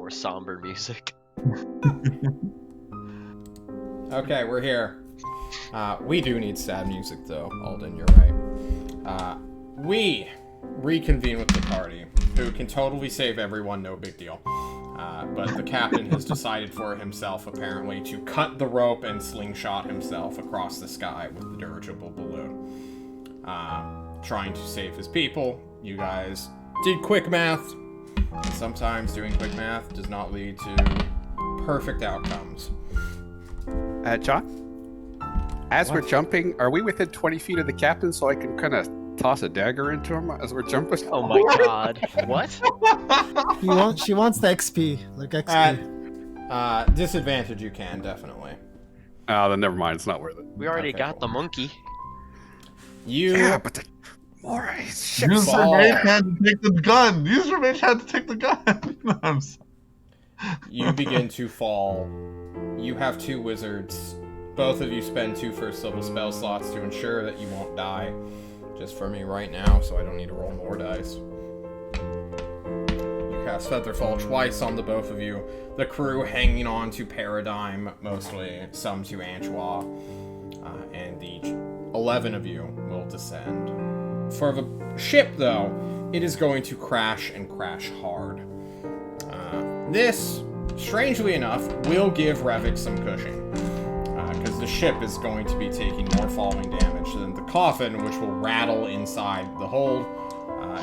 more somber music. Okay, we're here. We do need sad music, though, Alden, you're right. We reconvene with the party, who can totally save everyone, no big deal. But the captain has decided for himself, apparently, to cut the rope and slingshot himself across the sky with the dirigible balloon. Trying to save his people. You guys did quick math, and sometimes doing quick math does not lead to perfect outcomes. John? As What? we're jumping, are we within 20 feet of the captain so I can kind of toss a dagger into him as we're jumping? Oh my god. What? She wants the XP, like XP. At disadvantage, you can, definitely. Oh, then never mind. It's not worth it. We already Okay, got cool. the monkey. You Yeah, but the more shit. Use your Fall. mage hand to take the gun. Use your mage hand to take the gun. I'm sorry. you begin to fall. You have 2 wizards. Both of you spend 2 first level spell slots to ensure that you won't die. Just for me right now, so I don't need to roll more dice. You cast Featherfall twice on the both of you. The crew hanging on to Paradigm, mostly, some to Anchois. And the 11 of you will descend. For the ship, though, it is going to crash and crash hard. This, strangely enough, will give Revik some cushion. Because the ship is going to be taking more falling damage than the coffin, which will rattle inside the hold.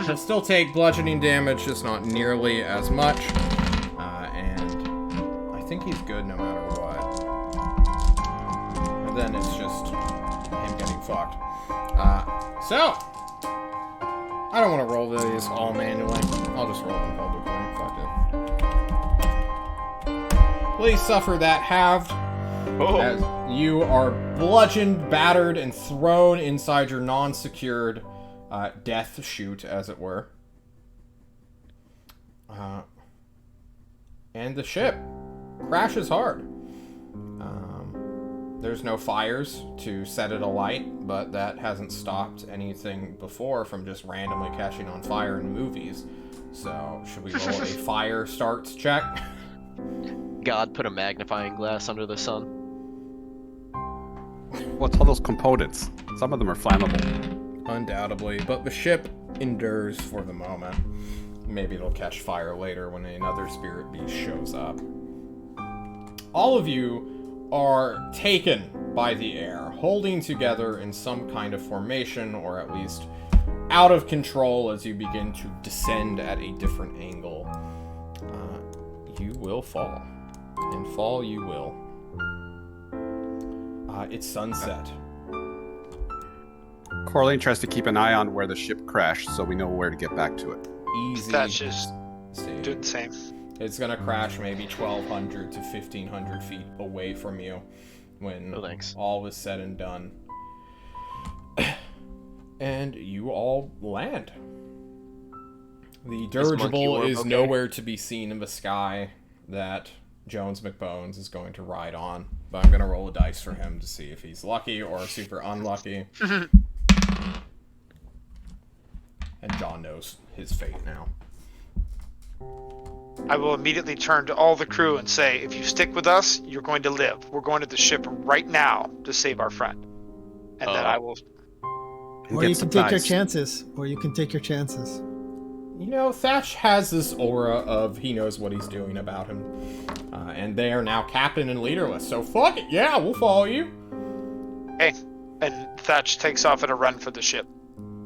He'll still take bludgeoning damage, just not nearly as much. And I think he's good no matter what. And then it's just him getting fucked. So, I don't want to roll these all manually. I'll just roll them publicly. Fuck it. Please suffer that halved. As you are bludgeoned, battered, and thrown inside your non-secured death chute, as it were. And the ship crashes hard. There's no fires to set it alight, but that hasn't stopped anything before from just randomly catching on fire in movies. So, should we roll a fire starts check? God put a magnifying glass under the sun. What's all those components? Some of them are flammable. Undoubtedly, but the ship endures for the moment. Maybe it'll catch fire later when another spirit beast shows up. All of you are taken by the air, holding together in some kind of formation, or at least out of control as you begin to descend at a different angle. You will fall. And fall you will. It's sunset. Coraline tries to keep an eye on where the ship crashed so we know where to get back to it. Easy. That's just Steve. doing the same. It's gonna crash maybe 1,200 to 1,500 feet away from you when Oh, thanks. all is said and done. And you all land. The Monkey dirigible Orb is okay? nowhere to be seen in the sky that Jones McBones is going to ride on. But I'm gonna roll a dice for him to see if he's lucky or super unlucky. And John knows his fate now. I will immediately turn to all the crew and say, if you stick with us, you're going to live. We're going to the ship right now to save our friend. And then I will... And Or get you can take your supplies. chances. Or you can take your chances. You know, Thatch has this aura of he knows what he's doing about him. And they are now captain and leaderless, so fuck it, yeah, we'll follow you. Hey. And Thatch takes off at a run for the ship,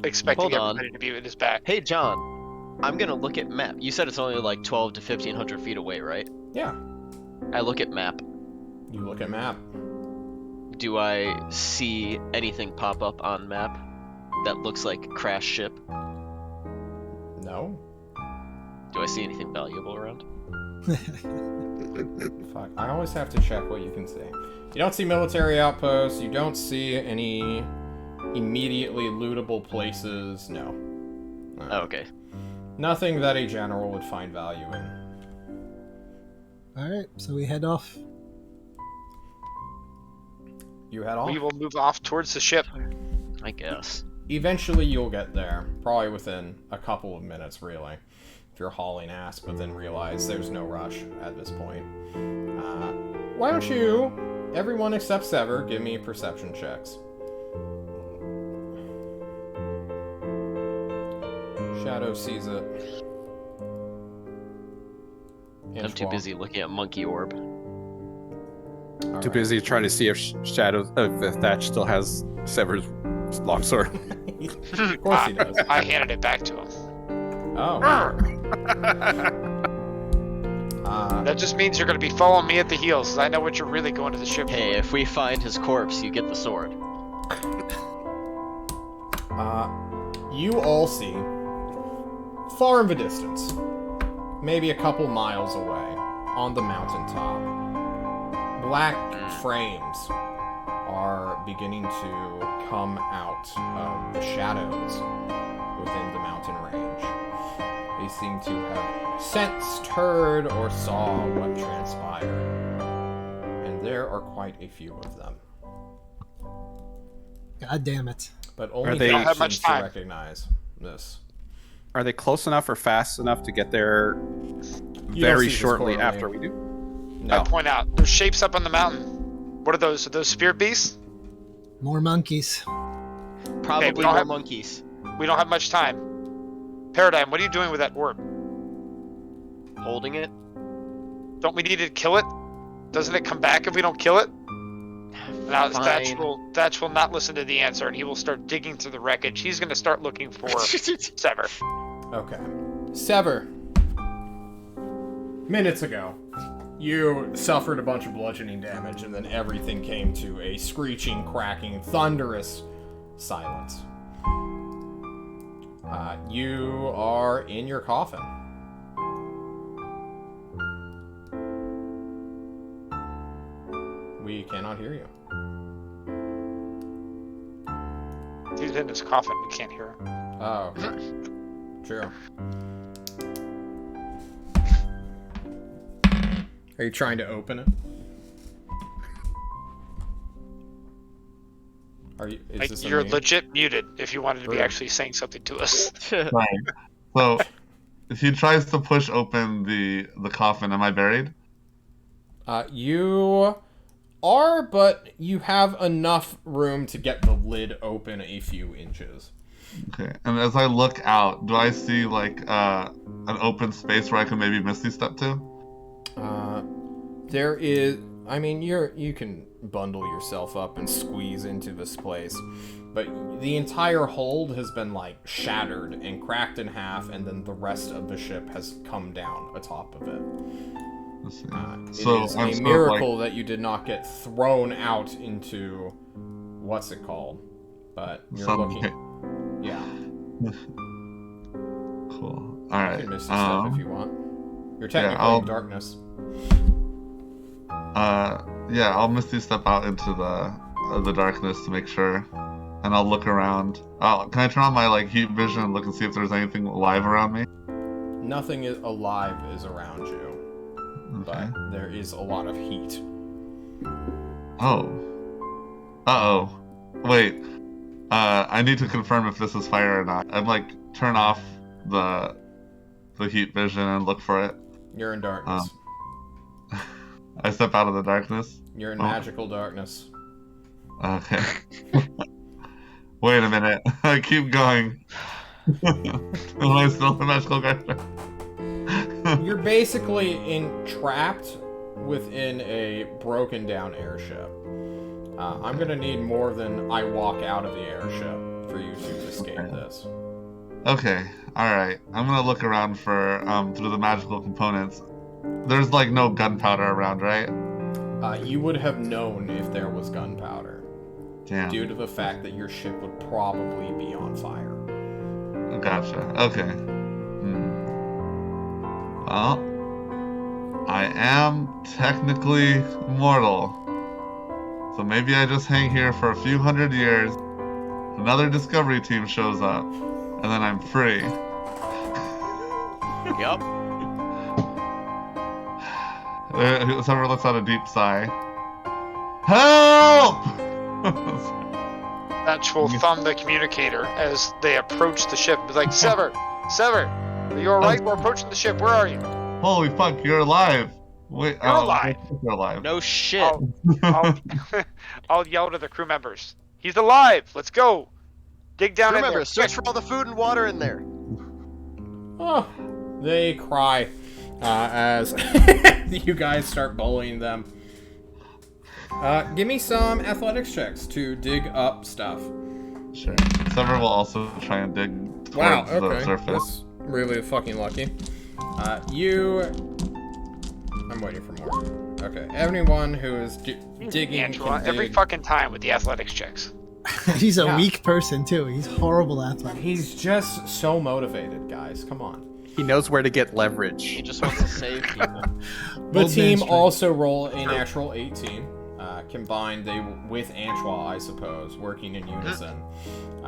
expecting Hold on. everybody to be at his back. Hey, John, I'm gonna look at map. You said it's only like 12 to 1,500 feet away, right? Yeah, I look at map. you look at map. Do I see anything pop up on map that looks like crash ship? No? Do I see anything valuable around? Fuck, I always have to check what you can see. You don't see military outposts, you don't see any immediately lootable places, no. Oh, okay. Nothing that a general would find value in. Alright, so we head off. You head off? We will move off towards the ship. I guess. Eventually you'll get there, probably within a couple of minutes, really. if you're hauling ass, but then realize there's no rush at this point. Why don't you, everyone except Sever, give me perception checks. Shadow sees it. I'm too busy looking at Monkey Orb. Too busy trying to see if if Thatch still has Sever's longsword. Of course he does. I handed it back to him. Oh. That just means you're going to be following me at the heels, 'cause I know what you're really going to the ship Hey, for. if we find his corpse, you get the sword. You all see, far in the distance, maybe a couple miles away, on the mountaintop, black frames are beginning to come out of the shadows within the mountain range. They seem to have sensed, heard, or saw what transpired. And there are quite a few of them. God damn it. But only they- Don't have factions much to time. recognize this. Are they close enough or fast enough to get there You don't very see this shortly Coraline. after we do? No. I point out, there's shapes up on the mountain. What are those? Are those spirit beasts? More monkeys. Probably we don't more have- monkeys. We don't have much time. Paradigm, what are you doing with that orb? Holding it? Don't we need to kill it? Doesn't it come back if we don't kill it? Now, Thatch Fine. will not listen to the answer, and he will start digging through the wreckage. He's going to start looking for Sever. Okay. Sever. Minutes ago, you suffered a bunch of bludgeoning damage, and then everything came to a screeching, cracking, thunderous silence. You are in your coffin. We cannot hear you. He's in his coffin. We can't hear him. Oh, okay. True. Are you trying to open it? Are you? Is this a You're me? legit muted if you wanted to be Rude. actually saying something to us. Right. So, if he tries to push open the coffin, am I buried? You are, but you have enough room to get the lid open a few inches. Okay. And as I look out, do I see like an open space where I can maybe Misty step to? There is. I mean, you can bundle yourself up and squeeze into this place, but the entire hold has been like shattered and cracked in half, and then the rest of the ship has come down atop of it. Let's see. It So is I'm a sort of miracle that you did not get thrown out into what's it called? But you're Some- looking. Yeah, Cool. All you right. can miss this stuff if you want. You're technically I'll- in darkness. Yeah, I'll Misty step out into the darkness to make sure, and I'll look around. Can I turn on my like heat vision and look and see if there's anything alive around me? Nothing alive is around you, Okay. but there is a lot of heat. Oh. Uh-oh. Wait. I need to confirm if this is fire or not. I'm like turn off the heat vision and look for it. You're in darkness. I step out of the darkness. You're in oh. magical darkness. Okay. Wait a minute. I keep going. Am I still the magical character? You're basically trapped within a broken down airship. I'm gonna need more than I walk out of the airship for you to escape this. Okay. Alright. I'm gonna look around for through the magical components. There's like no gunpowder around, right? You would have known if there was gunpowder, Damn. due to the fact that your ship would probably be on fire. Gotcha. Okay. Well, I am technically mortal. So maybe I just hang here for a few hundred years. Another discovery team shows up, and then I'm free. Yup. Someone lets out a deep sigh. Help! Thatch will thumb the communicator as they approach the ship. Be like, Sever! Sever! Are you alright? We're approaching the ship. Where are you? Holy fuck, you're alive. Wait, You're alive. You're alive. No shit. I'll, I'll yell to the crew members. He's alive. Let's go. Dig down Crew in there. members, search Quick. for all the food and water in there. Oh, they cry as you guys start bullying them. Give me some athletics checks to dig up stuff. Sure. Sever will also try and dig towards Wow, the okay. surface. That's really fucking lucky. I'm waiting for more. Okay, everyone who is digging Angela, can every dig. fucking time with the athletics checks. He's a Yeah. weak person too. He's horrible athlete. He's just so motivated, guys. Come on. He knows where to get He leverage. just wants to save people. The Old team man strength. also roll a natural 18. Combined, they with Antwa, I suppose, working in unison,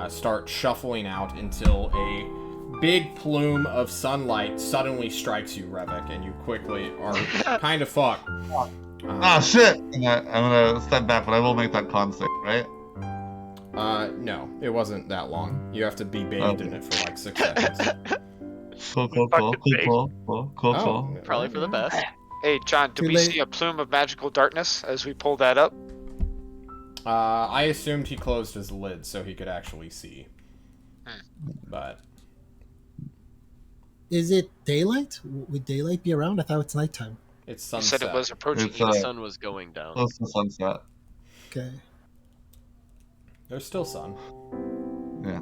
start shuffling out until a big plume of sunlight suddenly strikes you, Revik, and you quickly are kind of fucked. Ah, shit! I'm gonna step back, but I will make that con save, right? No, it wasn't that long. You have to be bathed in it for like 6 seconds. Cool. Oh, Probably for the best. Hey, John, do Too we late. see a plume of magical darkness as we pull that up? I assumed he closed his lid so he could actually see. But Is it daylight? Would daylight be around? I thought it's nighttime. it's You sunset. said it was approaching. It's, The sun was going down. Close to sunset. Okay. There's still sun. Yeah.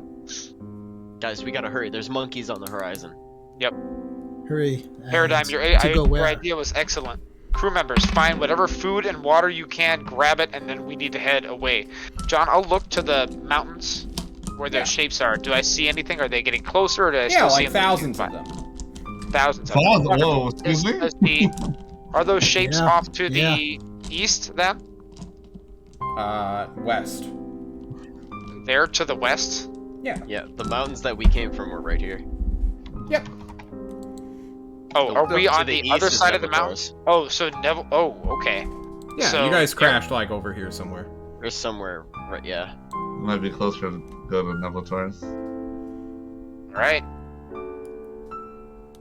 Guys, we gotta hurry. There's monkeys on the horizon. Hurry. Paradigm, And your go where? idea was excellent. Crew members, find whatever food and water you can, grab it, and then we need to head away. John, I'll look to the mountains where their shapes are. Do I see anything? Are they getting closer? Or do I Yeah, still see like them? thousands of them. Thousands of Oh, them. whoa, excuse me? Are those shapes Yeah, off to the yeah. east then? West. They're to the west? Yeah, the mountains that we came from were right here. Yep. Oh, are we To on the the east other is side of the Neville's. mountain? Oh, so Neville. Oh, okay. Yeah, So, you guys yeah. crashed like over here somewhere. Or somewhere, right? Yeah. Might be closer to go to Neville-Taurus. All right.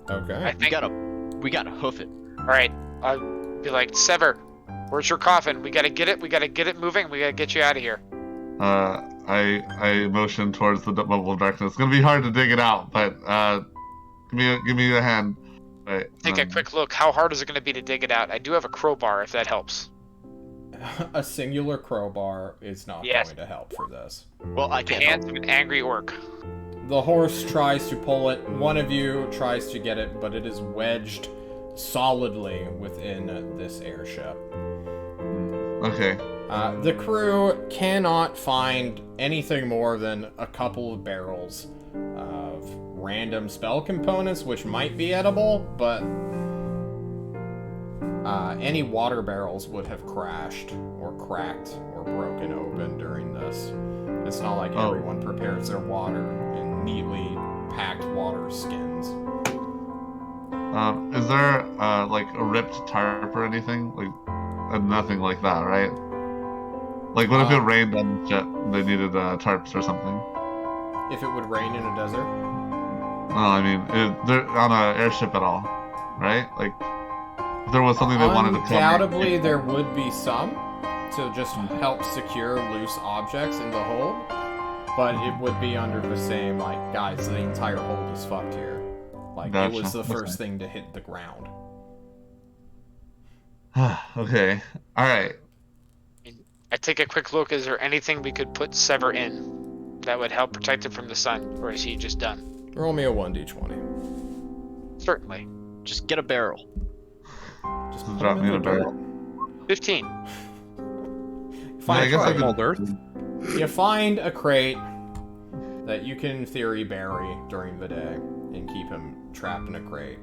Okay. I think. We gotta hoof it. All right. I'll be like, Sever, where's your coffin? We gotta get it. We gotta get it moving. We gotta get you out of here. I motion towards the bubble of darkness. It's gonna be hard to dig it out, but give me a hand. Right. Take a quick look. How hard is it gonna be to dig it out? I do have a crowbar, if that helps. A singular crowbar is not Yes. going to help for this. Well, I can't. Hands of an angry orc. The horse tries to pull it. One of you tries to get it, but it is wedged solidly within this airship. Okay. The crew cannot find anything more than a couple of barrels of random spell components, which might be edible, but any water barrels would have crashed or cracked or broken open during this. It's not like Oh. everyone prepares their water in neatly packed water skins. Is there like a ripped tarp or anything? Like nothing like that, right? Like what if it rained on the jet? They needed tarps or something. If it would rain in a desert, No, I mean they're on an airship at all, right? Like if there was something they wanted to cover. undoubtedly there would be some to just help secure loose objects in the hold, but it would be under the same like, guys, the entire hold is fucked here. Like it was Gotcha. the first thing to hit the ground. Okay. All right. I take a quick look. Is there anything we could put Sever in that would help protect it from the sun, or is he just done? Roll me a 1d20. Certainly. Just get a barrel. Just Just put drop them me in in a the dirt. barrel. 15. Yeah, I guess I Find Old Earth. You find a crate that you can, in theory, bury during the day and keep him trapped in a crate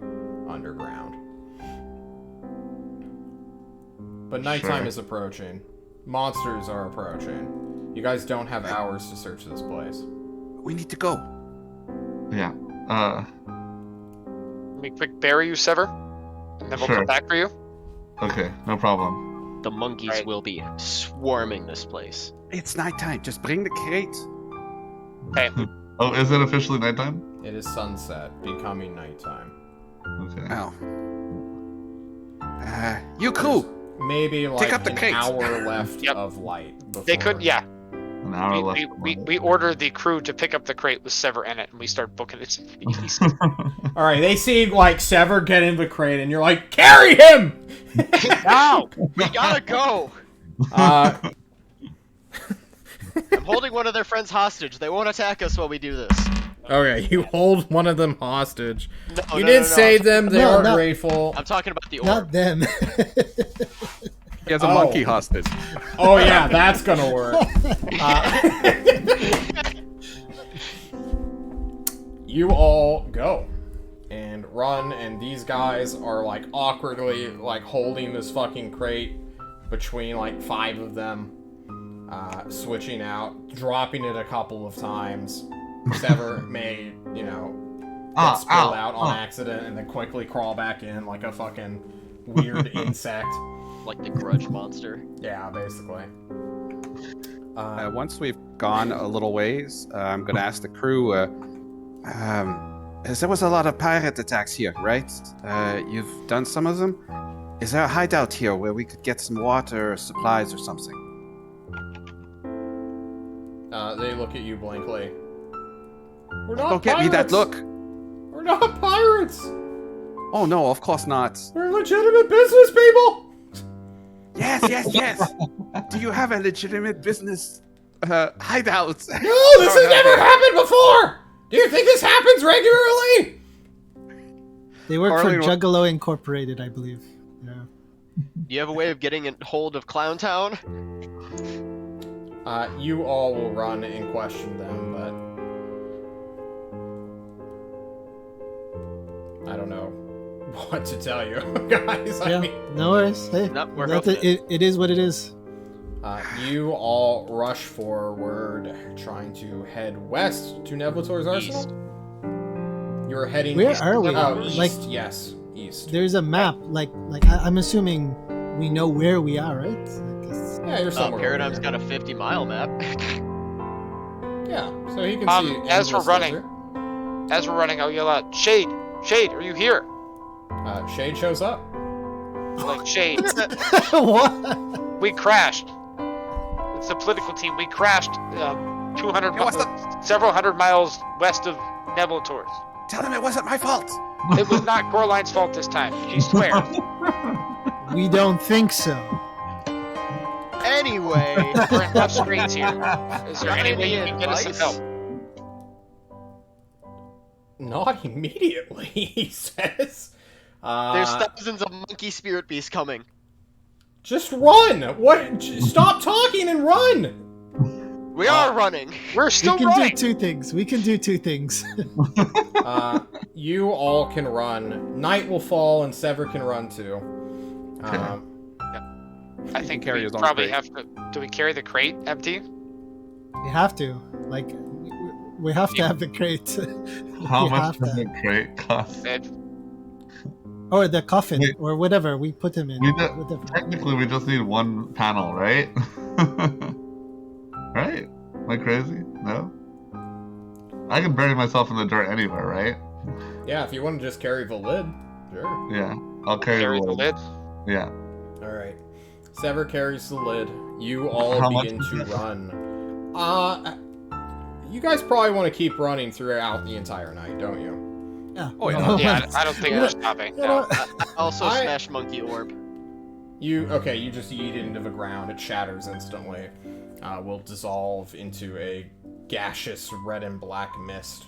underground. But nighttime Sure. is approaching. Monsters are approaching. You guys don't have hours to search this place. We need to go. Yeah. Let me quick bury you, Sever, and then we'll Sure. come back for you. Okay. No problem. The monkeys Right. will be swarming this place. It's nighttime. Just bring the crate. Okay. Oh, is it officially nighttime? It is sunset, becoming nighttime. Okay. Oh. You crew! Maybe like up the an crates. hour left Yep. of light. Before... They could, yeah. An hour left. We ordered the crew to pick up the crate with Sever in it, and we start booking its fees. All right, they see like Sever get in the crate, and you're like, carry him. No! We gotta go! Uh, I'm holding one of their friends hostage. They won't attack us while we do this. okay, you hold one of them hostage. No, You no, did no, no, save them. They No, are no. grateful. I'm talking about the orb. Not them. He has a Oh. monkey hostage. Oh yeah, that's gonna work. You all go and run, and these guys are like awkwardly like holding this fucking crate between like 5 of them, switching out, dropping it a couple of times. Sever may, you know, get spilled out on accident and then quickly crawl back in like a fucking weird insect. Like the grudge monster. Yeah, basically. Once we've gone a little ways, I'm going to ask the crew, there was a lot of pirate attacks here, right? You've done some of them? Is there a hideout here where we could get some water or supplies or something? They look at you blankly. We're not Don't get me that pirates. look! We're not pirates! Oh no, of course not. We're legitimate business people! Yes, yes, yes! Do you have a legitimate business hideout? No, this has never happened before! Do you think this happens regularly? They work Carly, for what- Juggalo Incorporated, I believe. Yeah. Do you have a way of getting a hold of Clown Town? You all will run and question them, but... I don't know what to tell you, guys. I Yeah, mean, no worries. Hey, No, we're that's hoofing it is what it is. you all rush forward, trying to head west to Nevlator's Arsenal? You're heading Where east. are we? Oh, Like- east, yes, east. There's a map. I'm assuming we know where we are, right? Like, Yeah, you're somewhere. over Paradigm's here. got a 50-mile map. Yeah, so he can see. As we're endless running. desert. As we're running, I'll yell out, Shade! Shade, are you here? Shade shows up. Like, Shade, what? we crashed. It's the political team. We crashed 200 what's several hundred miles west of Nevlator's. Tell him it wasn't my fault! It was not Coraline's fault this time. She swears. We don't think so. Anyway, We're in tough straits here. Is there Got any way you any can get us some advice? help? Not immediately, he says. there's thousands of monkey spirit beasts coming. Just run! What? Stop talking and run! We are running. We're We still can running. do two things. We can do two things. You all can run. Night will fall and Sever can run too. I think carry we his own probably crate. have to. Do we carry the crate empty? We have to. Like, we have to have the crate. How We much have does to. a crate cost? Or the coffin, Wait. or whatever we put him in. We Whatever. Technically, we just need one panel, right? Right? Am I crazy? No? I can bury myself in the dirt anywhere, right? Yeah, if you want to just carry the lid, sure. Yeah. I'll carry Carry the the lid. lid. Yeah. Alright. Sever carries the lid. You all How much begin is to this? run. You guys probably want to keep running throughout the entire night, don't you? Yeah. Oh, yeah. No, Yeah, I don't think You we're know- stopping. you No. know, I also I- smash monkey orb. You just yeet it into the ground. It shatters instantly. Will dissolve into a gaseous red and black mist.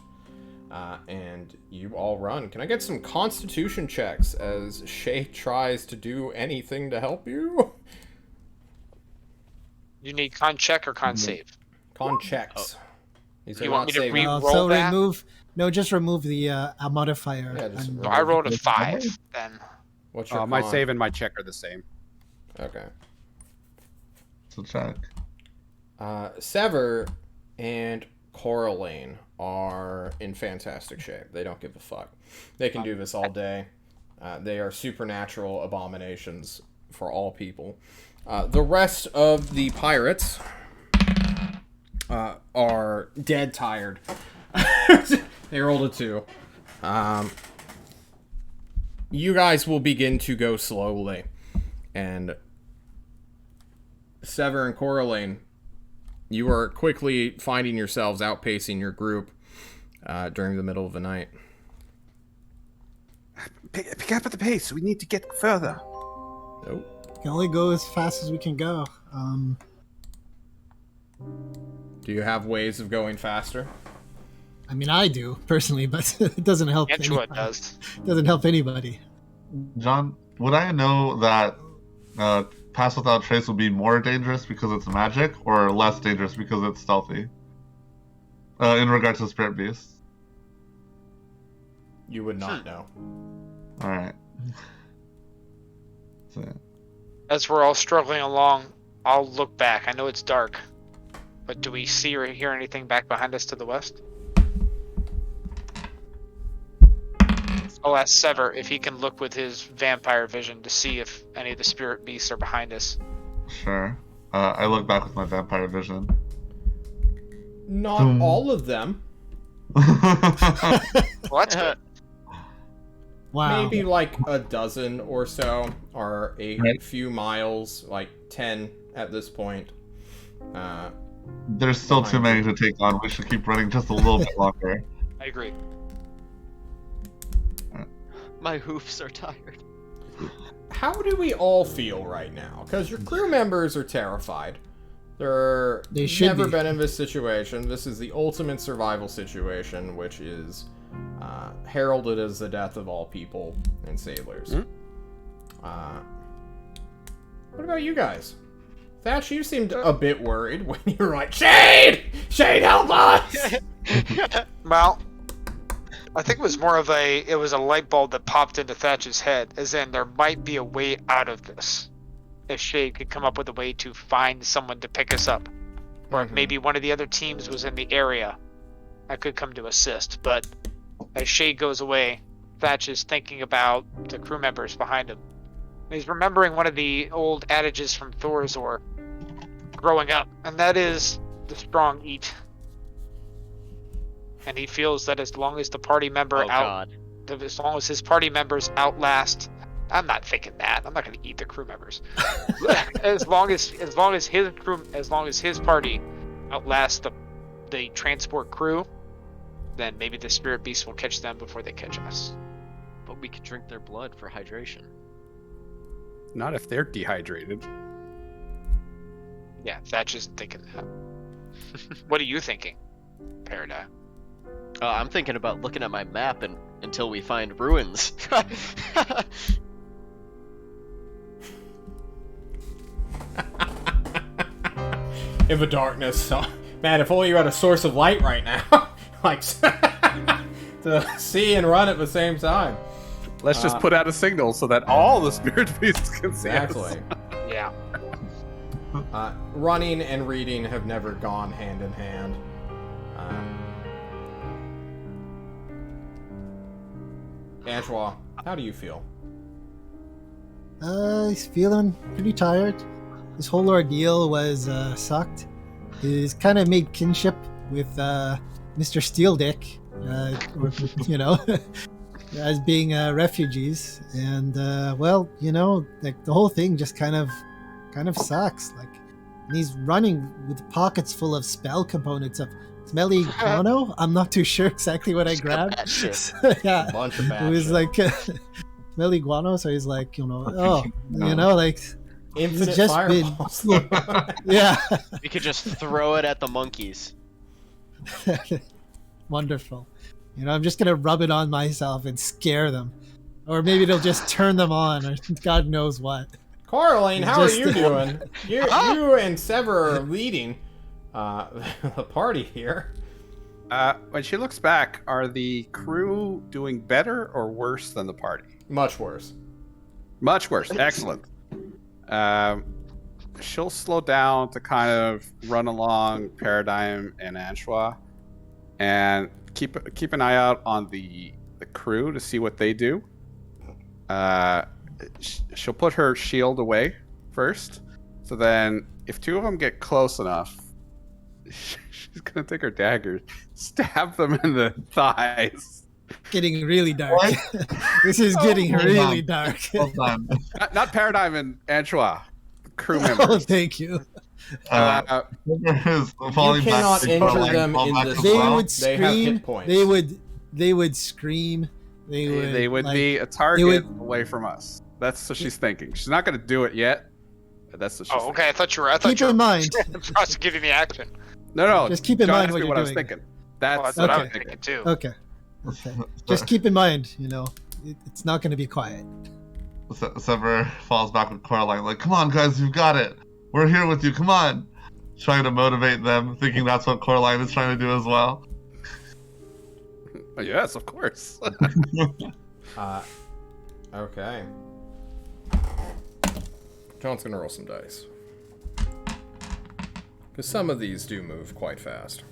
And you all run. Can I get some constitution checks as Shay tries to do anything to help you? You need con check or con save? Con checks. These are You want not me to saving. re- so roll that? remove. No, just remove the a modifier. Yeah, just and- So I rolled a 5. Then What's your My con? save and my check are the same. Okay. So check. Sever and Coraline are in fantastic shape. They don't give a fuck. They can do this all day. They are supernatural abominations for all people. The rest of the pirates are dead tired. They rolled a 2. You guys will begin to go slowly. And Sever and Coraline, you are quickly finding yourselves outpacing your group during the middle of the night. Pick up at the pace. We need to get further. Nope. Can only go as fast as we can go. Do you have ways of going faster? I mean, I do personally, but it doesn't help. Angela anybody. does. Doesn't help anybody. John, would I know that Pass Without Trace would be more dangerous because it's magic, or less dangerous because it's stealthy? In regards to Spirit Beasts. You would not know. Alright. So, As we're all struggling along, I'll look back. I know it's dark, but do we see or hear anything back behind us to the west? I'll ask Sever if he can look with his vampire vision to see if any of the spirit beasts are behind us. sure. I look back with my vampire vision. Not all of them. Well, that's good. Wow. Maybe like a dozen or so are a Right. few miles, like 10 at this point. There's still too many to take on. We should keep running just a little bit longer. I agree. My hoofs are tired. How do we all feel right now? Because your crew members are terrified. They should never be. been in this situation. This is the ultimate survival situation, which is heralded as the death of all people and sailors. What about you guys? Thatch, you seemed a bit worried when you were like, Shade! Shade, help us! Well, I think it was more of it was a light bulb that popped into Thatch's head, as in there might be a way out of this. If Shade could come up with a way to find someone to pick us up. Or if maybe one of the other teams was in the area, I could come to assist. But as Shade goes away, Thatch is thinking about the crew members behind him. He's remembering one of the old adages from Thorazor growing up, and that is the strong eat. And he feels that as long as the party member as long as his party members outlast, I'm not thinking that. I'm not going to eat the crew members. as long as his party outlasts the transport crew, then maybe the spirit beast will catch them before they catch us. But we could drink their blood for hydration. Not if they're dehydrated. Yeah, Thatch isn't thinking that. What are you thinking, Paradigm? I'm thinking about looking at my map until we find ruins. In the darkness. Man, if only you had a source of light right now. Like, to see and run at the same time. Let's just put out a signal so that all the spirit beasts can see us. Exactly. Yeah. Running and reading have never gone hand in hand. Angela, how do you feel? He's feeling pretty tired. This whole ordeal was sucked. He's kind of made kinship with Mr. Steeldick, as being refugees, and like the whole thing just kind of sucks. Like, and he's running with pockets full of spell components of smelly guano. I'm not too sure exactly what I grabbed. Yeah, Bunch of bad it was shit. like smelly guano. So he's like, like Infinite it's just fireballs. yeah. We could just throw it at the monkeys. Wonderful. I'm just gonna rub it on myself and scare them, or maybe it'll just turn them on, or God knows what. Coraline, how are Just- you doing? You and Sever are leading the party here. When she looks back, are the crew doing better or worse than the party? Much worse. Much worse. Excellent. She'll slow down to kind of run along Paradigm and Anshua, and keep an eye out on the crew to see what they do. She'll put her shield away first, so then if two of them get close enough, She's gonna take her dagger, stab them in the thighs. Getting really dark. What? This is getting Hold really on. dark. Hold on. Not Paradigm and Anchois, crew Oh, members. thank you. River is You falling back cannot to injure Coraline, them fall in back this as They well. would They have scream. hit points. They would scream. They would like, be a target would- away from us. That's what she's thinking. She's not gonna do it yet. But that's what she's Oh, okay. I thought you were. Keep in mind. prosecuting the action. thinking. No. Just keep in John mind asked what me you're I was doing. thinking. Well, That's that's what what I I'm was thinking. thinking too. Okay. Just keep in mind, it's not going to be quiet. Sever falls back with Coraline, like, come on, guys, you've got it. We're here with you, come on. Trying to motivate them, thinking that's what Coraline is trying to do as well. Oh, yes, of course. Okay. John's gonna roll some dice. Because some of these do move quite fast.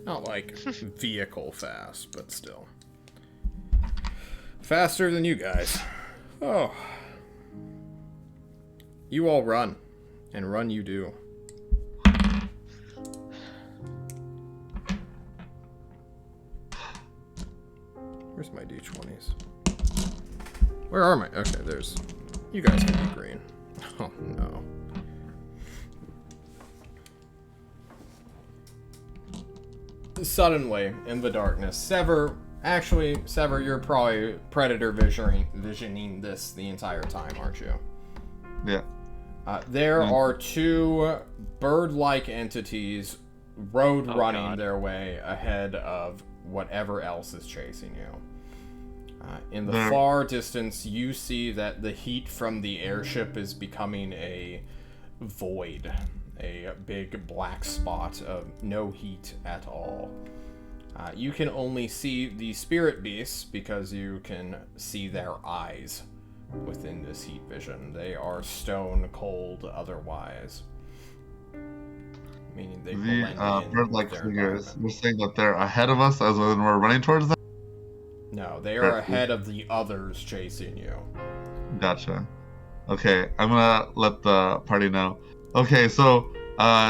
Not like vehicle fast, but still. Faster than you guys. Oh. You all run. And run you do. Where's my d20s? Where are my... Okay, there's... You guys can be green. Oh, no. Suddenly, in the darkness, Sever... Actually, Sever, you're probably predator visioning this the entire time, aren't you? Yeah. There are two bird-like entities road running God. their way ahead of whatever else is chasing you. In the There- far distance, you see that the heat from the airship is becoming a void. A big black spot of no heat at all. You can only see the spirit beasts because you can see their eyes within this heat vision. They are stone cold otherwise. Meaning they blend The in bird-like with their figures, environment. we're saying that they're ahead of us as when we're running towards them? No, they are ahead of the others chasing you. Gotcha. Okay, I'm gonna let the party know. Okay, so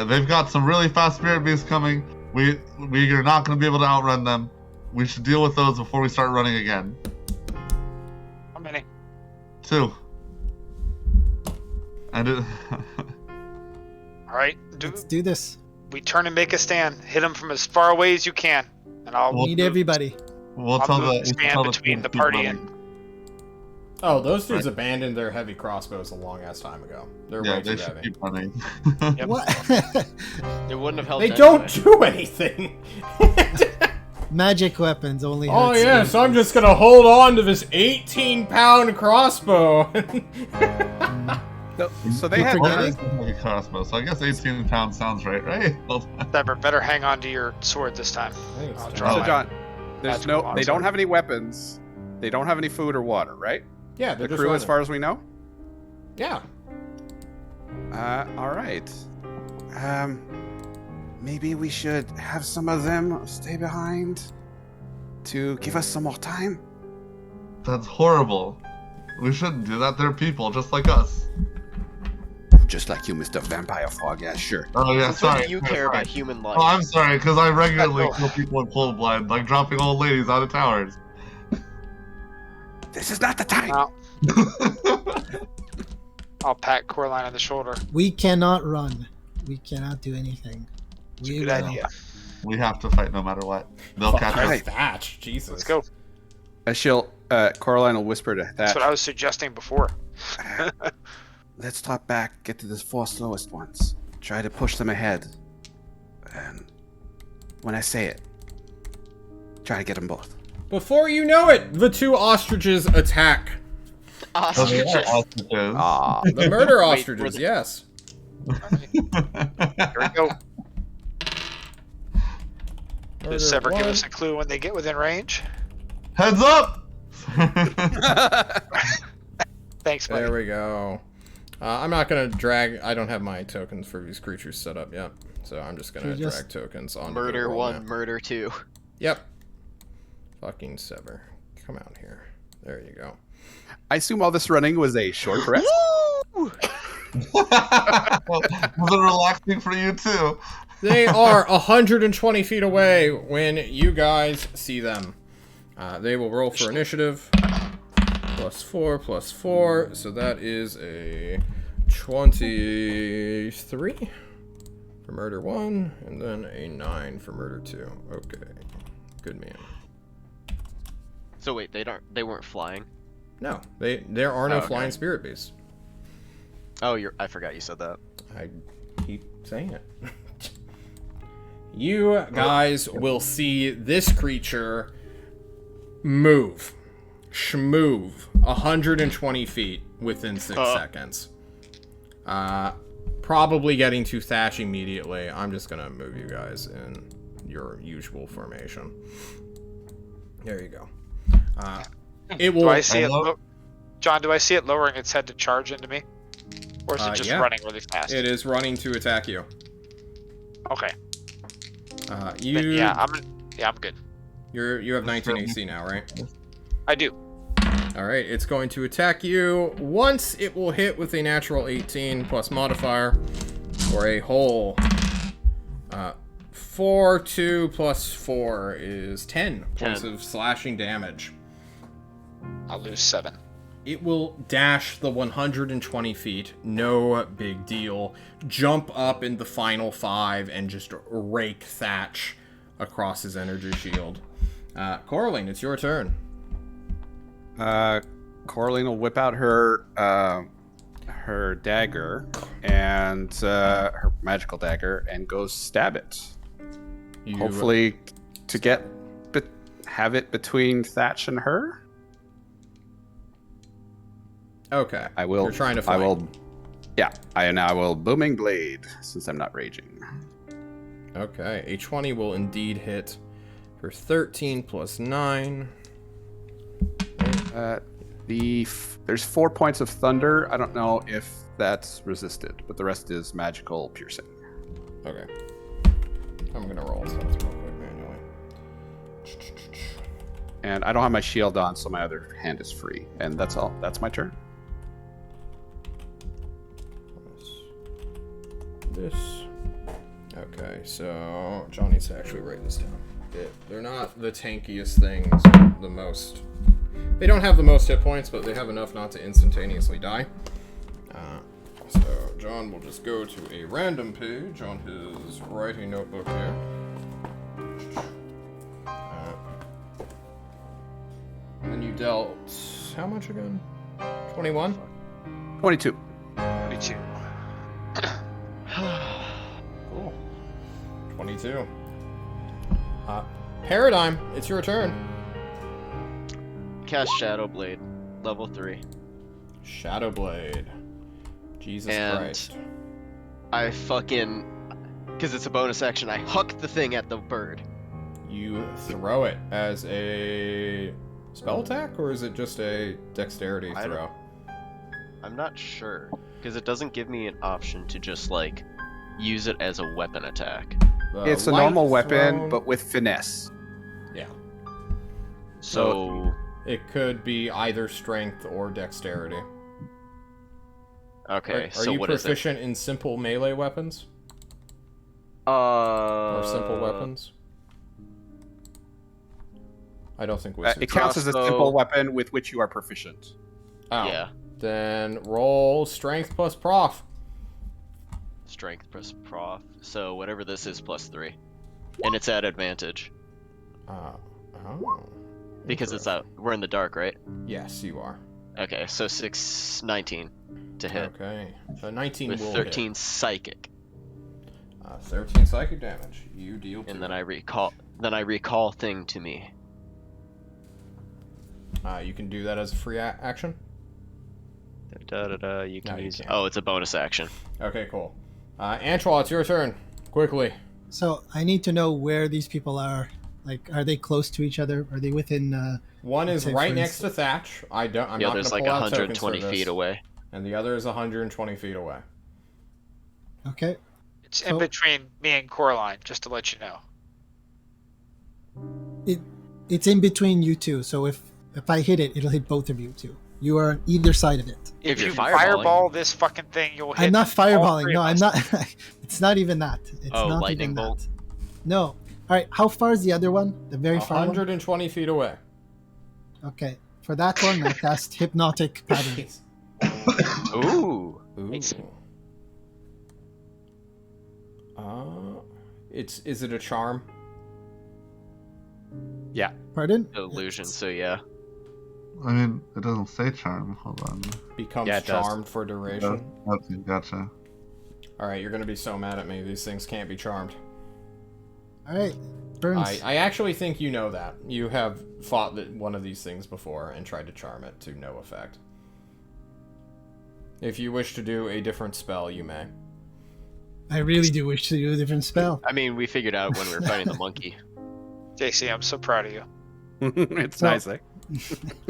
they've got some really fast spirit beasts coming. We are not gonna be able to outrun them. We should deal with those before we start running again. How many? 2. And it All right. Let's do this. We turn and make a stand. Hit them from as far away as you can, and I'll Well, Need everybody. we'll I'll tell move the the we'll span tell between team the to keep party running. and. Oh, those dudes abandoned their heavy crossbows a long ass time ago. They're Yeah, way they too should heavy. keep running. Yep. What? It wouldn't have helped. They anyway. don't do anything. Magic weapons only. Oh hurts yes, them. I'm just gonna hold on to this 18-pound crossbow. No, so they You're had forgetting? Heavy crossbow, so I guess 18 pounds sounds right, right? Hold on. Sever, better hang on to your sword this time. I'll Thanks, draw So my- John, there's Magical no. They longsword. don't have any weapons. They don't have any food or water, right? Yeah, they're The just crew, running. as far as we know. Yeah. All right. Maybe we should have some of them stay behind to give us some more time. That's horrible. We shouldn't do that. They're people just like us. Just like you, Mr. Vampire Frog. Yeah, sure. Oh yeah, Since when sorry. do you sorry, care sorry. about human life? Oh, I'm sorry, because I regularly Oh. kill people in cold blood, like dropping old ladies out of towers. This is not the time. Now, I'll pat Coraline on the shoulder. We cannot run. We cannot do anything. We Good will. idea. We have to fight no matter what. They'll Fuck catch your us. Right. thatch, Jesus. Let's go. Coraline will whisper to That's Thatch. what I was suggesting before. Let's drop back, get to the 4 slowest ones. Try to push them ahead. And when I say it, try to get them both. Before you know it, the 2 ostriches attack. Oh, they are Ostriches. ostriches. Ah. The murder Wait, ostriches, were they- yes. Here we go. Murder Does Sever give one. us a clue when they get within range? Heads up! Thanks, buddy. There we go. I'm not gonna drag. I don't have my tokens for these creatures set up yet, so I'm just gonna So just drag tokens on. Murder 1, murder 2. Yep. Fucking Sever, come out here. There you go. I assume all this running was a short rest. Was it relaxing for you too? They are 120 feet away when you guys see them. They will roll for initiative. +4, so that is a 23 for murder 1, and then a 9 for murder 2. Okay, good man. So wait, they weren't flying? No, there are no Oh, okay. flying spirit beasts. Oh, I forgot you said that. I keep saying it. You guys will see this creature move, schmoove, 120 feet within 6 seconds. Probably getting to Thatch immediately. I'm just gonna move you guys in your usual formation. There you go. It will. Do I see it, John? Do I see it lowering its head to charge into me, or is it just yeah. running really fast? It is running to attack you. Okay. You. Then, yeah, I'm good. You have 19 AC now, right? I do. All right, it's going to attack you. Once it will hit with a natural 18 plus modifier for a whole 4, 2 plus 4 is 10 points of slashing damage. I'll lose 7. It will dash the 120 feet, no big deal. Jump up in the final 5 and just rake Thatch across his energy shield. Coraline, it's your turn. Coraline will whip out her dagger and her magical dagger and go stab it. Hopefully, to have it between Thatch and her. Okay. I will. You're trying to fight. I will. Yeah. I will booming blade since I'm not raging. Okay. A 20 will indeed hit for 13 plus 9. There's 4 points of thunder. I don't know if that's resisted, but the rest is magical piercing. Okay. I'm gonna roll stats real quick manually. And I don't have my shield on, so my other hand is free. And that's all. That's my turn. This. Okay, so John needs to actually write this down. They're not the tankiest things, the most. They don't have the most hit points, but they have enough not to instantaneously die. So John will just go to a random page on his writing notebook here. And then you dealt how much again? 21? 22. 22. Cool. 22. Paradigm, it's your turn. Cast Shadow Blade, level 3. Shadow Blade. Jesus And Christ. I fucking, because it's a bonus action, I huck the thing at the bird. You throw it as a spell attack, or is it just a dexterity I throw? I'm not sure, because it doesn't give me an option to just, like, use it as a weapon attack. It's a light normal weapon, thrown- but with finesse. Yeah. So, It could be either strength or dexterity. okay, Are so you what is it? proficient in simple melee weapons? Or simple weapons? I don't think It counts as a Crossbow. simple weapon with which you are proficient. Oh, Yeah, then roll strength plus prof. strength plus prof. So whatever this is, plus 3. And it's at advantage. Oh. Because it's out. We're in the dark, right? Yes, you are. Okay, so 19 to hit. Okay. So 19 With will 13 hit. psychic. 13 psychic damage. You deal 2. And then I recall thing to me. You can do that as a free action. You can No, you use. can't. Oh, it's a bonus action. Okay, cool. Antwal, it's your turn. Quickly. So I need to know where these people are. Like, are they close to each other? Are they within? One is say, right for next to Thatch. I'm The not going other's to like pull out tokens 120 for this. feet away. And the other is 120 feet away. Okay. It's in So- between me and Coraline, just to let you know. It's in between you two. So if I hit it, it'll hit both of you too. You are on either side of it. If you you're fireball this fucking thing, you'll hit. I'm not all fireballing. three No, of I'm us. not. It's not even that. It's Oh, not lightning even bolt? that. No. All right. How far is the other one? The very far one? 120 feet away. Okay. For that one, I cast Hypnotic Pattern. Ooh. Ooh. Nice. Is it a charm? Yeah. Pardon? Illusion, so yeah. I mean, it doesn't say charm. Hold on. Becomes Yeah, it does. charmed for duration. Okay, gotcha. All right, you're gonna be so mad at me. These things can't be charmed. All right. Burns. I actually think you know that. You have fought one of these things before and tried to charm it to no effect. If you wish to do a different spell, you may. I really do wish to do a different spell. I mean, we figured out when we were fighting the monkey. JC, I'm so proud of you. It's So- nice, eh?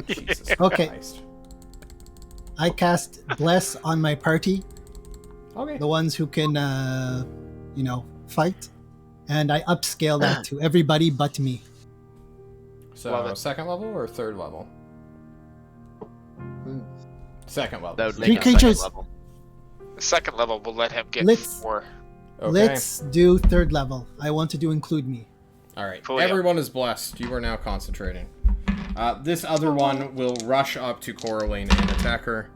Jesus Okay. Christ. I cast Bless on my party, Okay. the ones who can, fight. And I upscale that to everybody but me. Love So, it. second level or third level? Second level. That would Three make it second creatures. level. The second level will let him get Let's- 4. Okay. Let's do third level. I want to do include me. All right. Cool, yeah. Everyone is blessed. You are now concentrating. This other one will rush up to Coraline and attack her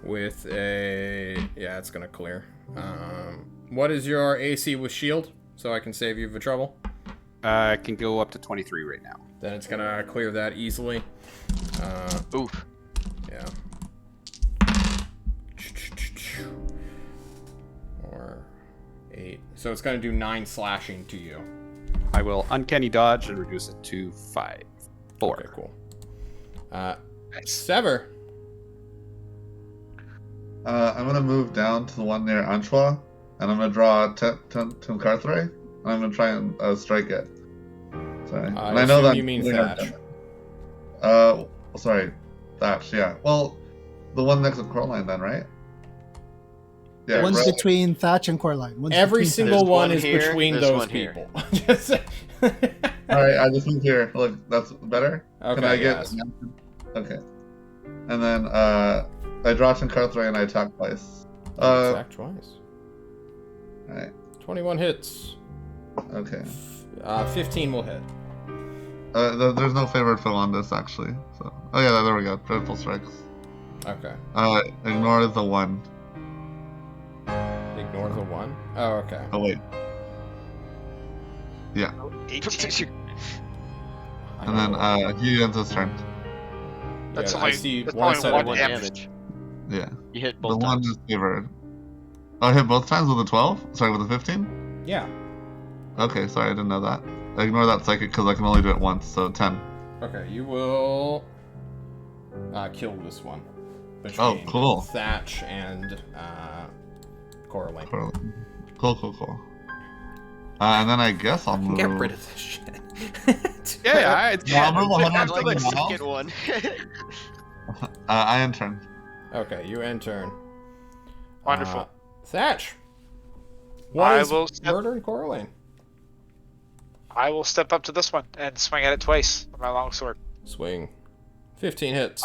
with a... Yeah, it's going to clear. What is your AC with shield? So I can save you the trouble. I can go up to 23 right now. Then it's going to clear that easily. Oof. Yeah. 4, 8. So it's going to do 9 slashing to you. I will uncanny dodge and reduce it to 5. 4. Okay, cool. Sever. I'm gonna move down to the one near Anchois, and I'm gonna draw Tim Carthray, and I'm gonna try and strike it. Sorry. And I I know assume that you mean they have Thatch. done it. Sorry, Thatch. Yeah. Well, the one next to Coraline, then, right? Yeah. One's right. between Thatch and Coraline. One's Every between single There's one one is here, between there's those one here. people. Just- All right. I just moved here. Look, that's better. Okay, Can I get? yes. Okay. And then I draw Tim Carthray and I attack twice. Attack twice. Alright. 21 hits. Okay. 15 will hit. There's no favored foe on this actually. So. Oh yeah, there we go. Dreadful strikes. Okay. Ignore the 1. Ignore the 1. Oh, okay. Oh wait. Yeah. 18. And then he ends his turn. That's I only- see that's one only set one of One damage. damage. Yeah. You hit The both 1 times. is favored. Oh, I hit both times with a 12? Sorry, with a 15? Yeah. Okay, sorry, I didn't know that. Ignore that psychic because I can only do it once, so 10. Okay, you will kill this one. Oh, Between cool. Thatch and Coraline. Cool. And then I guess I'll move. Get rid of this shit. Yeah, Yeah, I'll move I 100 like the feet now. second one. I end turn. Okay, you end turn. Wonderful. Thatch. What I is will step- murdering Coraline? I will step up to this one and swing at it twice with my longsword. Swing. 15 hits.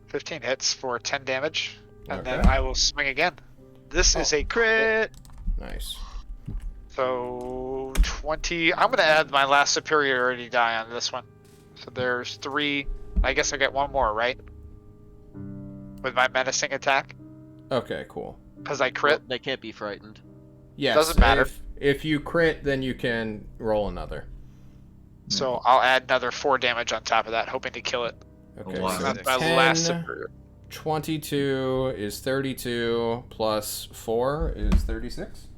15 hits for 10 damage, and then Okay. I will swing again. This is a crit. Nice. So 20. I'm gonna add my last superiority die on this one. So there's 3. I guess I get 1 more, right? With my menacing attack, Okay, cool. because I crit. They can't be frightened. Yes. Doesn't matter. If you crit, then you can roll another. So I'll add another 4 damage on top of that, hoping to kill it. Okay, Wow. so That's my 10, last superior. 22 is 32, plus 4 is 36.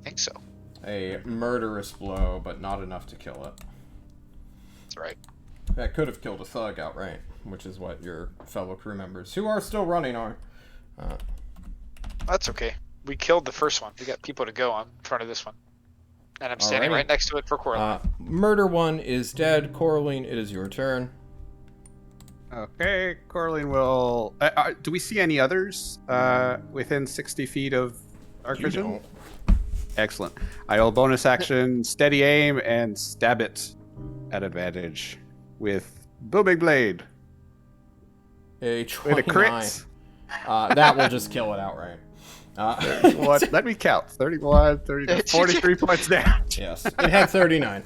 I think so. A murderous blow, but not enough to kill it. That's right. That could have killed a thug outright, which is what your fellow crew members, who are still running, are. That's okay. We killed the first one. We got people to go on in front of this one. And I'm standing Alrighty. right next to it for Coraline. Murder one is dead. Coraline, it is your turn. Okay, Coraline will. Do we see any others within 60 feet of arc You vision? don't. Excellent. I will bonus action, steady aim, and stab it at advantage with booming blade. A Wait, 29. a crits. That will just kill it outright. 31. Let me count. 31, 32, 43 points down. Yes, it had 39.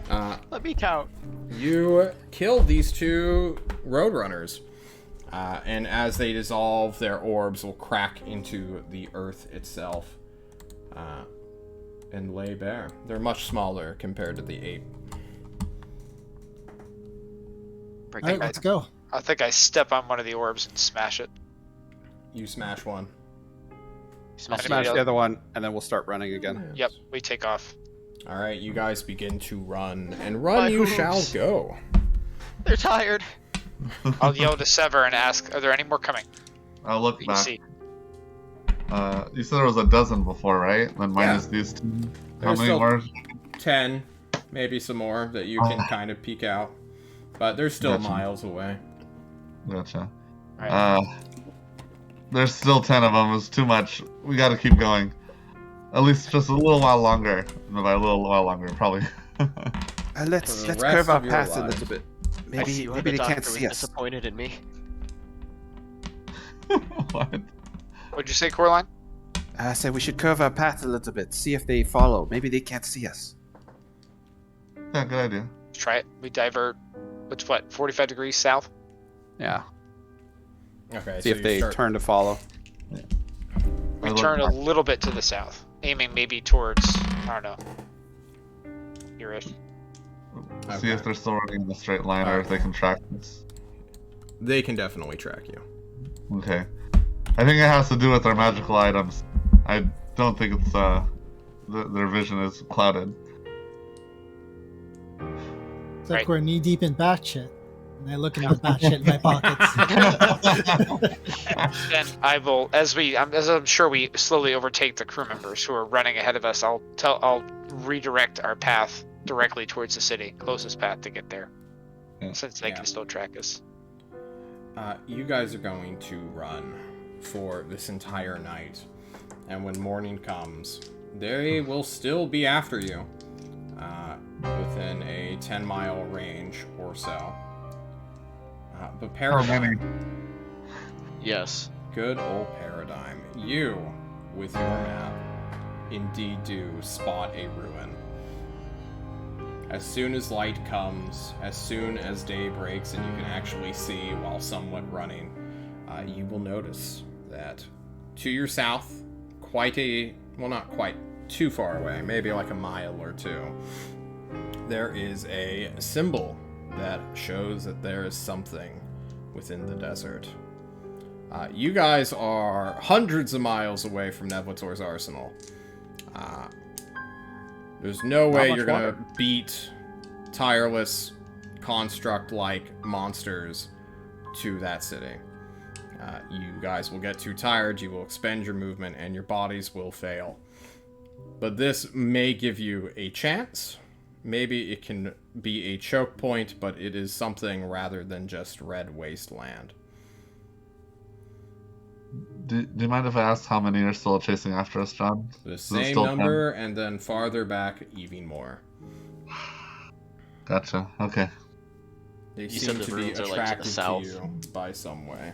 Let me count. You killed these two roadrunners. And as they dissolve, their orbs will crack into the earth itself and lay bare. They're much smaller compared to the ape. All right, let's go. I think I step on one of the orbs and smash it. You smash one. I'll smash the other one, and then we'll start running again. Yep, we take off. All right, you guys begin to run, and run My you hooves. shall go. They're tired. I'll yell to Sever and ask, are there any more coming? I'll look That you back. see? You said there was a dozen before, right? Then minus these two. How There's many still- more? 10, maybe some more that you can kind of peek out. But they're still Gotcha. miles away. Gotcha. Right. There's still 10 of them. It's too much. We gotta keep going. At least just a little while longer. And by a little while longer, probly. Let's For the let's rest curve our of your path a lives. little bit. I Maybe see why maybe the they can't doctor see was us. disappointed in me. What? What'd you say, Coraline? I said we should curve our path a little bit. See if they follow. Maybe they can't see us. Yeah, good idea. Let's try it. We divert, 45 degrees south? Yeah. Okay, See so if you they start- turn to follow. We I turn a look- little bit to the south, aiming maybe towards, I don't know, here-ish. See Okay. if they're still running in a straight line or if they can track us. They can definitely track you. Okay. I think it has to do with their magical items. I don't think it's their vision is clouded. It's like Right. we're knee deep in bat shit. And I look in the bat shit in my pockets. Then I will, as I'm sure we slowly overtake the crew members who are running ahead of us. I'll redirect our path directly towards the city, closest path to get there, Yeah. since they Yeah. can still track us. You guys are going to run for this entire night. And when morning comes, they will still be after you. Within a 10-mile range or so. But How Paradigm, many? Yes. good old Paradigm, you, with your map, indeed do spot a ruin. As soon as light comes, as soon as day breaks and you can actually see while somewhat running, you will notice that to your south, not quite too far away, maybe like a mile or two, there is a symbol that shows that there is something within the desert. You guys are hundreds of miles away from Nevlator's arsenal. There's no way much you're gonna water. beat tireless construct-like monsters to that city. You guys will get too tired, you will expend your movement, and your bodies will fail. But this may give you a chance. Maybe it can be a choke point, but it is something rather than just red wasteland. Do you mind if I ask how many are still chasing after us, John? The it same still number, and then farther back, even more. Gotcha. Okay. They You seem said the to be ruins are, like, to the attracted to south. you by some way.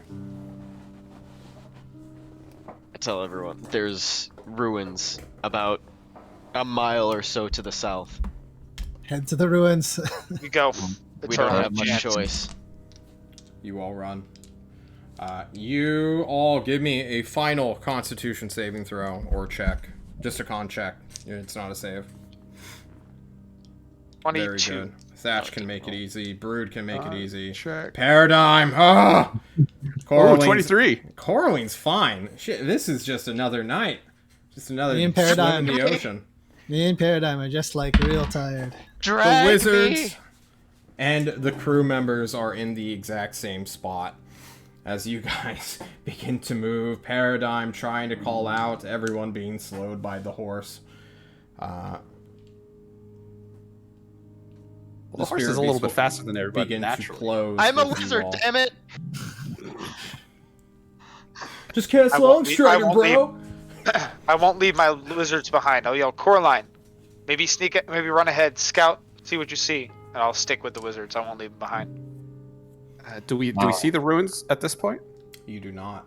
I tell everyone there's ruins about a mile or so to the south. Head to the ruins. We go. We It's don't our have much chance. choice. You all run. You all give me a final Constitution saving throw or check. Just a con check. It's not a save. Very 22. good. Thatch can make it easy. Brood can make it easy. Check. Paradigm. Ah! Oh, Coraline's, 23. Coraline's fine. Shit, this is just another night. Just another Me and swim Paradigm. in the ocean. Me and Paradigm are just like real tired. The Drag wizards me! and the crew members are in the exact same spot. As you guys begin to move, Paradigm trying to call out, everyone being slowed by the horse. Well, the horse is a little bit faster than everybody Begin to naturally. close. I'm a with you wizard, all. damn it! Just cast I won't Longstrider, leave- bro. I won't leave my lizards behind. I'll yell, Coraline. Maybe maybe run ahead, scout, see what you see, and I'll stick with the wizards. I won't leave them behind. Do we see the ruins at this point? You do not.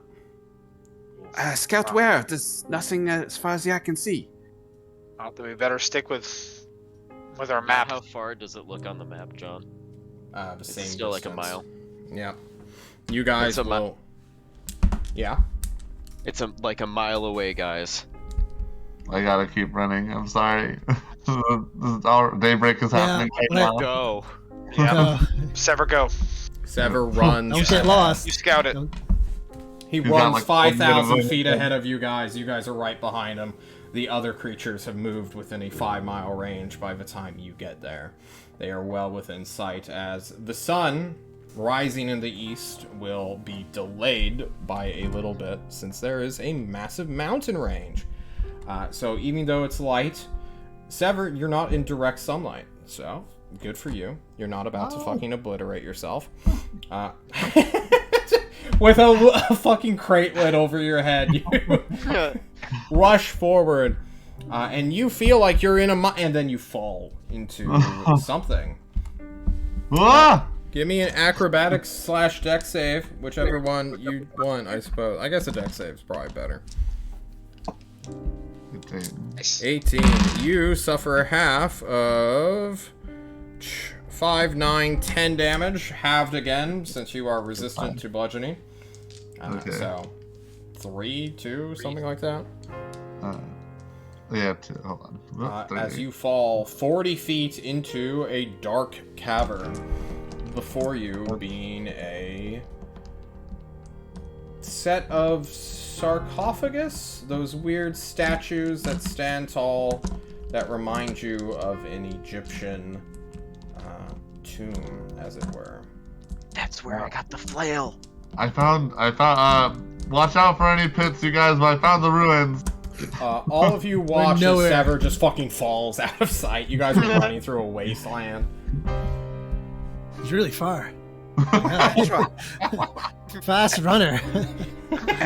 Scout where? There's nothing as far as the eye can see. Well, then we better stick with our Map. map. How far does it look on the map, John? The It's same still like a distance. mile. Yeah. You guys It's a mi- will. Yeah. It's like a mile away, guys. I gotta keep running. I'm sorry. Our daybreak is happening right let- now. Go. Yeah. Uh, Sever, go. Sever runs. don't get lost. You scout it. Don't- He He's runs got, like, 5,000 a bit of a- feet ahead of you guys. You guys are right behind him. The other creatures have moved within a 5-mile range by the time you get there. They are well within sight as the sun rising in the east will be delayed by a little bit since there is a massive mountain range. So even though it's light, Sever, you're not in direct sunlight. So good for you. You're not about to fucking obliterate yourself. With a fucking crate lid over your head, you rush forward, and you feel like you're in and then you fall into something. Ah! Give me an acrobatics / dex save, whichever one you want, I suppose. I guess a dex save is probably better. 18. You suffer half of 5, 9, 10 damage, halved again, since you are resistant to bludgeoning. Okay. So, 3, 2, something like that. Yeah, 2. Hold on. As you fall 40 feet into a dark cavern, before you being a set of sarcophagus, those weird statues that stand tall that remind you of an Egyptian tomb, as it were. That's where I got the flail. I found, watch out for any pits, you guys, but I found the ruins. All of you watch as nowhere. Sever just fucking falls out of sight. You guys are running through a wasteland. He's really far. Yeah. Fast runner.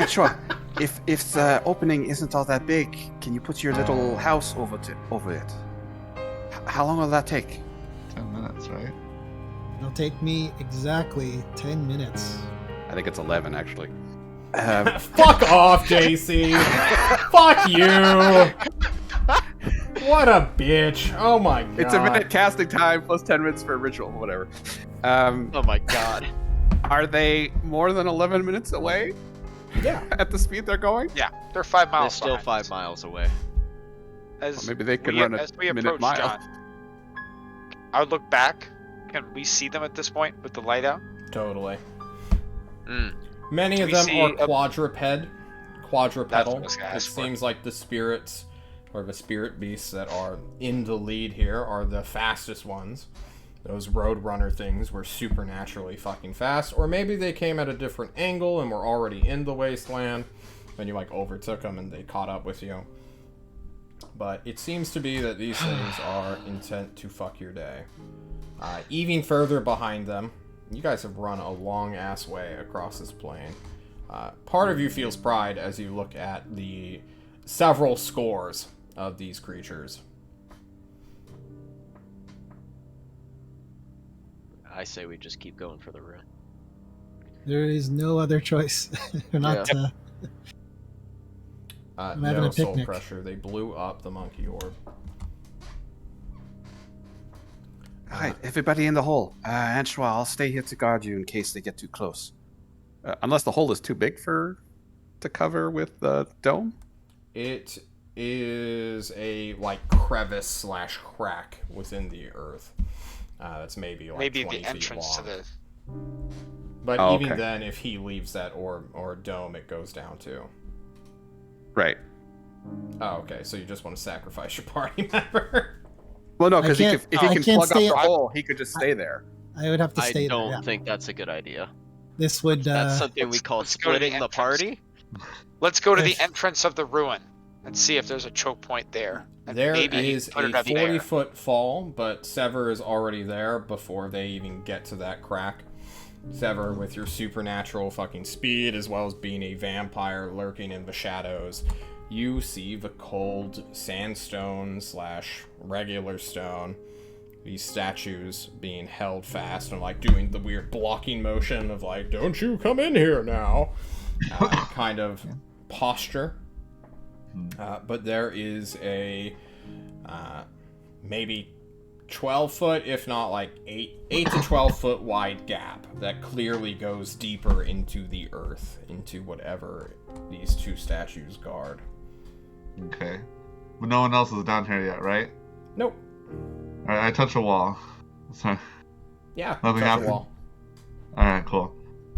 Sure. If the opening isn't all that big, can you put your little house over it? How long will that take? 10 minutes, right? It'll take me exactly 10 minutes. I think it's 11, actually. Fuck off, JC. Fuck you. What a bitch. Oh my god. It's a minute casting time plus 10 minutes for a ritual, whatever. Oh my god. Are they more than 11 minutes away Yeah. at the speed they're going? Yeah, they're 5 They're miles. still behind 5 us. miles away. As Well, maybe they could we, run a as we minute approach mile. John, I would look back. Can we see them at this point with the light out? Totally. Mm. Many Do of we them see are a- quadrupedal. That's what I was gonna It ask for. seems like the spirits, or the spirit beasts that are in the lead here are the fastest ones. Those roadrunner things were supernaturally fucking fast, or maybe they came at a different angle and were already in the wasteland, and you like overtook them and they caught up with you. But it seems to be that these things are intent to fuck your day. Even further behind them, you guys have run a long ass way across this plain. Part of you feels pride as you look at the several scores of these creatures. I say we just keep going for the ruin. There is no other choice. We're not. Yeah. I'm having No a soul picnic. pressure. They blew up the monkey orb. All right, everybody in the hole. Anshua, I'll stay here to guard you in case they get too close. Unless the hole is too big to cover with the dome? It is a like crevice / crack within the earth. That's maybe like Maybe 20 the feet entrance to long. the. But Oh, even okay. then, if he leaves that orb or dome, it goes down too. Right. Oh, okay. So you just want to sacrifice your party member? Well, no, because can't- if he I can can't plug up stay- the hole, he could just stay there. I would have to I stay don't there. Yeah. think that's a good idea. This would. That's something we call let's go to the splitting the entrance. party. Let's go to the If- entrance of the ruin and see if there's a choke point there. And There maybe is put a it up there. 40-foot fall, but Sever is already there before they even get to that crack. Sever, with your supernatural fucking speed, as well as being a vampire lurking in the shadows, you see the cold sandstone / regular stone these statues being held fast and like doing the weird blocking motion of like, don't you come in here now, kind of posture. But there is a maybe 12 foot, if not like 8 to 12 foot wide gap that clearly goes deeper into the earth, into whatever these two statues guard. Okay. But no one else is down here yet, right? Nope. Alright, I touch a wall. Sorry. Yeah, Nothing touch happened? the wall. Alright, cool.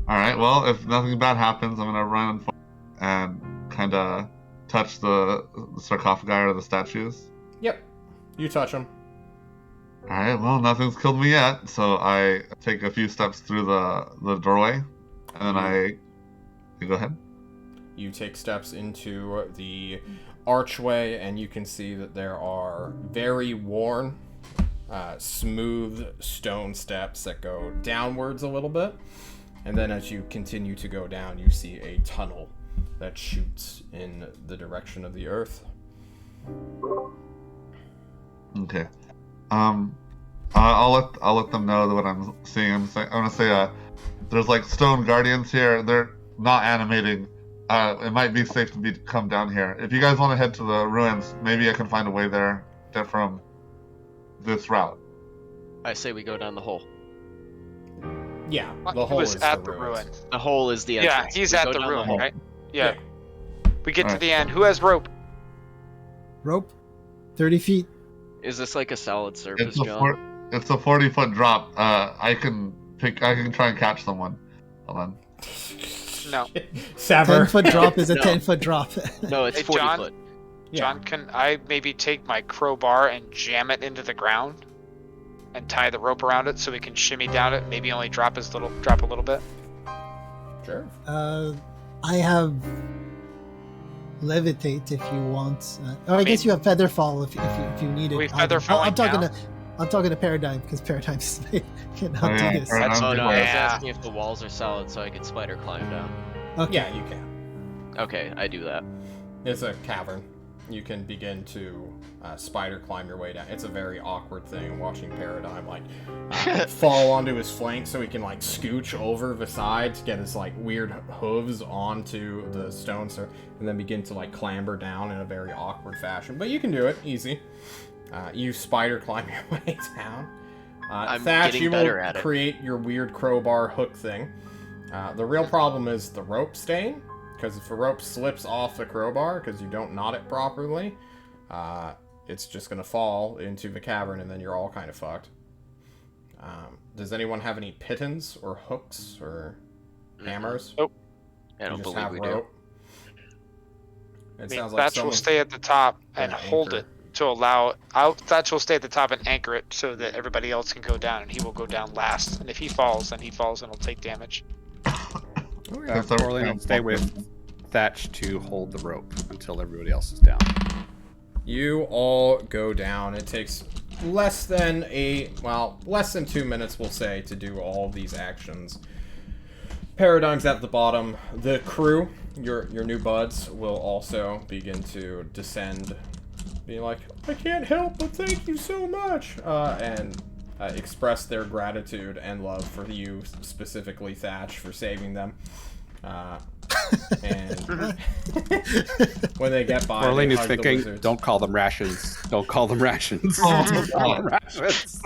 Alright, well, if nothing bad happens, I'm gonna run forward and kinda touch the sarcophagi or the statues. Yep. You touch them. Alright, well, nothing's killed me yet, so I take a few steps through the doorway, and then you go ahead. You take steps into the archway, and you can see that there are very worn, smooth stone steps that go downwards a little bit. And then as you continue to go down, you see a tunnel that shoots in the direction of the earth. Okay. I'll let them know what I'm seeing. I'm gonna say there's like stone guardians here. They're not animating. It might be safe to come down here. If you guys want to head to the ruins, maybe I can find a way there from this route. I say we go down the hole. Yeah, He the hole was is at the the ruins. ruin. The hole is the Yeah, entrance. he's We at go the down ruin, hole. right? Yeah. We get to Alright. the end. Who has rope? Rope, 30 feet. Is this like a solid surface, It's a John? it's a 40-foot drop. I can try and catch someone. Hold on. No. Sever. 10-foot drop is a No. 10-foot drop. No, it's Hey, 40 John? foot. Yeah. John, can I maybe take my crowbar and jam it into the ground? And tie the rope around it so we can shimmy down it, maybe only drop a little bit? Sure. I have levitate if you want. I guess mean- you have feather fall if you need it. We feather falling I'm talking to Paradigm because Paradigm cannot Oh, yeah, do this. Paradigm. Oh no, I was Yeah. asking if the walls are solid so I could spider climb down. Okay. Yeah, you can. Okay, I do that. It's a cavern. You can begin to spider climb your way down. It's a very awkward thing watching Paradigm like fall onto his flank so he can like scooch over the side to get his like weird hooves onto the stone and then begin to like clamber down in a very awkward fashion. But you can do it easy. You spider climb your way down. I'm Thatch, getting you better will at it. create your weird crowbar hook thing. The real problem is the rope staying. Because if the rope slips off the crowbar, because you don't knot it properly, it's just going to fall into the cavern, and then you're all kind of fucked. Does anyone have any pittons or hooks or hammers? Nope. I You don't just believe have we rope? It I mean, sounds like Thatch will someone... stay at the top and an hold anchor. it to allow. Thatch will stay at the top and anchor it so that everybody else can go down, and he will go down last. And if he falls, then he falls and will take damage. Since I'm- Corlin will stay with Thatch to hold the rope until everybody else is down. You all go down. It takes less than 2 minutes, we'll say, to do all these actions. Paradigm's at the bottom. The crew, your new buds, will also begin to descend, being like, I can't help but thank you so much, and express their gratitude and love for you, specifically Thatch, for saving them. And when they get by, Corlin they is hug the thinking, lizards. don't call them rations. Don't call them rations. Oh, Don't call them rations.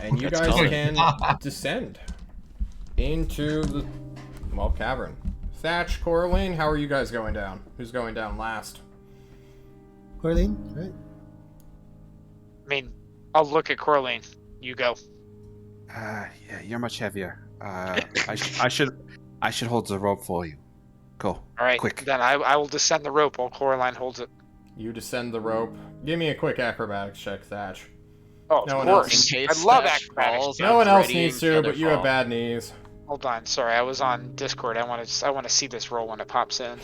And you That's guys coming. can descend into the cavern. Thatch, Coraline, how are you guys going down? Who's going down last? Corlin, right? I mean, I'll look at Coraline. You go. Yeah, you're much heavier. I should hold the rope for you. Go. All right. Quick. Then I will descend the rope while Coraline holds it. You descend the rope. Give me a quick acrobatics check, Thatch. Oh, No of one else. course. In I case love Thatch acrobatics. falls, No I'm one else readying needs to, but you have Featherfall. bad knees. Hold on. Sorry, I was on Discord. I want to see this roll when it pops in.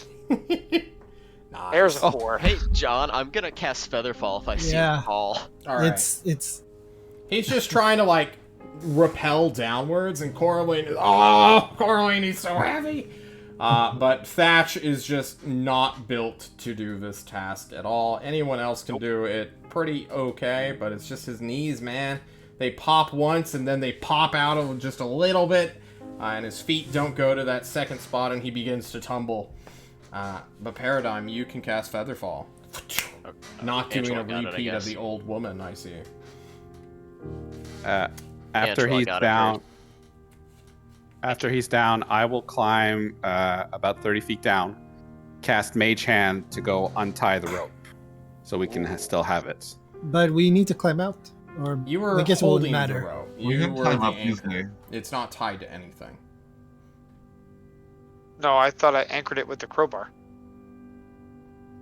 Nice. There's a 4. Hey, John, I'm gonna cast Featherfall if I see Yeah. him fall. All right. It's He's just trying to like rappel downwards, and Coraline is Coraline, he's so heavy. But Thatch is just not built to do this task at all. Anyone else can do it pretty okay, but it's just his knees, man. They pop once, and then they pop out of just a little bit, and his feet don't go to that second spot, and he begins to tumble. But Paradigm, you can cast Featherfall. Not doing a Angela got it, I repeat of guess. the old woman, I see. After Angela he's got it down, first. after he's down, I will climb about 30 feet down, cast Mage Hand to go untie the rope, so we can still have it. But we need to climb out. Or You were I guess it won't holding the matter. rope. We You can were climb the up anchor. easily. It's not tied to anything. No, I thought I anchored it with the crowbar.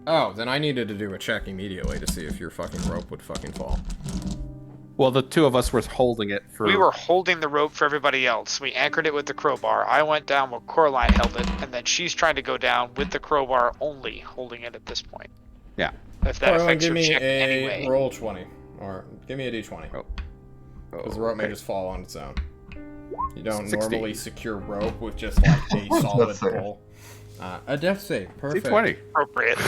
Oh, then I needed to do a check immediately to see if your fucking rope would fucking fall. Well, the two of us were holding it for. We were holding the rope for everybody else. We anchored it with the crowbar. I went down while Coraline held it, and then she's trying to go down with the crowbar only, holding it at this point. Yeah. If that Coraline, affects give your me check a anyway. roll 20. Or give me a d20. Because the rope may okay. just fall on its own. You don't 16. normally secure rope with just like a solid Death save. pull. A death save. Perfect. D20. Appropriate.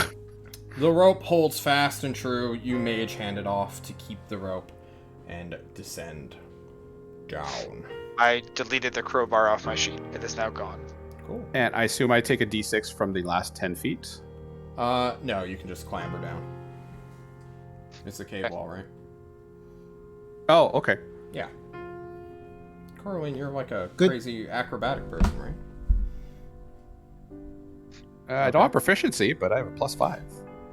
The rope holds fast and true. You mage hand it off to keep the rope and descend down. I deleted the crowbar off my sheet. It is now gone. Cool. And I assume I take a d6 from the last 10 feet. No, you can just clamber down. It's a cave wall, right? Oh, okay. Yeah. Coraline, you're like a Good. crazy acrobatic person, right? I don't have proficiency, but I have a +5.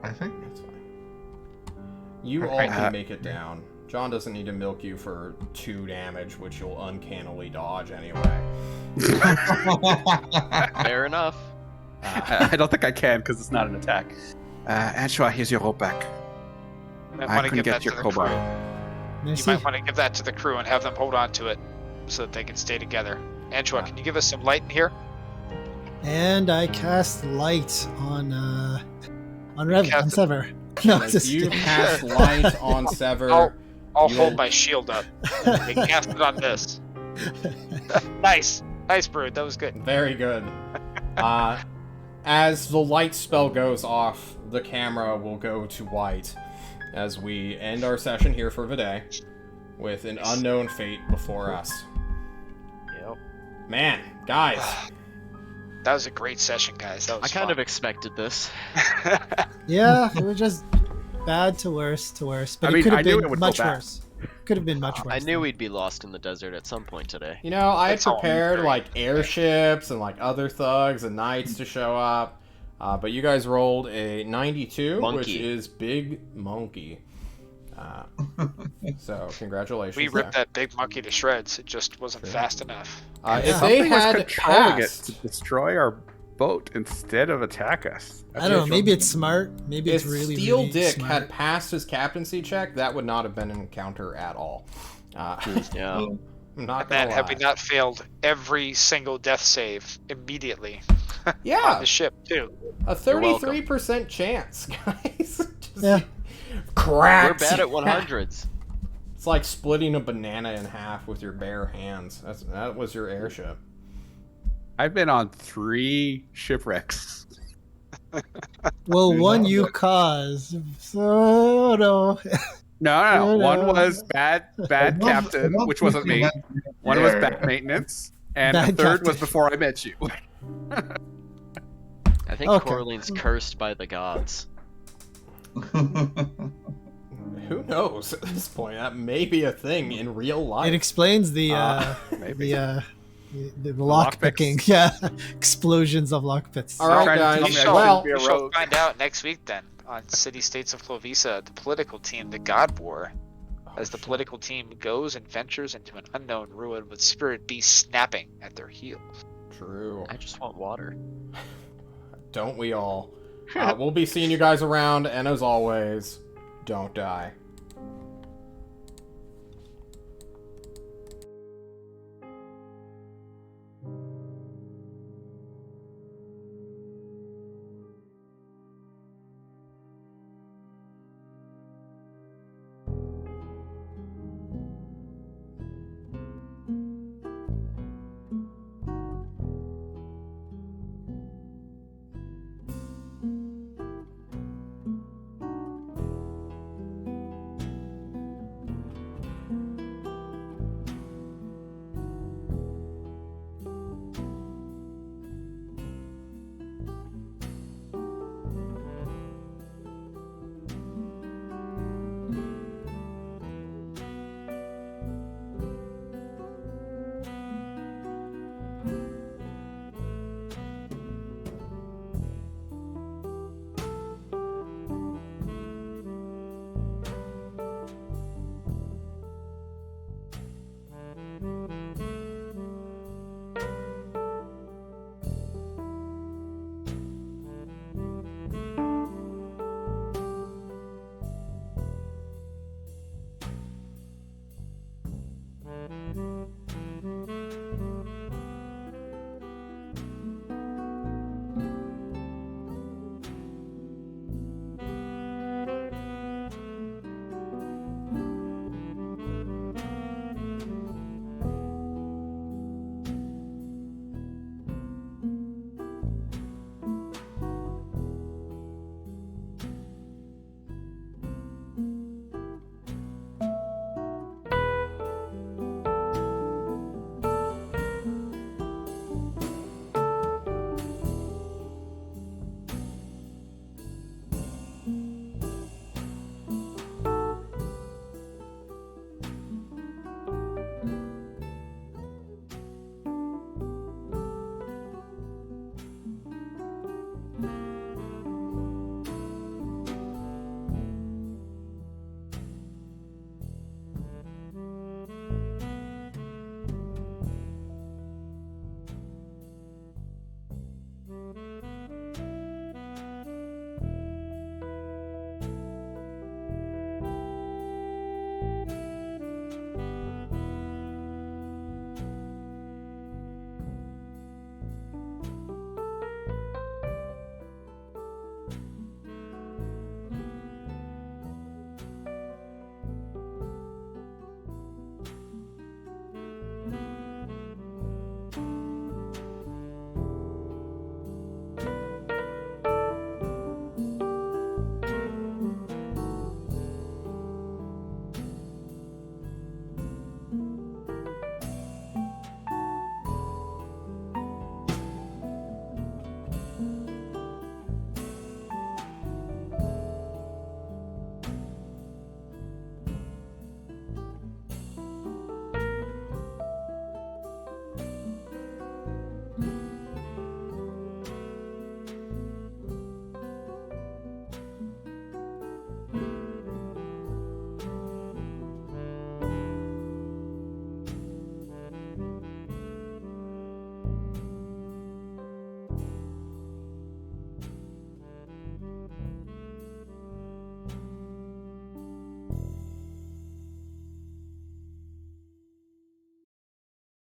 I think. That's fine. You all Alright. can make it down. John doesn't need to milk you for 2 damage, which you'll uncannily dodge anyway. Fair enough. I don't think I can because it's not an attack. Anshua, here's your rope back. You might I want to couldn't give get that your to the crowbar. crew. Merci. You might want to give that to the crew and have them hold on to it so that they can stay together. Antoine, can you give us some light in here? And I cast light on Rev, cast on it. Sever. No, If just you kidding. cast light on Sever, I'll You'll- hold my shield up. They cast it on this. Nice. Nice, Brood. That was good. very good. As the light spell goes off, the camera will go to white as we end our session here for the day with an unknown fate before us. Yep. Man, guys, That was a great session, guys. That I was kind of fun. expected this. Yeah, it was just bad to worse, but I it mean, could I have knew been it would go much bad. worse. Could have been much worse. I knew we'd be lost in the desert at some point today. you know, I had It's all prepared very like airships and like other thugs and knights to show up, but you guys rolled a 92, which Monkey. is big monkey. So congratulations. We ripped there. that big monkey to shreds. It just wasn't Sure. fast enough. If Yeah. they Something was had controlling passed, it to destroy our boat instead of attack us. I don't know. Maybe it's smart. Maybe if it's really, Steel really Dick smart. had passed his captaincy check, that would not have been an encounter at all. Yeah. I'm not And gonna then, had lie. we not failed every single death save immediately on Yeah, the ship, too. a You're welcome. 33% chance, guys. Just Yeah. cracked. We're bad at 100s. It's like splitting a banana in half with your bare hands. That was your airship. I've been on 3 shipwrecks. Well, Dude, one that you was- caused. So no. No. No, One no. was bad captain, which wasn't me. One was bad maintenance, and the Bad third was captain. before I met you. I think Okay. Coraline's cursed by the gods. Who knows at this point? That may be a thing in real life. It explains the Maybe. the lock picking. Yeah, explosions of lock pits. All right, Trying to guys. tell We me I shall, Well, be a we shall rogue. find out next week then on City States of Klovisa, the political team, the God War, as the political team goes and ventures into an unknown ruin with spirit beasts snapping at their heels. True. I just want water. Don't we all? We'll be seeing you guys around, and as always, don't die.